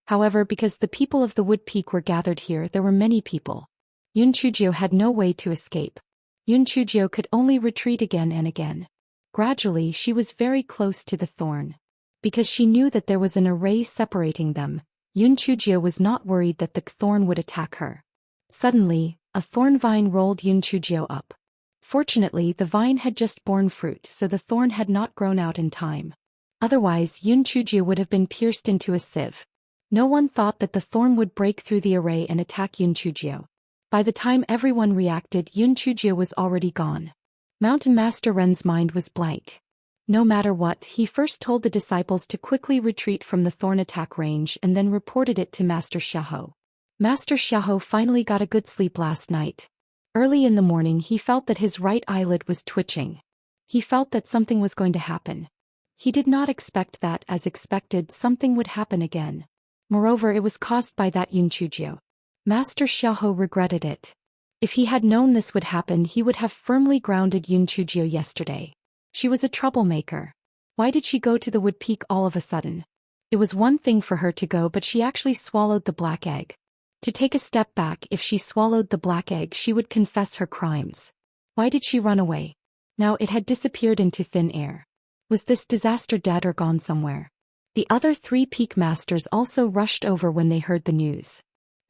However, because the people of the Wood Peak were gathered here, there were many people. Yun Chujio had no way to escape. Yun Chujio could only retreat again and again. Gradually, she was very close to the thorn. Because she knew that there was an array separating them, Yun Chujio was not worried that the thorn would attack her. Suddenly, a thorn vine rolled Yun Chujio up. Fortunately, the vine had just borne fruit, so the thorn had not grown out in time. Otherwise, Yun Chujio would have been pierced into a sieve. No one thought that the thorn would break through the array and attack Yun Chujio. By the time everyone reacted, Yun Chujio was already gone. Mountain Master Ren's mind was blank. No matter what, he first told the disciples to quickly retreat from the thorn attack range and then reported it to Master Xiahou. Master Xiahou finally got a good sleep last night. Early in the morning, he felt that his right eyelid was twitching. He felt that something was going to happen. He did not expect that, as expected, something would happen again. Moreover, it was caused by that Yun Chujio. Master Xiahou regretted it. If he had known this would happen, he would have firmly grounded Yun Chujio yesterday. She was a troublemaker. Why did she go to the Wood Peak all of a sudden? It was one thing for her to go, but she actually swallowed the black egg. To take a step back, if she swallowed the black egg, she would confess her crimes. Why did she run away? Now it had disappeared into thin air. Was this disaster dead or gone somewhere? The other 3 peak masters also rushed over when they heard the news.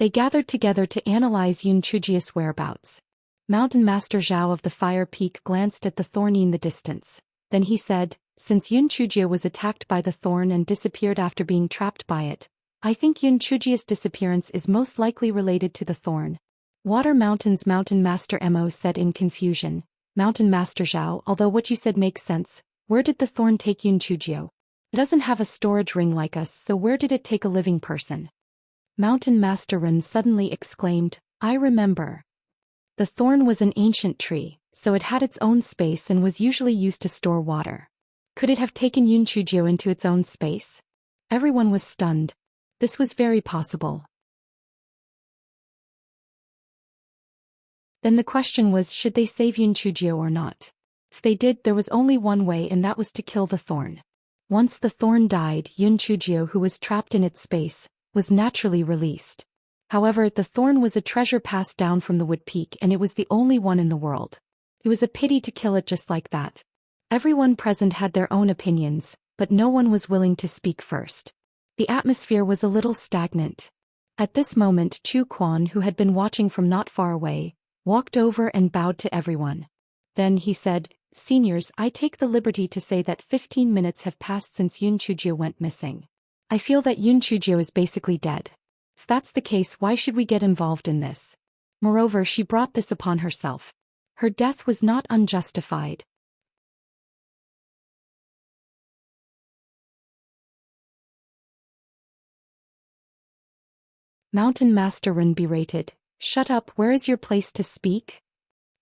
They gathered together to analyze Yun Chujia's whereabouts. Mountain Master Zhao of the Fire Peak glanced at the thorn in the distance. Then he said, since Yun Chujia was attacked by the thorn and disappeared after being trapped by it, I think Yun Chujia's disappearance is most likely related to the thorn. Water Mountain's Mountain Master Mo said in confusion. Mountain Master Zhao, although what you said makes sense, where did the thorn take Yun Chujia? It doesn't have a storage ring like us, so where did it take a living person? Mountain Master Ren suddenly exclaimed, I remember. The thorn was an ancient tree, so it had its own space and was usually used to store water. Could it have taken Yun Chujia into its own space? Everyone was stunned. This was very possible. Then the question was, should they save Yun Chujia or not? If they did, there was only one way, and that was to kill the thorn. Once the thorn died, Yun Chujia, who was trapped in its space, was naturally released. However, the thorn was a treasure passed down from the Wood Peak, and it was the only one in the world. It was a pity to kill it just like that. Everyone present had their own opinions, but no one was willing to speak first. The atmosphere was a little stagnant. At this moment, Chu Quan, who had been watching from not far away, walked over and bowed to everyone. Then he said, Seniors, I take the liberty to say that 15 minutes have passed since Yun Chujia went missing. I feel that Yun Chujia is basically dead. If that's the case, why should we get involved in this? Moreover, she brought this upon herself. Her death was not unjustified. Mountain Master Ren berated, Shut up, where is your place to speak?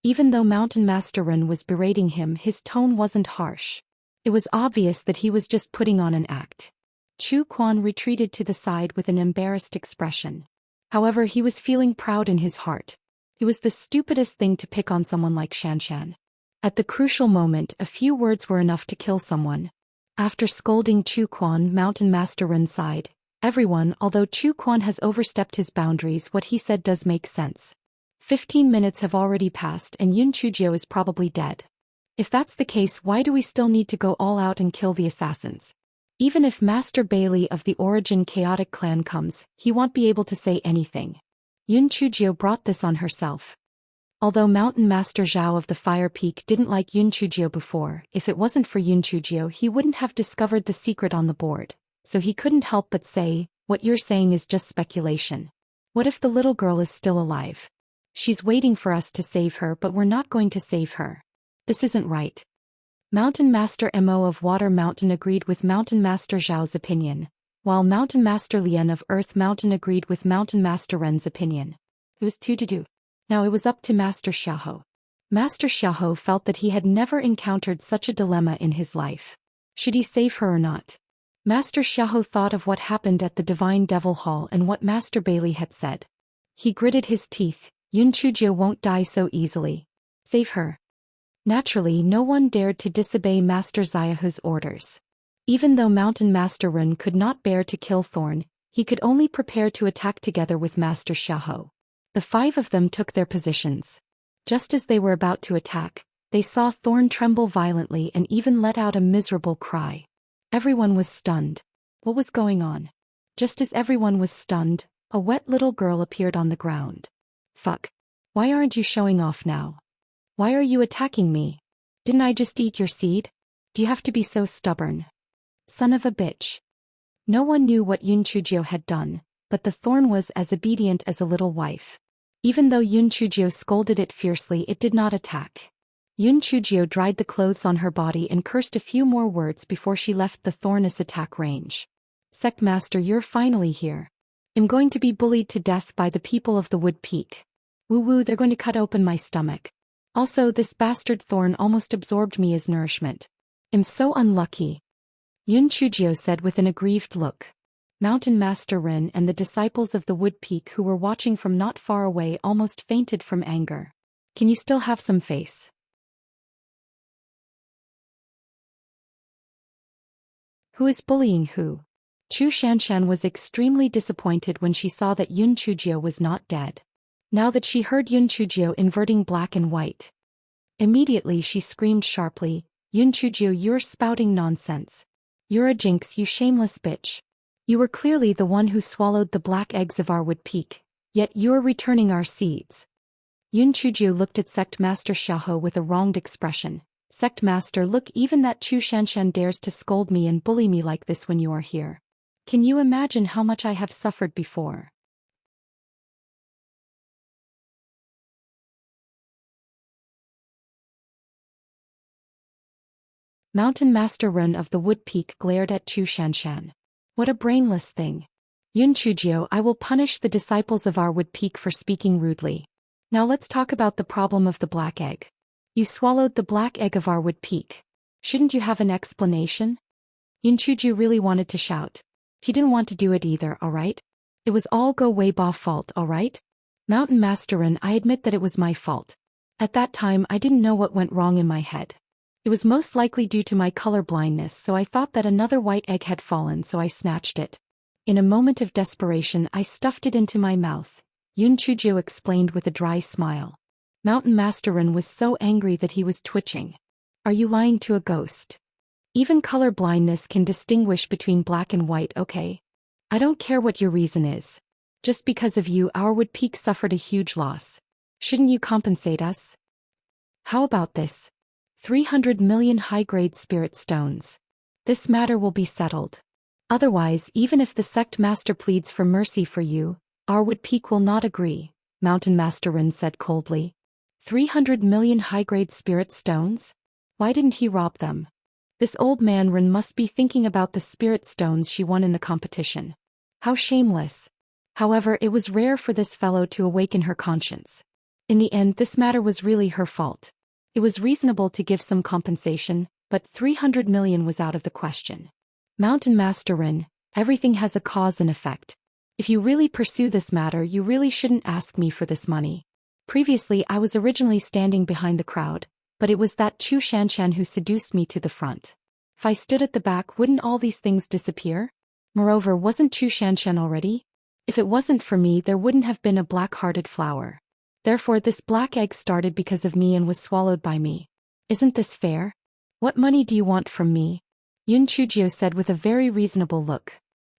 Even though Mountain Master Ren was berating him, his tone wasn't harsh. It was obvious that he was just putting on an act. Chu Quan retreated to the side with an embarrassed expression. However, he was feeling proud in his heart. It was the stupidest thing to pick on someone like Shanshan. At the crucial moment, a few words were enough to kill someone. After scolding Chu Quan, Mountain Master Ren sighed. Everyone, although Chu Quan has overstepped his boundaries, what he said does make sense. 15 minutes have already passed and Yun Chujia is probably dead. If that's the case, why do we still need to go all out and kill the assassins? Even if Master Bailey of the Origin Chaotic Clan comes, he won't be able to say anything. Yun Chujia brought this on herself. Although Mountain Master Zhao of the Fire Peak didn't like Yun Chujia before, if it wasn't for Yun Chujia he wouldn't have discovered the secret on the board. So he couldn't help but say, what you're saying is just speculation. What if the little girl is still alive? She's waiting for us to save her, but we're not going to save her. This isn't right. Mountain Master Mo of Water Mountain agreed with Mountain Master Zhao's opinion, while Mountain Master Lian of Earth Mountain agreed with Mountain Master Ren's opinion. It was two to do. Now it was up to Master Xiaohou. Master Xiaohou felt that he had never encountered such a dilemma in his life. Should he save her or not? Master Xiaohou thought of what happened at the Divine Devil Hall and what Master Bailey had said. He gritted his teeth. Yun Chujia won't die so easily. Save her. Naturally, no one dared to disobey Master Xiaohu's orders. Even though Mountain Master Ren could not bear to kill Thorn, he could only prepare to attack together with Master Xiaohou. The five of them took their positions. Just as they were about to attack, they saw Thorn tremble violently and even let out a miserable cry. Everyone was stunned. What was going on? Just as everyone was stunned, a wet little girl appeared on the ground. Fuck. Why aren't you showing off now? Why are you attacking me? Didn't I just eat your seed? Do you have to be so stubborn? Son of a bitch. No one knew what Yun Chujia had done, but the thorn was as obedient as a little wife. Even though Yun Chujia scolded it fiercely, it did not attack. Yun Chujia dried the clothes on her body and cursed a few more words before she left the thorn's attack range. Sect Master, you're finally here. I'm going to be bullied to death by the people of the Wood Peak. Woo-woo, they're going to cut open my stomach. Also, this bastard thorn almost absorbed me as nourishment. I'm so unlucky. Yun Chujia said with an aggrieved look. Mountain Master Ren and the disciples of the Wood Peak who were watching from not far away almost fainted from anger. Can you still have some face? Who is bullying who? Chu Shanshan was extremely disappointed when she saw that Yun Chujia was not dead. Now that she heard Yun Chujia inverting black and white. Immediately she screamed sharply, Yun Chujia, you're spouting nonsense. You're a jinx, you shameless bitch. You were clearly the one who swallowed the black eggs of our Wood Peak. Yet you're returning our seeds. Yun Chujio looked at Sect Master Xiaohe with a wronged expression. Sect Master, look, even that Chu Shanshan dares to scold me and bully me like this when you are here. Can you imagine how much I have suffered before? Mountain Master Ren of the Wood Peak glared at Chu Shanshan. What a brainless thing. Yun Chujio, I will punish the disciples of our Wood Peak for speaking rudely. Now let's talk about the problem of the black egg. You swallowed the black egg of our Wood Peak. Shouldn't you have an explanation? Yun Chujio really wanted to shout. He didn't want to do it either, alright? It was all Go Weiba's fault, alright? Mountain Master Ren, I admit that it was my fault. At that time I didn't know what went wrong in my head. It was most likely due to my color blindness, so I thought that another white egg had fallen, so I snatched it. In a moment of desperation I stuffed it into my mouth, Yun Chujio explained with a dry smile. Mountain Master Ren was so angry that he was twitching. Are you lying to a ghost? Even color blindness can distinguish between black and white, okay? I don't care what your reason is. Just because of you our Wood Peak suffered a huge loss. Shouldn't you compensate us? How about this? 300 million high-grade spirit stones. This matter will be settled. Otherwise, even if the sect master pleads for mercy for you, our Wood Peak will not agree, Mountain Master Ren said coldly. 300 million high-grade spirit stones? Why didn't he rob them? This old man Ren must be thinking about the spirit stones she won in the competition. How shameless. However, it was rare for this fellow to awaken her conscience. In the end, this matter was really her fault. It was reasonable to give some compensation, but 300 million was out of the question. Mountain Master Ren, everything has a cause and effect. If you really pursue this matter, you really shouldn't ask me for this money. Previously I was originally standing behind the crowd, but it was that Chu Shanshan who seduced me to the front. If I stood at the back, wouldn't all these things disappear? Moreover, wasn't Chu Shanshan already? If it wasn't for me, there wouldn't have been a black-hearted flower. Therefore this black egg started because of me and was swallowed by me. Isn't this fair? What money do you want from me? Yun Chujio said with a very reasonable look.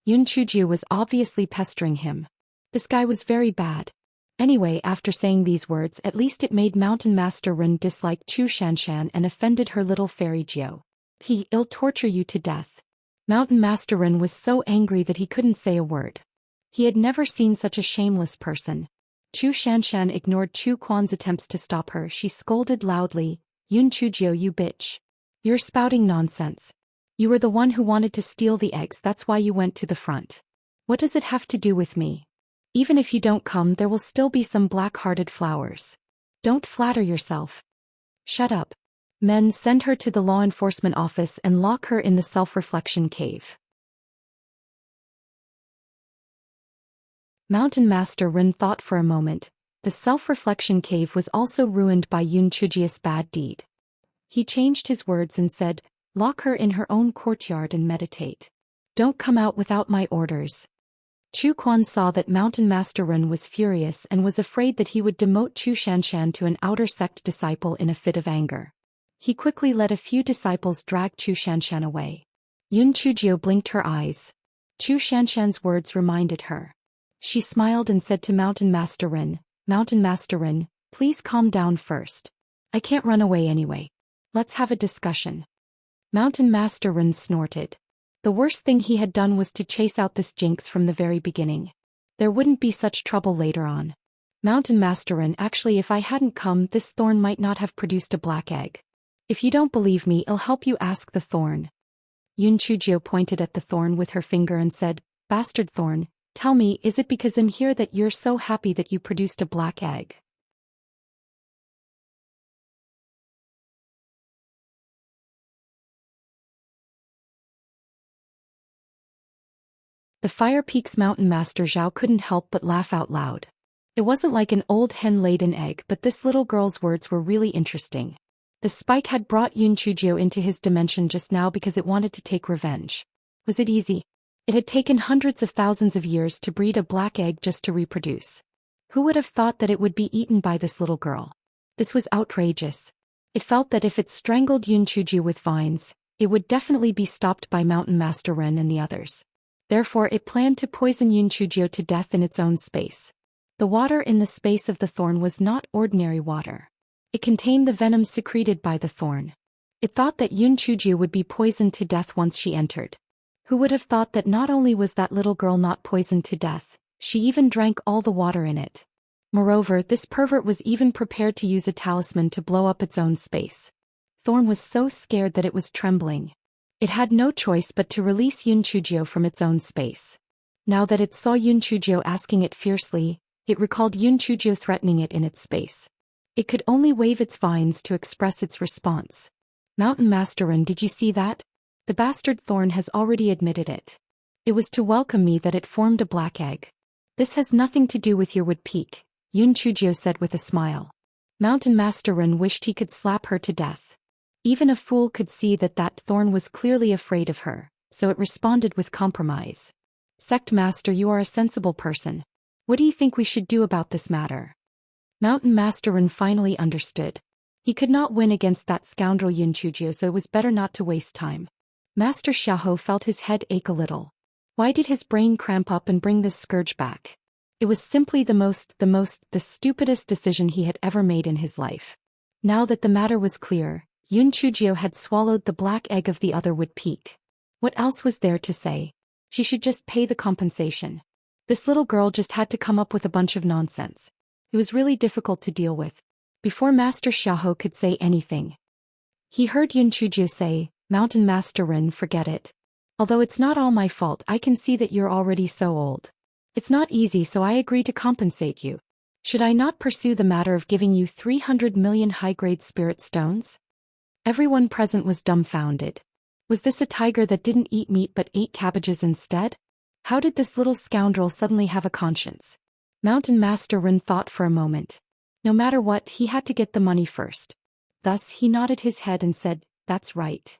Yun Chujio was obviously pestering him. This guy was very bad. Anyway, after saying these words, at least it made Mountain Master Ren dislike Chu Shanshan and offended her little fairy Jiao. He'll torture you to death. Mountain Master Ren was so angry that he couldn't say a word. He had never seen such a shameless person. Chu Shanshan ignored Chu Quan's attempts to stop her. She scolded loudly, Yun Chujio, you bitch. You're spouting nonsense. You were the one who wanted to steal the eggs, that's why you went to the front. What does it have to do with me? Even if you don't come, there will still be some black-hearted flowers. Don't flatter yourself. Shut up. Men, send her to the law enforcement office and lock her in the self-reflection cave. Mountain Master Ren thought for a moment. The self-reflection cave was also ruined by Yun Chujio's bad deed. He changed his words and said, lock her in her own courtyard and meditate. Don't come out without my orders. Chu Quan saw that Mountain Master Ren was furious and was afraid that he would demote Chu Shanshan to an outer sect disciple in a fit of anger. He quickly let a few disciples drag Chu Shanshan away. Yun Chujio blinked her eyes. Chu Shanshan's words reminded her. She smiled and said to Mountain Master Ren, Mountain Master Ren, please calm down first. I can't run away anyway. Let's have a discussion. Mountain Master Ren snorted. The worst thing he had done was to chase out this jinx from the very beginning. There wouldn't be such trouble later on. Mountain Master Ren, actually if I hadn't come, this thorn might not have produced a black egg. If you don't believe me, I'll help you ask the thorn. Yun Chujio pointed at the thorn with her finger and said, Bastard thorn, tell me, is it because I'm here that you're so happy that you produced a black egg? The Fire Peak's Mountain Master Zhao couldn't help but laugh out loud. It wasn't like an old hen laid an egg, but this little girl's words were really interesting. The spike had brought Yun Chujio into his dimension just now because it wanted to take revenge. Was it easy? It had taken hundreds of thousands of years to breed a black egg just to reproduce. Who would have thought that it would be eaten by this little girl? This was outrageous. It felt that if it strangled Yun Chujio with vines, it would definitely be stopped by Mountain Master Ren and the others. Therefore it planned to poison Yun Chujio to death in its own space. The water in the space of the thorn was not ordinary water. It contained the venom secreted by the thorn. It thought that Yun Chujio would be poisoned to death once she entered. Who would have thought that not only was that little girl not poisoned to death, she even drank all the water in it. Moreover, this pervert was even prepared to use a talisman to blow up its own space. Thorn was so scared that it was trembling. It had no choice but to release Yun Chujio from its own space. Now that it saw Yun Chujio asking it fiercely, it recalled Yun Chujio threatening it in its space. It could only wave its vines to express its response. Mountain Masterin, did you see that? The bastard thorn has already admitted it. It was to welcome me that it formed a black egg. This has nothing to do with your wood peak, Yun Chujio said with a smile. Mountain Masterin wished he could slap her to death. Even a fool could see that that thorn was clearly afraid of her, so it responded with compromise. Sect Master, you are a sensible person. What do you think we should do about this matter? Mountain Masterin finally understood. He could not win against that scoundrel Yun Chujio, so it was better not to waste time. Master Xiaohou felt his head ache a little. Why did his brain cramp up and bring this scourge back? It was simply the stupidest decision he had ever made in his life. Now that the matter was clear, Yun Chujio had swallowed the black egg of the other wood peak. What else was there to say? She should just pay the compensation. This little girl just had to come up with a bunch of nonsense. It was really difficult to deal with. Before Master Xiaohou could say anything, he heard Yun Chujio say, Mountain Master Rin, forget it. Although it's not all my fault, I can see that you're already so old. It's not easy, so I agree to compensate you. Should I not pursue the matter of giving you 300 million high-grade spirit stones? Everyone present was dumbfounded. Was this a tiger that didn't eat meat but ate cabbages instead? How did this little scoundrel suddenly have a conscience? Mountain Master Rin thought for a moment. No matter what, he had to get the money first. Thus he nodded his head and said, that's right.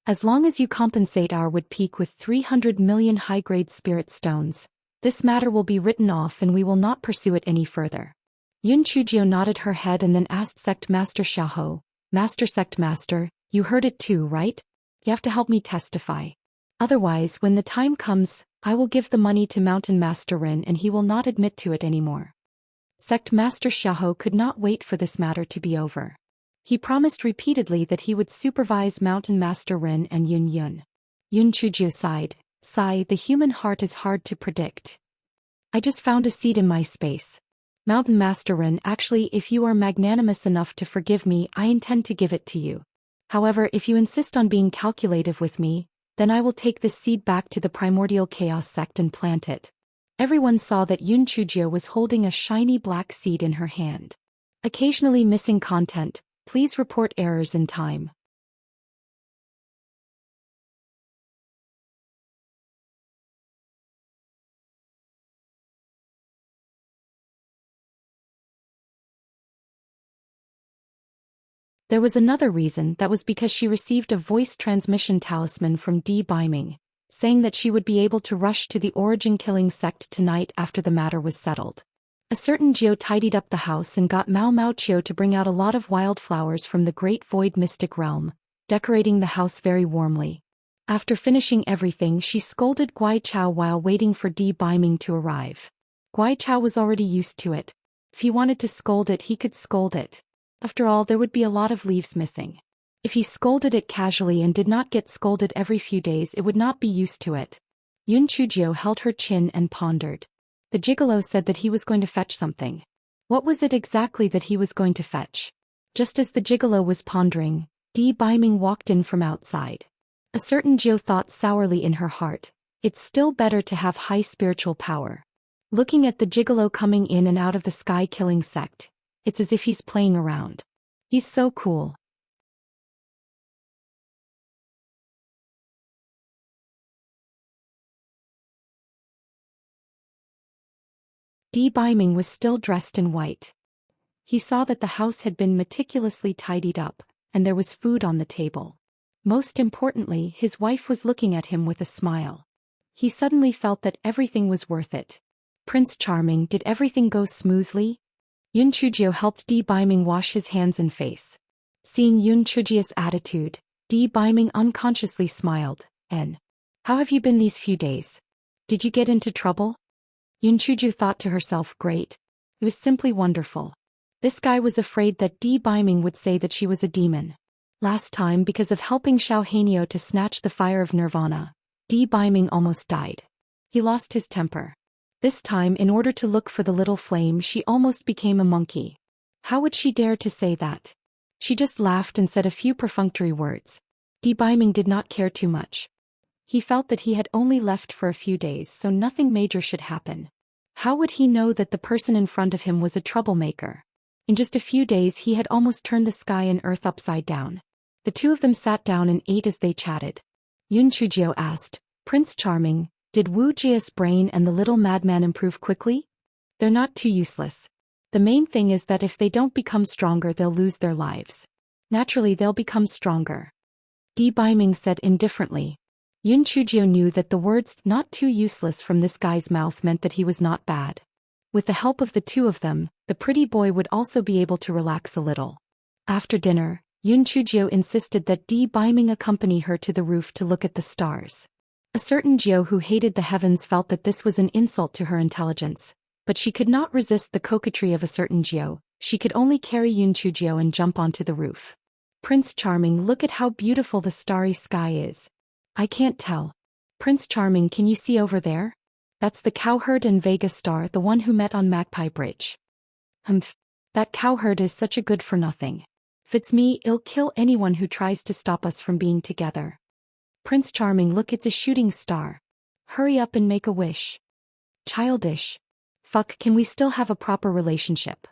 As long as you compensate our wood peak with 300 million high-grade spirit stones, this matter will be written off and we will not pursue it any further. Yun Chujio nodded her head and then asked Sect Master Xiaohou, Master Sect Master, you heard it too, right? You have to help me testify. Otherwise, when the time comes, I will give the money to Mountain Master Rin and he will not admit to it anymore. Sect Master Xiaohou could not wait for this matter to be over. He promised repeatedly that he would supervise Mountain Master Rin and Yun Yun. Yun Chujio sighed. Sigh, the human heart is hard to predict. I just found a seed in my space. Mountain Master Rin, actually, if you are magnanimous enough to forgive me, I intend to give it to you. However, if you insist on being calculative with me, then I will take this seed back to the Primordial Chaos sect and plant it. Everyone saw that Yun Chujio was holding a shiny black seed in her hand. Occasionally missing content. Please report errors in time. There was another reason, that was because she received a voice transmission talisman from Di Biming, saying that she would be able to rush to the Origin Killing sect tonight after the matter was settled. A certain Jiao tidied up the house and got Mao Mao Chiao to bring out a lot of wildflowers from the Great Void Mystic Realm, decorating the house very warmly. After finishing everything, she scolded Guai Chao while waiting for Di Biming to arrive. Guai Chao was already used to it. If he wanted to scold it, he could scold it. After all, there would be a lot of leaves missing. If he scolded it casually and did not get scolded every few days, it would not be used to it. Yun Chujio held her chin and pondered. The gigolo said that he was going to fetch something. What was it exactly that he was going to fetch? Just as the gigolo was pondering, Di Biming walked in from outside. A certain Jiao thought sourly in her heart, it's still better to have high spiritual power. Looking at the gigolo coming in and out of the Sky Killing sect, it's as if he's playing around. He's so cool. Di Biming was still dressed in white. He saw that the house had been meticulously tidied up, and there was food on the table. Most importantly, his wife was looking at him with a smile. He suddenly felt that everything was worth it. Prince Charming, did everything go smoothly? Yun Chujio helped Di Biming wash his hands and face. Seeing Yun Chujio's attitude, Di Biming unconsciously smiled. How have you been these few days? Did you get into trouble? Yun Chuju thought to herself, great. It was simply wonderful. This guy was afraid that Di Biming would say that she was a demon. Last time, because of helping Xiao Hanyo to snatch the fire of nirvana, Di Biming almost died. He lost his temper. This time, in order to look for the little flame, she almost became a monkey. How would she dare to say that? She just laughed and said a few perfunctory words. Di Biming did not care too much. He felt that he had only left for a few days, so nothing major should happen. How would he know that the person in front of him was a troublemaker? In just a few days he had almost turned the sky and earth upside down. The two of them sat down and ate as they chatted. Yun Chujio asked, Prince Charming, did Wu Jia's brain and the little madman improve quickly? They're not too useless. The main thing is that if they don't become stronger they'll lose their lives. Naturally they'll become stronger. Di Biming said indifferently. Yun Chujio knew that the words not too useless from this guy's mouth meant that he was not bad. With the help of the two of them, the pretty boy would also be able to relax a little. After dinner, Yun Chujio insisted that Di Biming accompany her to the roof to look at the stars. A certain Jiao who hated the heavens felt that this was an insult to her intelligence, but she could not resist the coquetry of a certain Jiao. She could only carry Yun Chujio and jump onto the roof. Prince Charming, look at how beautiful the starry sky is. I can't tell. Prince Charming, can you see over there? That's the cowherd and Vega star, the one who met on Magpie Bridge. Humph. That cowherd is such a good for nothing. If it's me, it'll kill anyone who tries to stop us from being together. Prince Charming, look, it's a shooting star. Hurry up and make a wish. Childish. Fuck, can we still have a proper relationship?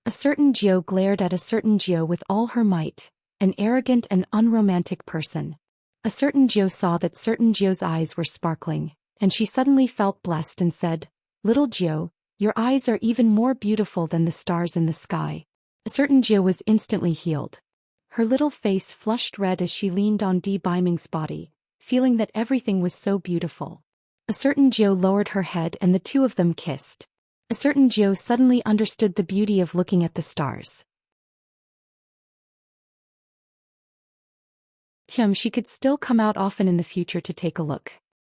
A certain Jiao glared at a certain Jiao with all her might, an arrogant and unromantic person. A certain Jiao saw that certain Jiao's eyes were sparkling, and she suddenly felt blessed and said, Little Jiao, your eyes are even more beautiful than the stars in the sky. A certain Jiao was instantly healed. Her little face flushed red as she leaned on Di Biming's body, feeling that everything was so beautiful. A certain Jiao lowered her head and the two of them kissed. A certain Jiao suddenly understood the beauty of looking at the stars. She could still come out often in the future to take a look.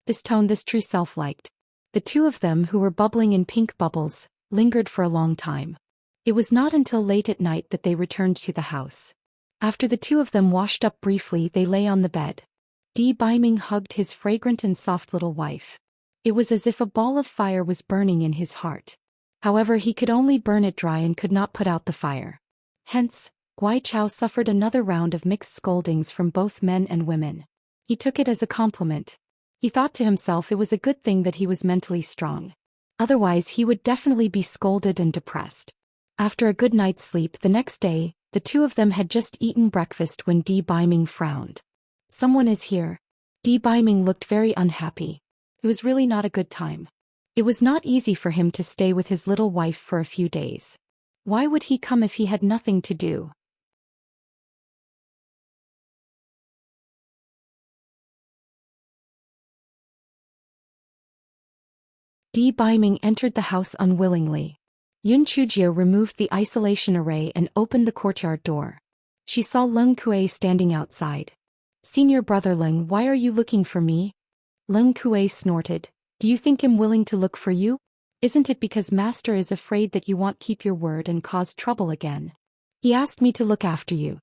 This tone this true self liked. The two of them, who were bubbling in pink bubbles, lingered for a long time. It was not until late at night that they returned to the house. After the two of them washed up briefly, they lay on the bed. Di Biming hugged his fragrant and soft little wife. It was as if a ball of fire was burning in his heart. However, he could only burn it dry and could not put out the fire. Hence, Guai Chao suffered another round of mixed scoldings from both men and women. He took it as a compliment. He thought to himself it was a good thing that he was mentally strong. Otherwise he would definitely be scolded and depressed. After a good night's sleep the next day, the two of them had just eaten breakfast when Di Biming frowned. Someone is here. Di Biming looked very unhappy. It was really not a good time. It was not easy for him to stay with his little wife for a few days. Why would he come if he had nothing to do? Di Biming entered the house unwillingly. Yun Chujio removed the isolation array and opened the courtyard door. She saw Leng Kuei standing outside. Senior brother Leng, why are you looking for me? Leng Kuei snorted. Do you think I'm willing to look for you? Isn't it because master is afraid that you won't keep your word and cause trouble again? He asked me to look after you.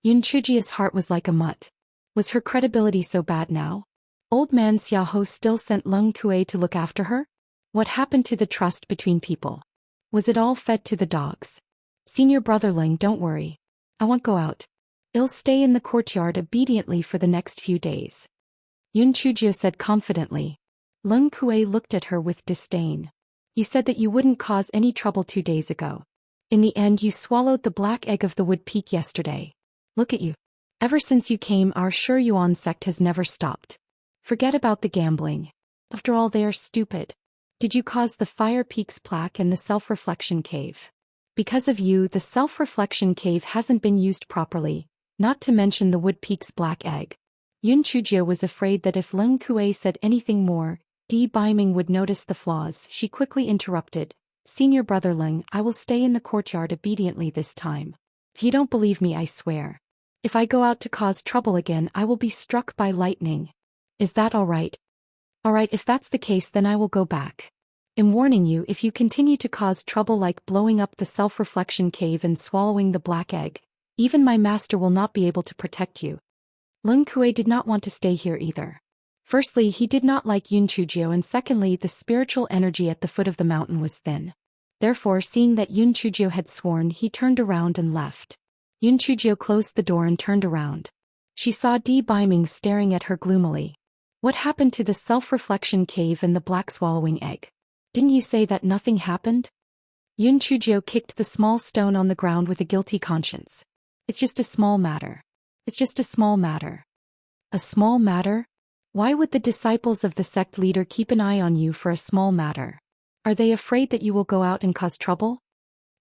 Yun Chujio's heart was like a mutt. Was her credibility so bad now? Old man Xiaoho still sent Leng Kuei to look after her? What happened to the trust between people? Was it all fed to the dogs? Senior brother Leng, don't worry. I won't go out. I'll stay in the courtyard obediently for the next few days. Yun Chujio said confidently. Leng Kuei looked at her with disdain. You said that you wouldn't cause any trouble 2 days ago. In the end you swallowed the black egg of the wood peak yesterday. Look at you. Ever since you came, our Sure Yuan sect has never stopped. Forget about the gambling. After all, they are stupid. Did you cause the Fire Peaks plaque and the self-reflection cave? Because of you, the self-reflection cave hasn't been used properly, not to mention the Wood Peaks black egg. Yun Chujio was afraid that if Leng Kuei said anything more, Di Biming would notice the flaws. She quickly interrupted. Senior brother Leng, I will stay in the courtyard obediently this time. If you don't believe me, I swear. If I go out to cause trouble again, I will be struck by lightning. Is that all right? Alright, if that's the case then I will go back. I'm warning you, if you continue to cause trouble like blowing up the self-reflection cave and swallowing the black egg, even my master will not be able to protect you. Lun Kuei did not want to stay here either. Firstly, he did not like Yun Chujio, and secondly, the spiritual energy at the foot of the mountain was thin. Therefore, seeing that Yun Chujio had sworn, he turned around and left. Yun Chujio closed the door and turned around. She saw Di Baiming staring at her gloomily. What happened to the self-reflection cave and the black swallowing egg? Didn't you say that nothing happened? Yun Chujio kicked the small stone on the ground with a guilty conscience. It's just a small matter. It's just a small matter. A small matter? Why would the disciples of the sect leader keep an eye on you for a small matter? Are they afraid that you will go out and cause trouble?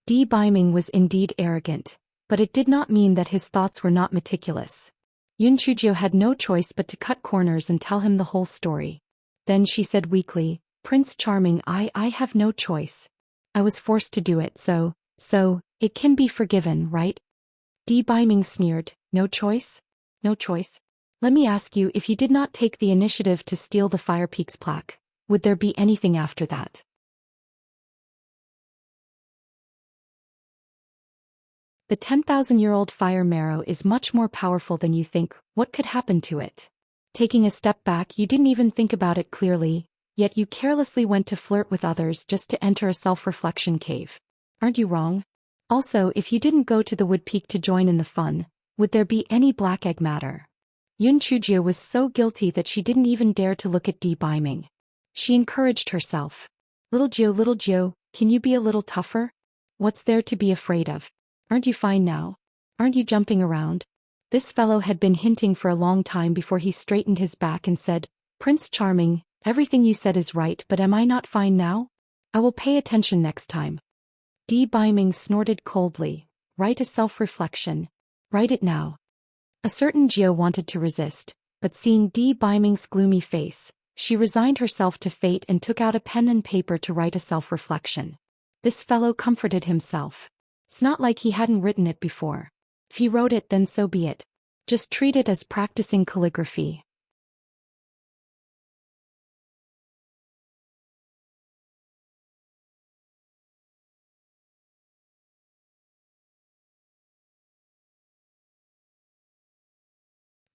Di Baiming was indeed arrogant, but it did not mean that his thoughts were not meticulous. Yun Chujio had no choice but to cut corners and tell him the whole story. Then she said weakly, Prince Charming, I have no choice. I was forced to do it, so, it can be forgiven, right? Di Baiming sneered, no choice? No choice? Let me ask you, if you did not take the initiative to steal the Fire Peaks plaque, would there be anything after that? The 10,000-year-old fire marrow is much more powerful than you think. What could happen to it? Taking a step back, you didn't even think about it clearly, yet you carelessly went to flirt with others just to enter a self-reflection cave. Aren't you wrong? Also, if you didn't go to the Wood Peak to join in the fun, would there be any black egg matter? Yun Chujio was so guilty that she didn't even dare to look at Di Baiming. She encouraged herself. Little Gio, can you be a little tougher? What's there to be afraid of? Aren't you fine now? Aren't you jumping around? This fellow had been hinting for a long time before he straightened his back and said, Prince Charming, everything you said is right, but am I not fine now? I will pay attention next time. Di Baiming snorted coldly. Write a self-reflection. Write it now. A certain Gio wanted to resist, but seeing Di Baiming's gloomy face, she resigned herself to fate and took out a pen and paper to write a self-reflection. This fellow comforted himself. It's not like he hadn't written it before. If he wrote it, then so be it. Just treat it as practicing calligraphy.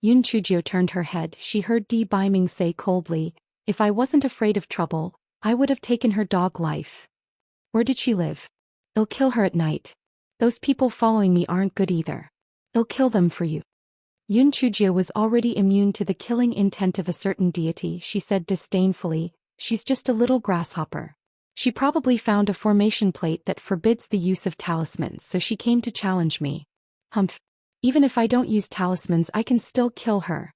Yun Chujio turned her head. She heard Di Baiming say coldly, if I wasn't afraid of trouble, I would have taken her dog life. Where did she live? I'll kill her at night. Those people following me aren't good either. I'll kill them for you. Yun Chujio was already immune to the killing intent of a certain deity. She said disdainfully, she's just a little grasshopper. She probably found a formation plate that forbids the use of talismans, so she came to challenge me. Humph. Even if I don't use talismans, I can still kill her.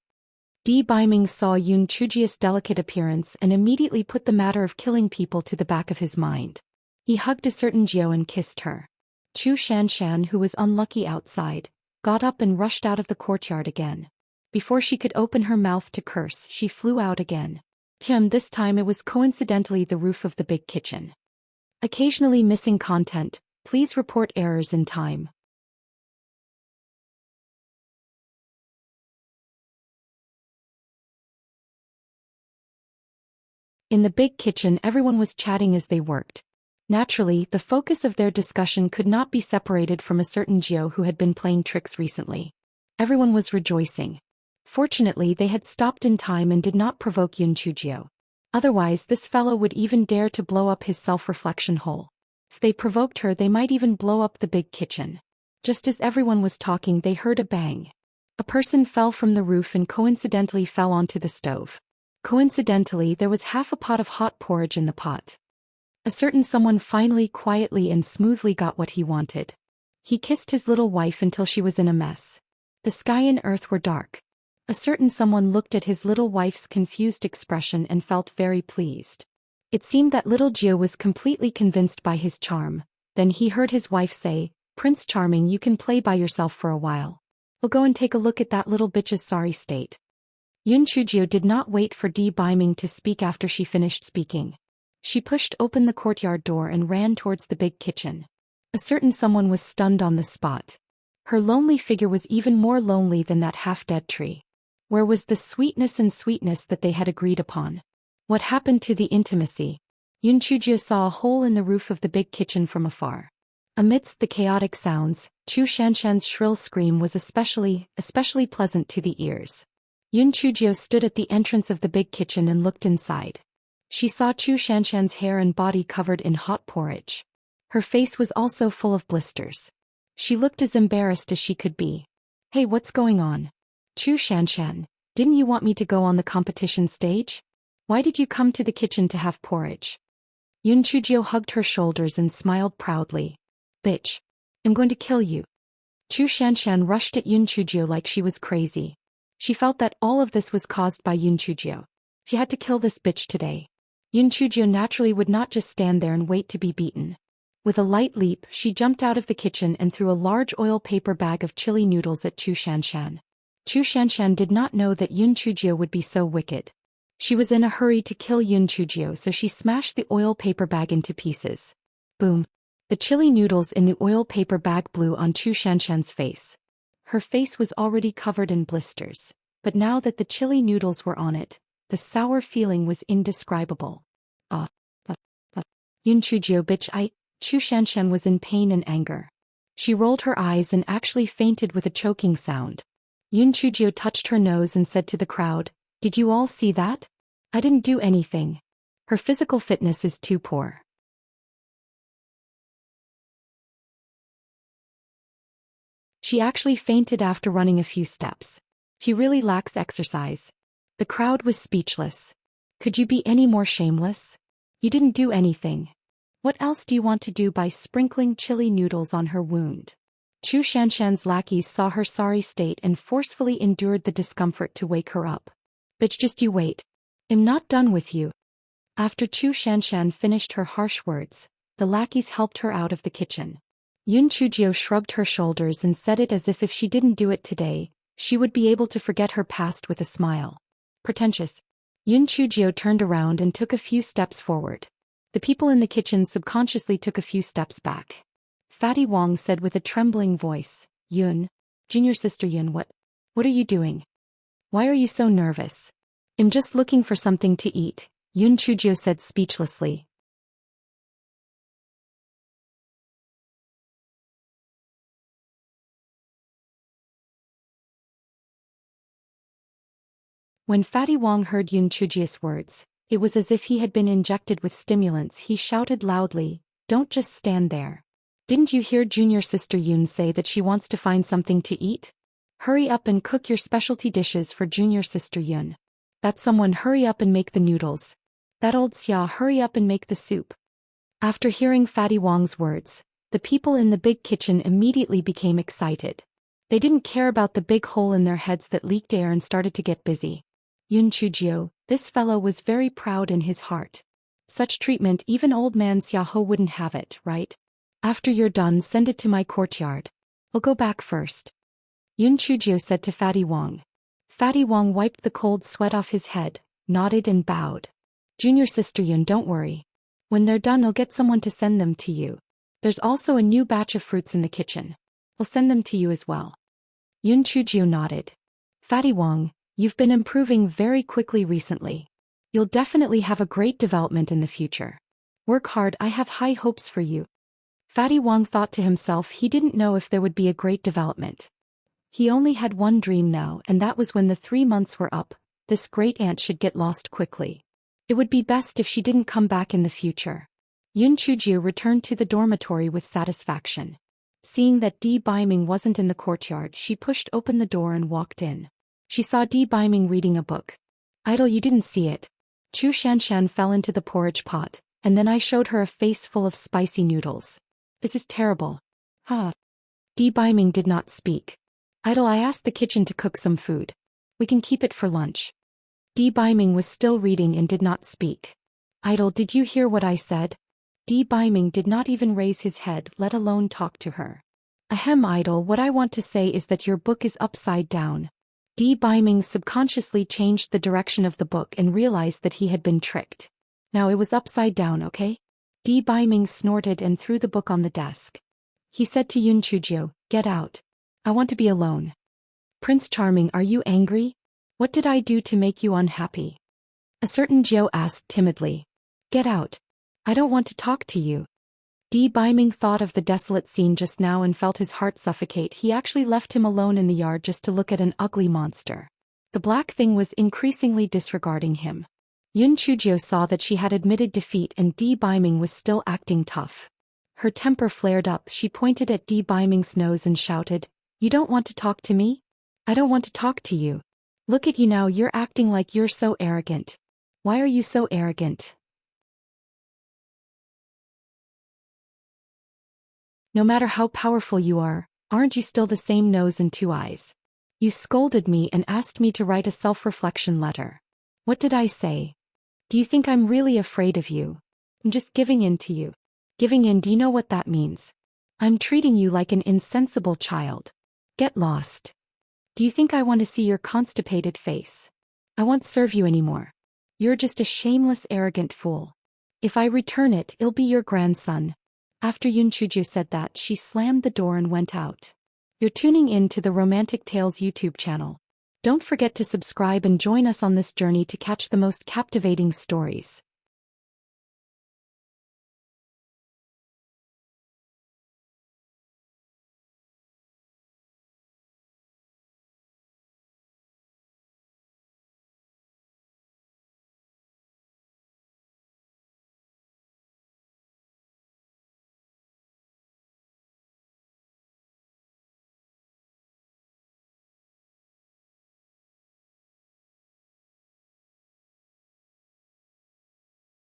Di Baiming saw Yun Chujio's delicate appearance and immediately put the matter of killing people to the back of his mind. He hugged a certain Gio and kissed her. Chu Shanshan, who was unlucky outside, got up and rushed out of the courtyard again. Before she could open her mouth to curse, she flew out again. This time it was coincidentally the roof of the big kitchen. Occasionally missing content, please report errors in time. In the big kitchen, everyone was chatting as they worked. Naturally, the focus of their discussion could not be separated from a certain Gio who had been playing tricks recently. Everyone was rejoicing. Fortunately, they had stopped in time and did not provoke Yun Chujio. Otherwise, this fellow would even dare to blow up his self-reflection hole. If they provoked her, they might even blow up the big kitchen. Just as everyone was talking, they heard a bang. A person fell from the roof and coincidentally fell onto the stove. Coincidentally, there was half a pot of hot porridge in the pot. A certain someone finally quietly and smoothly got what he wanted. He kissed his little wife until she was in a mess. The sky and earth were dark. A certain someone looked at his little wife's confused expression and felt very pleased. It seemed that little Gio was completely convinced by his charm. Then he heard his wife say, Prince Charming, you can play by yourself for a while. We'll go and take a look at that little bitch's sorry state. Yun Chujio did not wait for Di Baiming to speak after she finished speaking. She pushed open the courtyard door and ran towards the big kitchen. A certain someone was stunned on the spot. Her lonely figure was even more lonely than that half-dead tree. Where was the sweetness that they had agreed upon? What happened to the intimacy? Yun Chujio saw a hole in the roof of the big kitchen from afar. Amidst the chaotic sounds, Chu Shanshan's shrill scream was especially pleasant to the ears. Yun Chujio stood at the entrance of the big kitchen and looked inside. She saw Chu Shanshan's hair and body covered in hot porridge. Her face was also full of blisters. She looked as embarrassed as she could be. Hey, what's going on? Chu Shanshan, didn't you want me to go on the competition stage? Why did you come to the kitchen to have porridge? Yun Chujio hugged her shoulders and smiled proudly. Bitch. I'm going to kill you. Chu Shanshan rushed at Yun Chujio like she was crazy. She felt that all of this was caused by Yun Chujio. She had to kill this bitch today. Yun Chujio naturally would not just stand there and wait to be beaten. With a light leap, she jumped out of the kitchen and threw a large oil paper bag of chili noodles at Chu Shanshan. Chu Shanshan did not know that Yun Chujio would be so wicked. She was in a hurry to kill Yun Chujio, so she smashed the oil paper bag into pieces. Boom. The chili noodles in the oil paper bag blew on Chu Shanshan's face. Her face was already covered in blisters, but now that the chili noodles were on it, the sour feeling was indescribable. Yun Chujio, bitch, Chu Shanshan was in pain and anger. She rolled her eyes and actually fainted with a choking sound. Yun Chujio touched her nose and said to the crowd, "Did you all see that? I didn't do anything. Her physical fitness is too poor." She actually fainted after running a few steps. She really lacks exercise. The crowd was speechless. Could you be any more shameless? You didn't do anything. What else do you want to do by sprinkling chili noodles on her wound? Chu Shanshan's lackeys saw her sorry state and forcefully endured the discomfort to wake her up. Bitch, just you wait. I'm not done with you. After Chu Shanshan finished her harsh words, the lackeys helped her out of the kitchen. Yun Chujio shrugged her shoulders and said it as if she didn't do it today, she would be able to forget her past with a smile. Pretentious. Yun Chujio turned around and took a few steps forward. The people in the kitchen subconsciously took a few steps back. Fatty Wong said with a trembling voice, "Yun, junior sister Yun, what are you doing? Why are you so nervous?" "I'm just looking for something to eat," Yun Chujio said speechlessly. When Fatty Wong heard Yun Chujio's words, it was as if he had been injected with stimulants. He shouted loudly, "Don't just stand there. Didn't you hear junior sister Yun say that she wants to find something to eat? Hurry up and cook your specialty dishes for junior sister Yun. That someone hurry up and make the noodles. That old Xia hurry up and make the soup." After hearing Fatty Wong's words, the people in the big kitchen immediately became excited. They didn't care about the big hole in their heads that leaked air and started to get busy. Yun Chujio, this fellow was very proud in his heart. Such treatment even old man Xiaoho wouldn't have it, right? "After you're done, send it to my courtyard. I'll go back first," Yun Chujio said to Fatty Wong. Fatty Wong wiped the cold sweat off his head, nodded and bowed. "Junior sister Yun, don't worry. When they're done, I'll get someone to send them to you. There's also a new batch of fruits in the kitchen. I'll send them to you as well." Yun Chujio nodded. "Fatty Wong, you've been improving very quickly recently. You'll definitely have a great development in the future. Work hard, I have high hopes for you." Fatty Wong thought to himself he didn't know if there would be a great development. He only had one dream now, and that was when the 3 months were up, this great aunt should get lost quickly. It would be best if she didn't come back in the future. Yun Chujio returned to the dormitory with satisfaction. Seeing that Di Baiming wasn't in the courtyard, she pushed open the door and walked in. She saw Di Baiming reading a book. "Idol, you didn't see it. Chu Shanshan fell into the porridge pot, and then I showed her a face full of spicy noodles. This is terrible." Di Baiming did not speak. "Idol, I asked the kitchen to cook some food. We can keep it for lunch." Di Baiming was still reading and did not speak. "Idol, did you hear what I said?" Di Baiming did not even raise his head, let alone talk to her. "Ahem, Idol, what I want to say is that your book is upside down." Di Baiming subconsciously changed the direction of the book and realized that he had been tricked. "Now it was upside down, okay?" Di Baiming snorted and threw the book on the desk. He said to Yun Chujio, "Get out. I want to be alone." "Prince Charming, are you angry? What did I do to make you unhappy?" A certain Joe asked timidly. Get out. I don't want to talk to you. Biming thought of the desolate scene just now and felt his heart suffocate. He actually left him alone in the yard just to look at an ugly monster. The black thing was increasingly disregarding him. Yun Chujio saw that she had admitted defeat and Biming was still acting tough. Her temper flared up. She pointed at Biming's nose and shouted, You don't want to talk to me? I don't want to talk to you. Look at you now, you're acting like you're so arrogant. Why are you so arrogant? No matter how powerful you are, aren't you still the same nose and two eyes? You scolded me and asked me to write a self-reflection letter. What did I say? Do you think I'm really afraid of you? I'm just giving in to you. Giving in, do you know what that means? I'm treating you like an insensible child. Get lost. Do you think I want to see your constipated face? I won't serve you anymore. You're just a shameless, arrogant fool. If I return it, it'll be your grandson. After Yun Chujio said that, she slammed the door and went out. You're tuning in to the Romantic Tales YouTube channel. Don't forget to subscribe and join us on this journey to catch the most captivating stories.